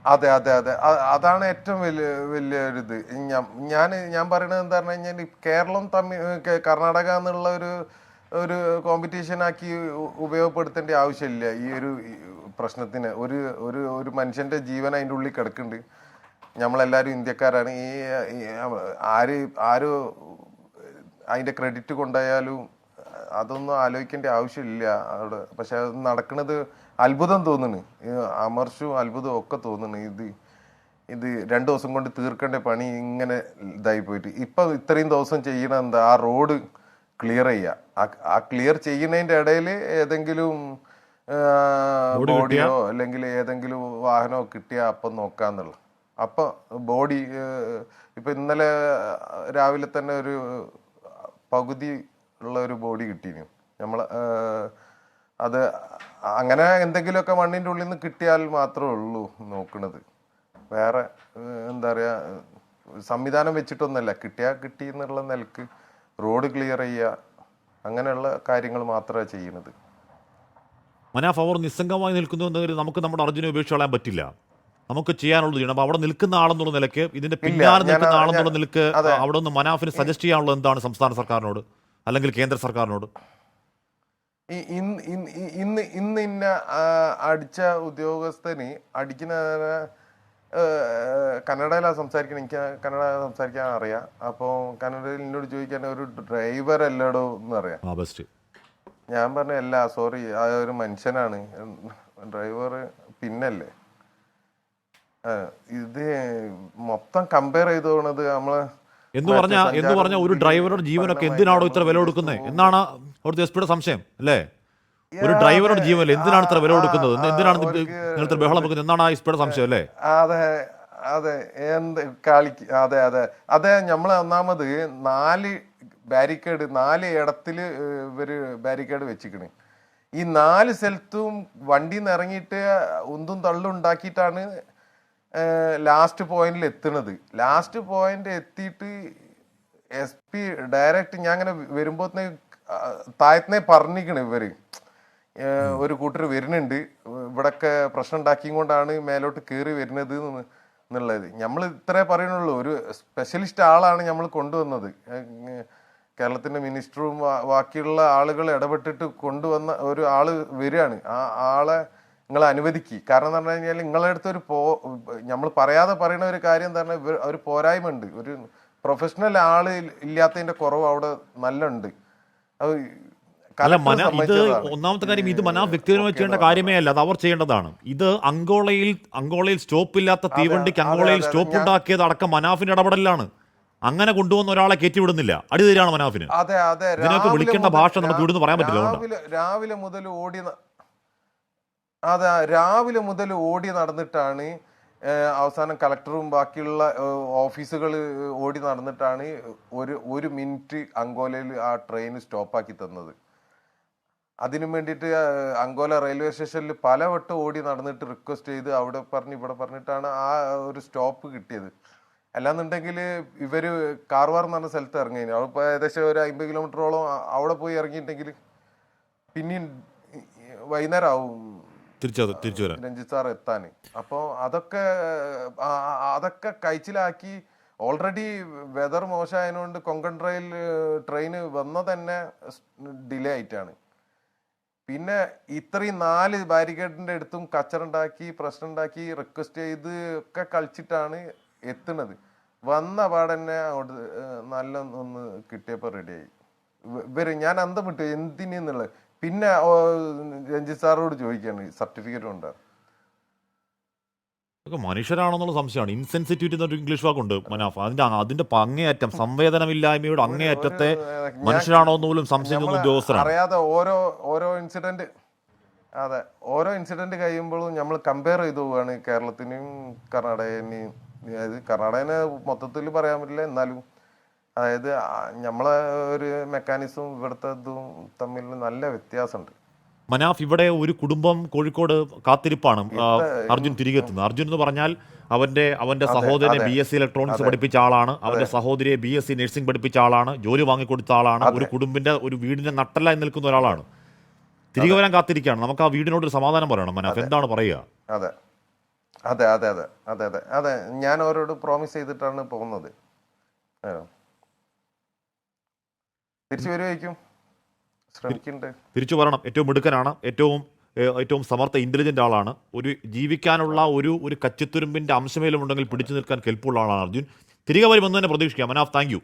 Speaker 10: അതെ അതെ അതെ അതാണ് ഏറ്റവും വലിയൊരിത്. ഞാൻ പറയണത് എന്താ പറഞ്ഞു കഴിഞ്ഞാൽ കേരളം കർണാടക എന്നുള്ള ഒരു കോമ്പറ്റീഷൻ ആക്കി ഉപയോഗപ്പെടുത്തേണ്ട ആവശ്യമില്ല. ഈ ഒരു പ്രശ്നത്തിന് ഒരു മനുഷ്യന്റെ ജീവൻ അതിൻ്റെ ഉള്ളിൽ കിടക്കുന്നുണ്ട്. നമ്മളെല്ലാവരും ഇന്ത്യക്കാരാണ്. ആര് അതിന്റെ ക്രെഡിറ്റ് കൊണ്ടായാലും അതൊന്നും ആലോചിക്കേണ്ട ആവശ്യമില്ല അവിടെ. പക്ഷെ അത് നടക്കുന്നത് അത്ഭുതം തോന്നുന്നു. അമർഷവും അത്ഭുതവും ഒക്കെ തോന്നുന്നു. ഇത് 2 ദിവസം കൊണ്ട് തീർക്കേണ്ട പണി ഇങ്ങനെ ഇതായി പോയിട്ട് ഇപ്പൊ ഇത്രയും ദിവസം ചെയ്യണ എന്താ? ആ റോഡ് ക്ലിയർ ചെയ്യുക. ആ ക്ലിയർ ചെയ്യുന്നതിന്റെ ഇടയിൽ ഏതെങ്കിലും ബോഡിയോ അല്ലെങ്കിൽ ഏതെങ്കിലും വാഹനമോ കിട്ടിയാൽ അപ്പം നോക്കാന്നുള്ള. അപ്പൊ ബോഡി ഇപ്പൊ ഇന്നലെ രാവിലെ തന്നെ ഒരു പകുതി ഉള്ള ഒരു ബോഡി കിട്ടീനു. അത് അങ്ങനെ എന്തെങ്കിലുമൊക്കെ മണ്ണിൻ്റെ ഉള്ളിൽ നിന്ന് കിട്ടിയാൽ മാത്രമേ ഉള്ളൂ നോക്കുന്നത്. വേറെ എന്താ പറയാ സംവിധാനം വെച്ചിട്ടൊന്നല്ല. കിട്ടി എന്നുള്ള നിലക്ക് റോഡ് ക്ലിയർ ചെയ്യുക അങ്ങനെയുള്ള കാര്യങ്ങൾ മാത്രമേ ചെയ്യുന്നത്.
Speaker 1: മനാഫ്, അവർ നിസ്സംഗമായി നിൽക്കുന്നു. നമുക്ക് നമ്മുടെ അർജുനെ ഉപേക്ഷിച്ച് കളയാൻ പറ്റില്ല. നമുക്ക് ചെയ്യാനുള്ളത് ചെയ്യണം. അപ്പൊ അവിടെ നിൽക്കുന്ന ആളെന്നുള്ള നിലയ്ക്ക് ഇതിന്റെ പിന്നാലെ നിൽക്കുന്ന ആളെന്നുള്ള നിലക്ക് അവിടെ നിന്ന് മനാഫിന് സജസ്റ്റ് ചെയ്യാനുള്ളത് എന്താണ് സംസ്ഥാന സർക്കാരിനോട് അല്ലെങ്കിൽ കേന്ദ്ര സർക്കാരിനോട്?
Speaker 10: ഇന്ന് അടിച്ച ഉദ്യോഗസ്ഥന് കന്നഡയിലാണ് സംസാരിക്കണം, എനിക്ക് കന്നഡ സംസാരിക്കാൻ അറിയാം. അപ്പോൾ കന്നഡയിൽ എന്നോട് ചോദിക്കാൻ ഒരു ഡ്രൈവർ അല്ലടോ എന്ന് അറിയാം.
Speaker 1: ബെസ്റ്റ്.
Speaker 10: ഞാൻ പറഞ്ഞു അല്ല സോറി, ആ ഒരു മനുഷ്യനാണ് ഡ്രൈവർ പിന്നല്ലേ. ഇത് മൊത്തം കമ്പയർ ചെയ്ത് പോണത് നമ്മള്
Speaker 1: എന്ന് പറഞ്ഞ ഒരു ഡ്രൈവറുടെ ജീവനൊക്കെ എന്തിനാണോ ഇത്ര വില കൊടുക്കുന്നത് എന്നാണ് അവിടുത്തെ എസ് പിയുടെ സംശയം അല്ലേ? ഒരു ഡ്രൈവറുടെ ജീവനല്ലേ എന്തിനാണ് ഇത്ര വില കൊടുക്കുന്നത്, എന്തിനാണ് നിങ്ങൾ ഇത്ര ബഹളം വെക്കുന്നത് എന്നാണ് ആ എസ് പിയുടെ സംശയം അല്ലേ?
Speaker 10: അതെ അതെ, എന്ത് കളിക്ക്. അതെ അതെ അതെ, നമ്മള് ഒന്നാമത് 4 ബാരിക്കേഡ് 4 ഇടത്തില് ഇവര് ബാരിക്കേഡ് വെച്ചിക്കണ്. ഈ 4 സ്ഥലത്തും വണ്ടിയിൽ നിന്ന് ഇറങ്ങിയിട്ട് ഉന്തും തള്ളും ഉണ്ടാക്കിയിട്ടാണ് ലാസ്റ്റ് പോയിന്റിൽ എത്തുന്നത്. ലാസ്റ്റ് പോയിന്റ് എത്തിയിട്ട് എസ് പി ഡയറക്റ്റ് ഞാൻ അങ്ങനെ വരുമ്പോഴത്തേ താഴത്തിനെ പറഞ്ഞിരിക്കണ് ഇവര് ഒരു കൂട്ടർ വരുന്നുണ്ട്, ഇവിടൊക്കെ പ്രശ്നം ഉണ്ടാക്കിയും കൊണ്ടാണ് മേലോട്ട് കയറി വരുന്നത് എന്നുള്ളത്. നമ്മൾ ഇത്രേ പറയുന്നുള്ളൂ. ഒരു സ്പെഷ്യലിസ്റ്റ് ആളാണ് നമ്മൾ കൊണ്ടുവന്നത്. കേരളത്തിന്റെ മിനിസ്റ്ററും ബാക്കിയുള്ള ആളുകൾ ഇടപെട്ടിട്ട് കൊണ്ടുവന്ന ഒരു ആള് വരികയാണ്. ആ ആളെ നിങ്ങൾ അനുവദിക്കുക. കാരണം എന്ന് പറഞ്ഞു കഴിഞ്ഞാൽ നിങ്ങളുടെ അടുത്ത് നമ്മൾ പറയാതെ പറയുന്ന ഒരു കാര്യം എന്താ പറഞ്ഞാൽ ഒരു പോരായ്മ ഉണ്ട്. ഒരു പ്രൊഫഷണൽ ആള് ഇല്ലാത്തതിന്റെ കുറവ് അവിടെ നല്ല ഉണ്ട്.
Speaker 1: അല്ല ഇത് ഒന്നാമത്തെ കാര്യം, ഇത് മനാഫ് വ്യക്തിപരമായി ചെയ്യേണ്ട കാര്യമേ അല്ല, അത് അവർ ചെയ്യേണ്ടതാണ്. ഇത് അങ്കോളയിൽ സ്റ്റോപ്പ് ഇല്ലാത്ത തീവണ്ടിക്ക് അങ്കോളയിൽ സ്റ്റോപ്പ് ഉണ്ടാക്കിയത് അടക്കം മനാഫിന്റെ ഇടപെടലാണ്. അങ്ങനെ കൊണ്ടുവന്ന ഒരാളെ കയറ്റിവിടുന്നില്ല, അടിതരാണ് മനാഫിന്. ഇതിനൊക്കെ വിളിക്കേണ്ട ഭാഷ നമുക്ക് ഇവിടുന്ന് പറയാൻ പറ്റില്ല.
Speaker 10: രാവിലെ മുതൽ ഓടി നടന്നിട്ടാണ് അവസാനം കളക്ടറും ബാക്കിയുള്ള ഓഫീസുകൾ ഓടി നടന്നിട്ടാണ് ഒരു മിനിറ്റ് അങ്കോലയിൽ ആ ട്രെയിൻ സ്റ്റോപ്പാക്കി തന്നത്. അതിനു വേണ്ടിയിട്ട് അങ്കോല റെയിൽവേ സ്റ്റേഷനിൽ പലവട്ടം ഓടി നടന്നിട്ട് റിക്വസ്റ്റ് ചെയ്ത് അവിടെ പറഞ്ഞ് ഇവിടെ പറഞ്ഞിട്ടാണ് ആ ഒരു സ്റ്റോപ്പ് കിട്ടിയത്. അല്ലാന്നുണ്ടെങ്കിൽ ഇവര് കാർവാർ എന്ന് പറഞ്ഞ സ്ഥലത്ത് ഇറങ്ങി അവിടെ ഏകദേശം ഒരു 50 കിലോമീറ്ററോളം അവിടെ പോയി ഇറങ്ങിയിട്ടുണ്ടെങ്കിൽ പിന്നെയും വൈകുന്നേരം ആവും
Speaker 1: തിരിച്ചു വരാൻ
Speaker 10: രഞ്ജിത്ത് സാർ എത്താൻ. അപ്പോൾ അതൊക്കെ കഴിച്ചിലാക്കി ഓൾറെഡി വെതർ മോശമായതുകൊണ്ട് കൊങ്കൺ ട്രെയിൻ വന്ന തന്നെ ഡിലേ ആയിട്ടാണ്. പിന്നെ ഇത്രയും 4 ബാരിക്കേഡിന്റെ അടുത്തും കച്ചറുണ്ടാക്കി പ്രശ്നം ഉണ്ടാക്കി റിക്വസ്റ്റ് ചെയ്ത് ഒക്കെ കളിച്ചിട്ടാണ് എത്തുന്നത്. വന്ന പാടന്നെ അങ്ങോട്ട് നല്ല ഒന്ന് കിട്ടിയപ്പോൾ റെഡിയായി. ഞാൻ അന്തം വിട്ടു എന്തിനെന്നുള്ളത്. പിന്നെ രഞ്ജിത്ത് സാറോട് ചോദിക്കാണ് സർട്ടിഫിക്കറ്റ് ഉണ്ട്.
Speaker 1: മനുഷ്യരാണെന്നുള്ള സംശയമാണ്. ഇൻസെൻസിറ്റിവിറ്റി എന്നൊരു ഇംഗ്ലീഷ് വാക്കുണ്ട് മനാഫ്. അതിന്റെ അങ്ങേയറ്റം സംവേദനമില്ലായ്മയുടെ അങ്ങേയറ്റത്തെ മനുഷ്യരാണോ എന്ന് പോലും സംശയം ഉദ്യോഗസ്ഥരാണ്.
Speaker 10: അറിയാതെ ഓരോ ഇൻസിഡന്റ് ഓരോ ഇൻസിഡന്റ് കഴിയുമ്പോഴും നമ്മൾ കമ്പയർ ചെയ്തു പോവുകയാണ് കേരളത്തിനെയും കർണാടകനെയും. അതായത് കർണാടകനെ മൊത്തത്തിൽ പറയാൻ പറ്റില്ല, എന്നാലും അതായത് നമ്മളെ ഒരു മെക്കാനിസം ഇവിടുത്തെ ഇതും തമ്മിൽ നല്ല വ്യത്യാസമുണ്ട്.
Speaker 1: മനാഫ്, ഇവിടെ ഒരു കുടുംബം കോഴിക്കോട് കാത്തിരിപ്പാണ് അർജുൻ തിരികെ എത്തുന്നത്. അർജുൻ എന്ന് പറഞ്ഞാൽ അവന്റെ സഹോദരനെ BSc ഇലക്ട്രോണിക്സ് പഠിപ്പിച്ച ആളാണ്, അവന്റെ സഹോദരിയെ BSc നഴ്സിംഗ് പഠിപ്പിച്ച ആളാണ്, ജോലി വാങ്ങിക്കൊടുത്ത ആളാണ്, ഒരു വീടിന്റെ നട്ടലായി നിൽക്കുന്ന ഒരാളാണ്. തിരികെ വരാൻ കാത്തിരിക്കുകയാണ്. നമുക്ക് ആ വീടിനോട് ഒരു സമാധാനം പറയണം മനാഫ്, എന്താണ് പറയുക?
Speaker 10: അതെ അതെ അതെ അതെ അതെ അതെ അതെ ഞാൻ അവരോട് പ്രോമിസ് ചെയ്തിട്ടാണ് പോകുന്നത്. തിരിച്ചു വരുമായിരിക്കും, ശ്രമിക്കുന്നുണ്ട്.
Speaker 1: തിരിച്ചു വരണം. ഏറ്റവും മിടുക്കനാണ്, ഏറ്റവും സമർത്ഥ ഇന്റലിജന്റ് ആളാണ്. ഒരു ജീവിക്കാനുള്ള ഒരു കച്ചിത്തുരുമ്പിന്റെ അംശമേലും ഉണ്ടെങ്കിൽ പിടിച്ചു നിൽക്കാൻ കെൽപ്പുള്ള ആളാണ് അർജുൻ. തിരികെ വരുമെന്ന് തന്നെ പ്രതീക്ഷിക്കാം. Manaf, thank you.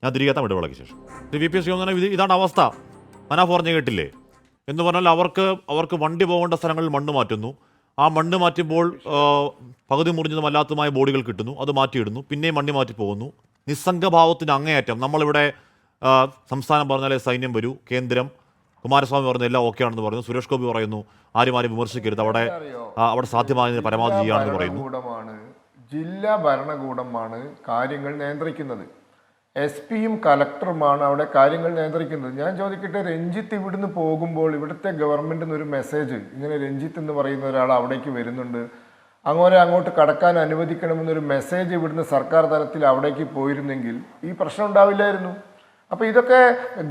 Speaker 1: ഞാൻ തിരികെ എത്താൻ ഇടവേളയ്ക്ക് ശേഷം. VP ശ്രീമോഹൻ, ഇതാണ് അവസ്ഥ. മനാഫ് പറഞ്ഞു കേട്ടില്ലേ എന്ന് പറഞ്ഞാൽ അവർക്ക് വണ്ടി പോകേണ്ട സ്ഥലങ്ങളിൽ മണ്ണ് മാറ്റുന്നു. ആ മണ്ണ് മാറ്റുമ്പോൾ പകുതി മുറിഞ്ഞതും അല്ലാത്തതുമായ ബോഡികൾ കിട്ടുന്നു, അത് മാറ്റിയിടുന്നു, പിന്നെയും മണ്ണ് മാറ്റി പോകുന്നു. നിസ്സംഗഭാവത്തിന് അങ്ങേയറ്റം. നമ്മളിവിടെ സംസ്ഥാനം പറഞ്ഞാലേ സൈന്യം വരൂ, കേന്ദ്രം, കുമാരസ്വാമി പറയുന്നത് എല്ലാം ഓക്കെ ആണെന്ന് പറയുന്നു, സുരേഷ് ഗോപി പറയുന്നു ആരും വിമർശിക്കരുത്, അവിടെ സാധ്യമായതിന് പരമാവധി ചെയ്യാണെന്ന് പറയുന്നു.
Speaker 8: ജില്ലാ ഭരണകൂടമാണ് കാര്യങ്ങൾ നിയന്ത്രിക്കുന്നത്. SP-യും കലക്ടറുമാണ് അവിടെ കാര്യങ്ങൾ നിയന്ത്രിക്കുന്നത്. ഞാൻ ചോദിക്കട്ടെ, രഞ്ജിത്ത് ഇവിടുന്ന് പോകുമ്പോൾ ഇവിടുത്തെ ഗവൺമെൻറ്റിന് ഒരു മെസ്സേജ്, ഇങ്ങനെ രഞ്ജിത്ത് എന്ന് പറയുന്ന ഒരാൾ അവിടേക്ക് വരുന്നുണ്ട്, അങ്ങോട്ട് കടക്കാൻ അനുവദിക്കണമെന്നൊരു മെസ്സേജ് ഇവിടുന്ന് സർക്കാർ തലത്തിൽ അവിടേക്ക് പോയിരുന്നെങ്കിൽ ഈ പ്രശ്നം ഉണ്ടാവില്ലായിരുന്നു. അപ്പോൾ ഇതൊക്കെ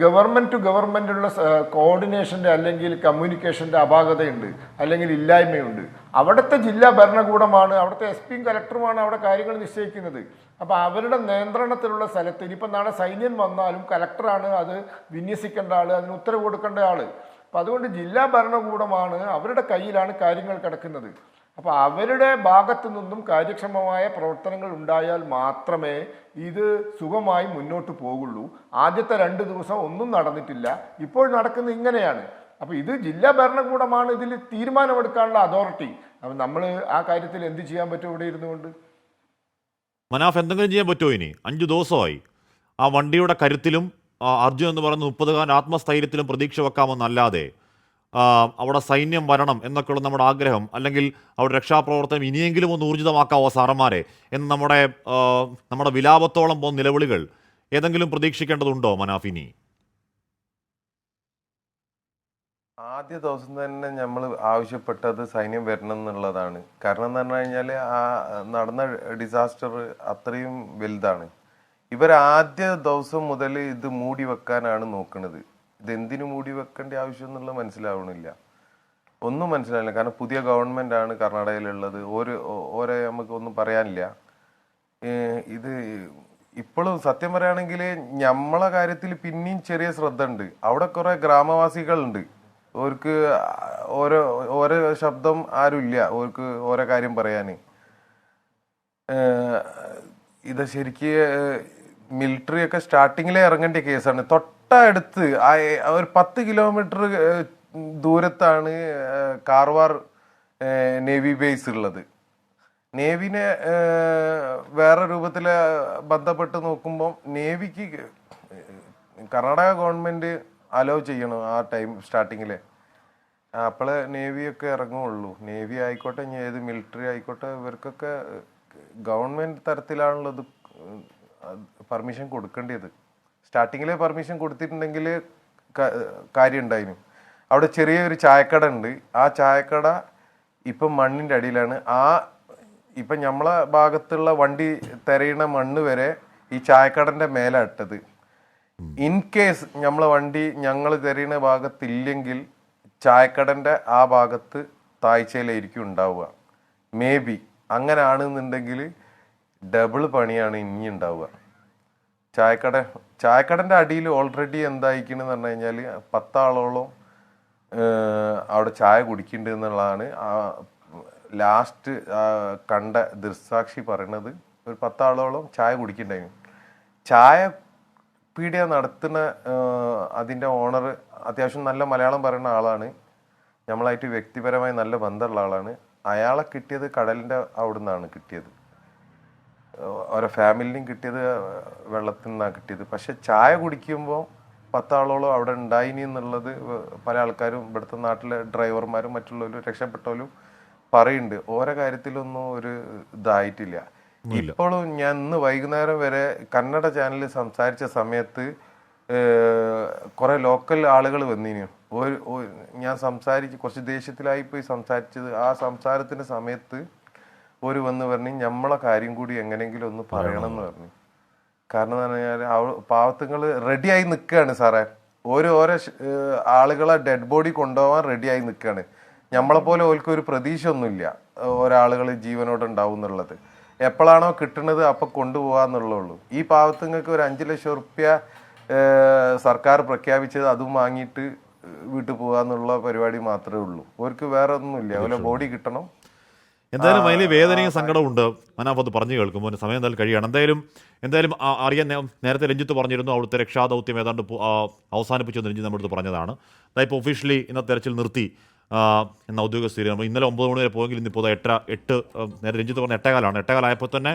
Speaker 8: ഗവൺമെൻറ് ടു ഗവൺമെൻറ്റുള്ള കോർഡിനേഷൻ്റെ അല്ലെങ്കിൽ കമ്മ്യൂണിക്കേഷൻ്റെ അപാകതയുണ്ട്, അല്ലെങ്കിൽ ഇല്ലായ്മയുണ്ട്. അവിടുത്തെ ജില്ലാ ഭരണകൂടമാണ്, അവിടുത്തെ SP-യും കലക്ടറുമാണ് അവിടെ കാര്യങ്ങൾ നിശ്ചയിക്കുന്നത്. അപ്പോൾ അവരുടെ നിയന്ത്രണത്തിലുള്ള സ്ഥലത്ത് ഇനിയിപ്പോൾ നാളെ സൈന്യം വന്നാലും കലക്ടറാണ് അത് വിന്യസിക്കേണ്ട ആൾ, അതിന് ഉത്തരവ് കൊടുക്കേണ്ട ആൾ. അപ്പം അതുകൊണ്ട് ജില്ലാ ഭരണകൂടമാണ്, അവരുടെ കയ്യിലാണ് കാര്യങ്ങൾ കിടക്കുന്നത്. അപ്പോൾ അവരുടെ ഭാഗത്തു നിന്നും കാര്യക്ഷമമായ പ്രവർത്തനങ്ങൾ ഉണ്ടായാൽ മാത്രമേ ഇത് സുഖമായി മുന്നോട്ട് പോകുള്ളൂ. ആദ്യത്തെ 2 ദിവസം ഒന്നും നടന്നിട്ടില്ല. ഇപ്പോൾ നടക്കുന്നത് ഇങ്ങനെയാണ്. അപ്പോൾ ഇത് ജില്ലാ ഭരണകൂടമാണ് ഇതിൽ തീരുമാനമെടുക്കാനുള്ള അതോറിറ്റി. അപ്പം നമ്മൾ ആ കാര്യത്തിൽ എന്ത് ചെയ്യാൻ പറ്റും ഇവിടെ ഇരുന്നുകൊണ്ട്?
Speaker 1: മനാഫ്, എന്തെങ്കിലും ചെയ്യാൻ പറ്റുമോ ഇനി? 5 ദിവസമായി. ആ വണ്ടിയുടെ കരുത്തിലും അർജുൻ എന്ന് പറയുന്ന 30-കാരൻ ആത്മസ്ഥൈര്യത്തിലും പ്രതീക്ഷ വെക്കാമെന്നല്ലാതെ അവിടെ സൈന്യം വരണം എന്നൊക്കെയുള്ള നമ്മുടെ ആഗ്രഹം, അല്ലെങ്കിൽ അവിടെ രക്ഷാപ്രവർത്തനം ഇനിയെങ്കിലും ഒന്ന് ഊർജിതമാക്കാവോ സാറന്മാരെ എന്ന് നമ്മുടെ വിലാപത്തോളം പോകുന്ന നിലവിളികൾ ഏതെങ്കിലും പ്രതീക്ഷിക്കേണ്ടതുണ്ടോ മനാഫ് ഇനി?
Speaker 10: ആദ്യ ദിവസം തന്നെ നമ്മൾ ആവശ്യപ്പെട്ടത് സൈന്യം വരണം എന്നുള്ളതാണ്. കാരണം എന്ന് പറഞ്ഞു കഴിഞ്ഞാൽ ആ നടന്ന ഡിസാസ്റ്റർ അത്രയും വലുതാണ്. ഇവർ ആദ്യ ദിവസം മുതൽ ഇത് മൂടി വെക്കാനാണ് നോക്കുന്നത്. ഇതെന്തിനു മൂടി വെക്കേണ്ട ആവശ്യം എന്നുള്ളത് മനസ്സിലാവണില്ല, ഒന്നും മനസ്സിലാവില്ല. കാരണം പുതിയ ഗവൺമെൻറ് ആണ് കർണാടകയിലുള്ളത്. ഓരോ നമുക്കൊന്നും പറയാനില്ല. ഇത് ഇപ്പോഴും സത്യം പറയുകയാണെങ്കിൽ നമ്മളെ കാര്യത്തിൽ പിന്നെയും ചെറിയ ശ്രദ്ധ ഉണ്ട്. അവിടെ കുറേ ഗ്രാമവാസികളുണ്ട്, അവർക്ക് ഓരോ ശബ്ദം ആരുമില്ല, അവർക്ക് ഓരോ കാര്യം പറയാൻ. ഇത് ശരിക്ക് മിലിറ്ററി ഒക്കെ സ്റ്റാർട്ടിങ്ങിലേ ഇറങ്ങേണ്ട കേസാണ്. തൊട്ടടുത്ത് ഒരു 10 കിലോമീറ്റർ ദൂരത്താണ് കാർവാർ നേവി ബേസ് ഉള്ളത്. നേവിനെ വേറെ രൂപത്തിൽ ബന്ധപ്പെട്ട് നോക്കുമ്പോൾ നേവിക്ക് കർണാടക ഗവൺമെൻറ് അലോ ചെയ്യണം ആ ടൈം സ്റ്റാർട്ടിങ്ങിൽ. അപ്പോഴേ നേവിയൊക്കെ ഇറങ്ങുള്ളൂ. നേവി ആയിക്കോട്ടെ, ഇനി ഏത് മിലിറ്ററി ആയിക്കോട്ടെ, ഇവർക്കൊക്കെ ഗവൺമെൻറ് തരത്തിലാണല്ലോ ഇത് പെർമിഷൻ കൊടുക്കേണ്ടത്. സ്റ്റാർട്ടിങ്ങിലെ പെർമിഷൻ കൊടുത്തിട്ടുണ്ടെങ്കിൽ കാര്യം ഉണ്ടായിരുന്നു. അവിടെ ചെറിയൊരു ചായക്കട ഉണ്ട്. ആ ചായക്കട ഇപ്പം മണ്ണിൻ്റെ അടിയിലാണ്. ഇപ്പം നമ്മളെ ഭാഗത്തുള്ള വണ്ടി തിരയണ മണ്ണ് വരെ ഈ ചായക്കടൻ്റെ മേലെ ഇട്ടത്. ഇൻ കേസ് നമ്മളെ വണ്ടി ഞങ്ങൾ തിരയുന്ന ഭാഗത്തില്ലെങ്കിൽ ചായക്കടൻ്റെ ആ ഭാഗത്ത് താഴ്ചയിലായിരിക്കും ഉണ്ടാവുക. മേ ബി അങ്ങനെ ആണെന്നുണ്ടെങ്കിൽ ഡബിൾ പണിയാണ് ഇനി ഉണ്ടാവുക. ചായക്കടൻ്റെ അടിയിൽ ഓൾറെഡി എന്തായിരിക്കണെന്ന് പറഞ്ഞു കഴിഞ്ഞാൽ 10 ആളോളം അവിടെ ചായ കുടിക്കുന്നുണ്ട് എന്നുള്ളതാണ് ആ ലാസ്റ്റ് കണ്ട ദൃക്സാക്ഷി പറയണത്. ഒരു 10 ആളോളം ചായ കുടിക്കുന്നുണ്ടായിരുന്നു. ചായ പീഡിയ നടത്തുന്ന അതിൻ്റെ ഓണർ അത്യാവശ്യം നല്ല മലയാളം പറയുന്ന ആളാണ്. നമ്മളായിട്ട് വ്യക്തിപരമായി നല്ല ബന്ധമുള്ള ആളാണ്. അയാളെ കിട്ടിയത് കടലിൻ്റെ അവിടെ നിന്നാണ് കിട്ടിയത്. ഓരോ ഫാമിലിനും കിട്ടിയത് വെള്ളത്തിൽ നിന്നാണ് കിട്ടിയത്. പക്ഷെ ചായ കുടിക്കുമ്പോൾ 10 ആളോളം അവിടെ ഉണ്ടായിനി എന്നുള്ളത് പല ആൾക്കാരും ഇവിടുത്തെ നാട്ടിലെ ഡ്രൈവർമാരും മറ്റുള്ളവരും രക്ഷപ്പെട്ടവരും പറയുന്നുണ്ട്. ഓരോ കാര്യത്തിലൊന്നും ഒരു ഇതായിട്ടില്ല. ഇപ്പോഴും ഞാൻ ഇന്ന് വൈകുന്നേരം വരെ കന്നഡ ചാനലിൽ സംസാരിച്ച സമയത്ത് കുറെ ലോക്കൽ ആളുകൾ വന്നിനു. ഞാൻ കുറച്ച് ദേഷ്യത്തിലായിപ്പോയി സംസാരിച്ചത്. ആ സംസാരത്തിന്റെ സമയത്ത് ഒരു വന്ന് പറഞ്ഞു നമ്മളെ കാര്യം കൂടി എങ്ങനെയെങ്കിലും ഒന്ന് പറയണം എന്ന് പറഞ്ഞു. കാരണം എന്ന് പറഞ്ഞാൽ പാവത്തുങ്ങൾ റെഡിയായി നിൽക്കുകയാണ് സാറേ. ഓരോ ആളുകളെ ഡെഡ് ബോഡി കൊണ്ടുപോകാൻ റെഡിയായി നിൽക്കുകയാണ്. നമ്മളെപ്പോലെ ഓൽക്ക് ഒരു പ്രതീക്ഷ ഒന്നുമില്ല ഒരാളുകൾ ജീവനോടെ ഉണ്ടാവും എന്നുള്ളത്. എപ്പോഴാണോ കിട്ടുന്നത് അപ്പം കൊണ്ടുപോകാന്നുള്ളൂ. ഈ പാവത്തുങ്ങൾക്ക് ഒരു 5 ലക്ഷം റുപ്യ സർക്കാർ പ്രഖ്യാപിച്ചത് അതും വാങ്ങിയിട്ട് വീട്ടിൽ പോകാന്നുള്ള പരിപാടി മാത്രമേ ഉള്ളൂ. അവർക്ക് വേറെ ഒന്നുമില്ല. അതുപോലെ ബോഡി കിട്ടണം.
Speaker 1: എന്തായാലും വലിയ വേദനയും സങ്കടവും ഉണ്ട് മനാഫ്, അത് പറഞ്ഞു കേൾക്കുമ്പോൾ സമയം എന്തായാലും കഴിയാണ്. എന്തായാലും അറിയാൻ നേരത്തെ രഞ്ജിത്ത് പറഞ്ഞിരുന്നു അവിടുത്തെ രക്ഷാദൗത്യം ഏതാണ്ട് അവസാനിപ്പിച്ചെന്ന് രഞ്ജിത്ത് നമ്മുടെ അടുത്ത് പറഞ്ഞതാണ്. അതായത് ഒഫീഷ്യലി ഇന്നത്തെ തെരച്ചിൽ നിർത്തി എന്ന ഔദ്യോഗിക സ്ഥിരീകരണം. ഇന്നലെ 9 മണി വരെ പോയെങ്കിൽ ഇന്നിപ്പോൾ 8 നേരെ രഞ്ജിത്ത് പറഞ്ഞ 8:15 8:15 തന്നെ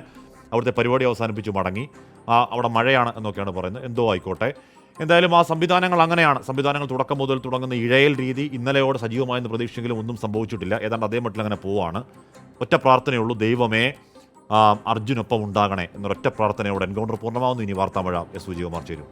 Speaker 1: അവിടുത്തെ പരിപാടി അവസാനിപ്പിച്ച് മടങ്ങി. അവിടെ മഴയാണ് എന്നൊക്കെയാണ് പറയുന്നത്. എന്തോ ആയിക്കോട്ടെ. എന്തായാലും ആ സംവിധാനങ്ങൾ അങ്ങനെയാണ്. സംവിധാനങ്ങൾ തുടക്കം മുതൽ തുടങ്ങുന്ന ഇഴയൽ രീതി ഇന്നലെയോടെ സജീവമായെന്ന് പ്രതീക്ഷിച്ചെങ്കിലും ഒന്നും സംഭവിച്ചിട്ടില്ല. ഏതാണ്ട് അതേ മട്ടിൽ അങ്ങനെ പോവാണ്. ഒറ്റ പ്രാർത്ഥനയുള്ളൂ, ദൈവമേ അർജുനൊപ്പം ഉണ്ടാകണേ എന്നൊരൊറ്റ പ്രാർത്ഥനയോടെ എൻകൗണ്ടർ പൂർണ്ണമാവുന്നു. ഇനി വാർത്താമഴ എസ്. വിജയകുമാർ ചേരും.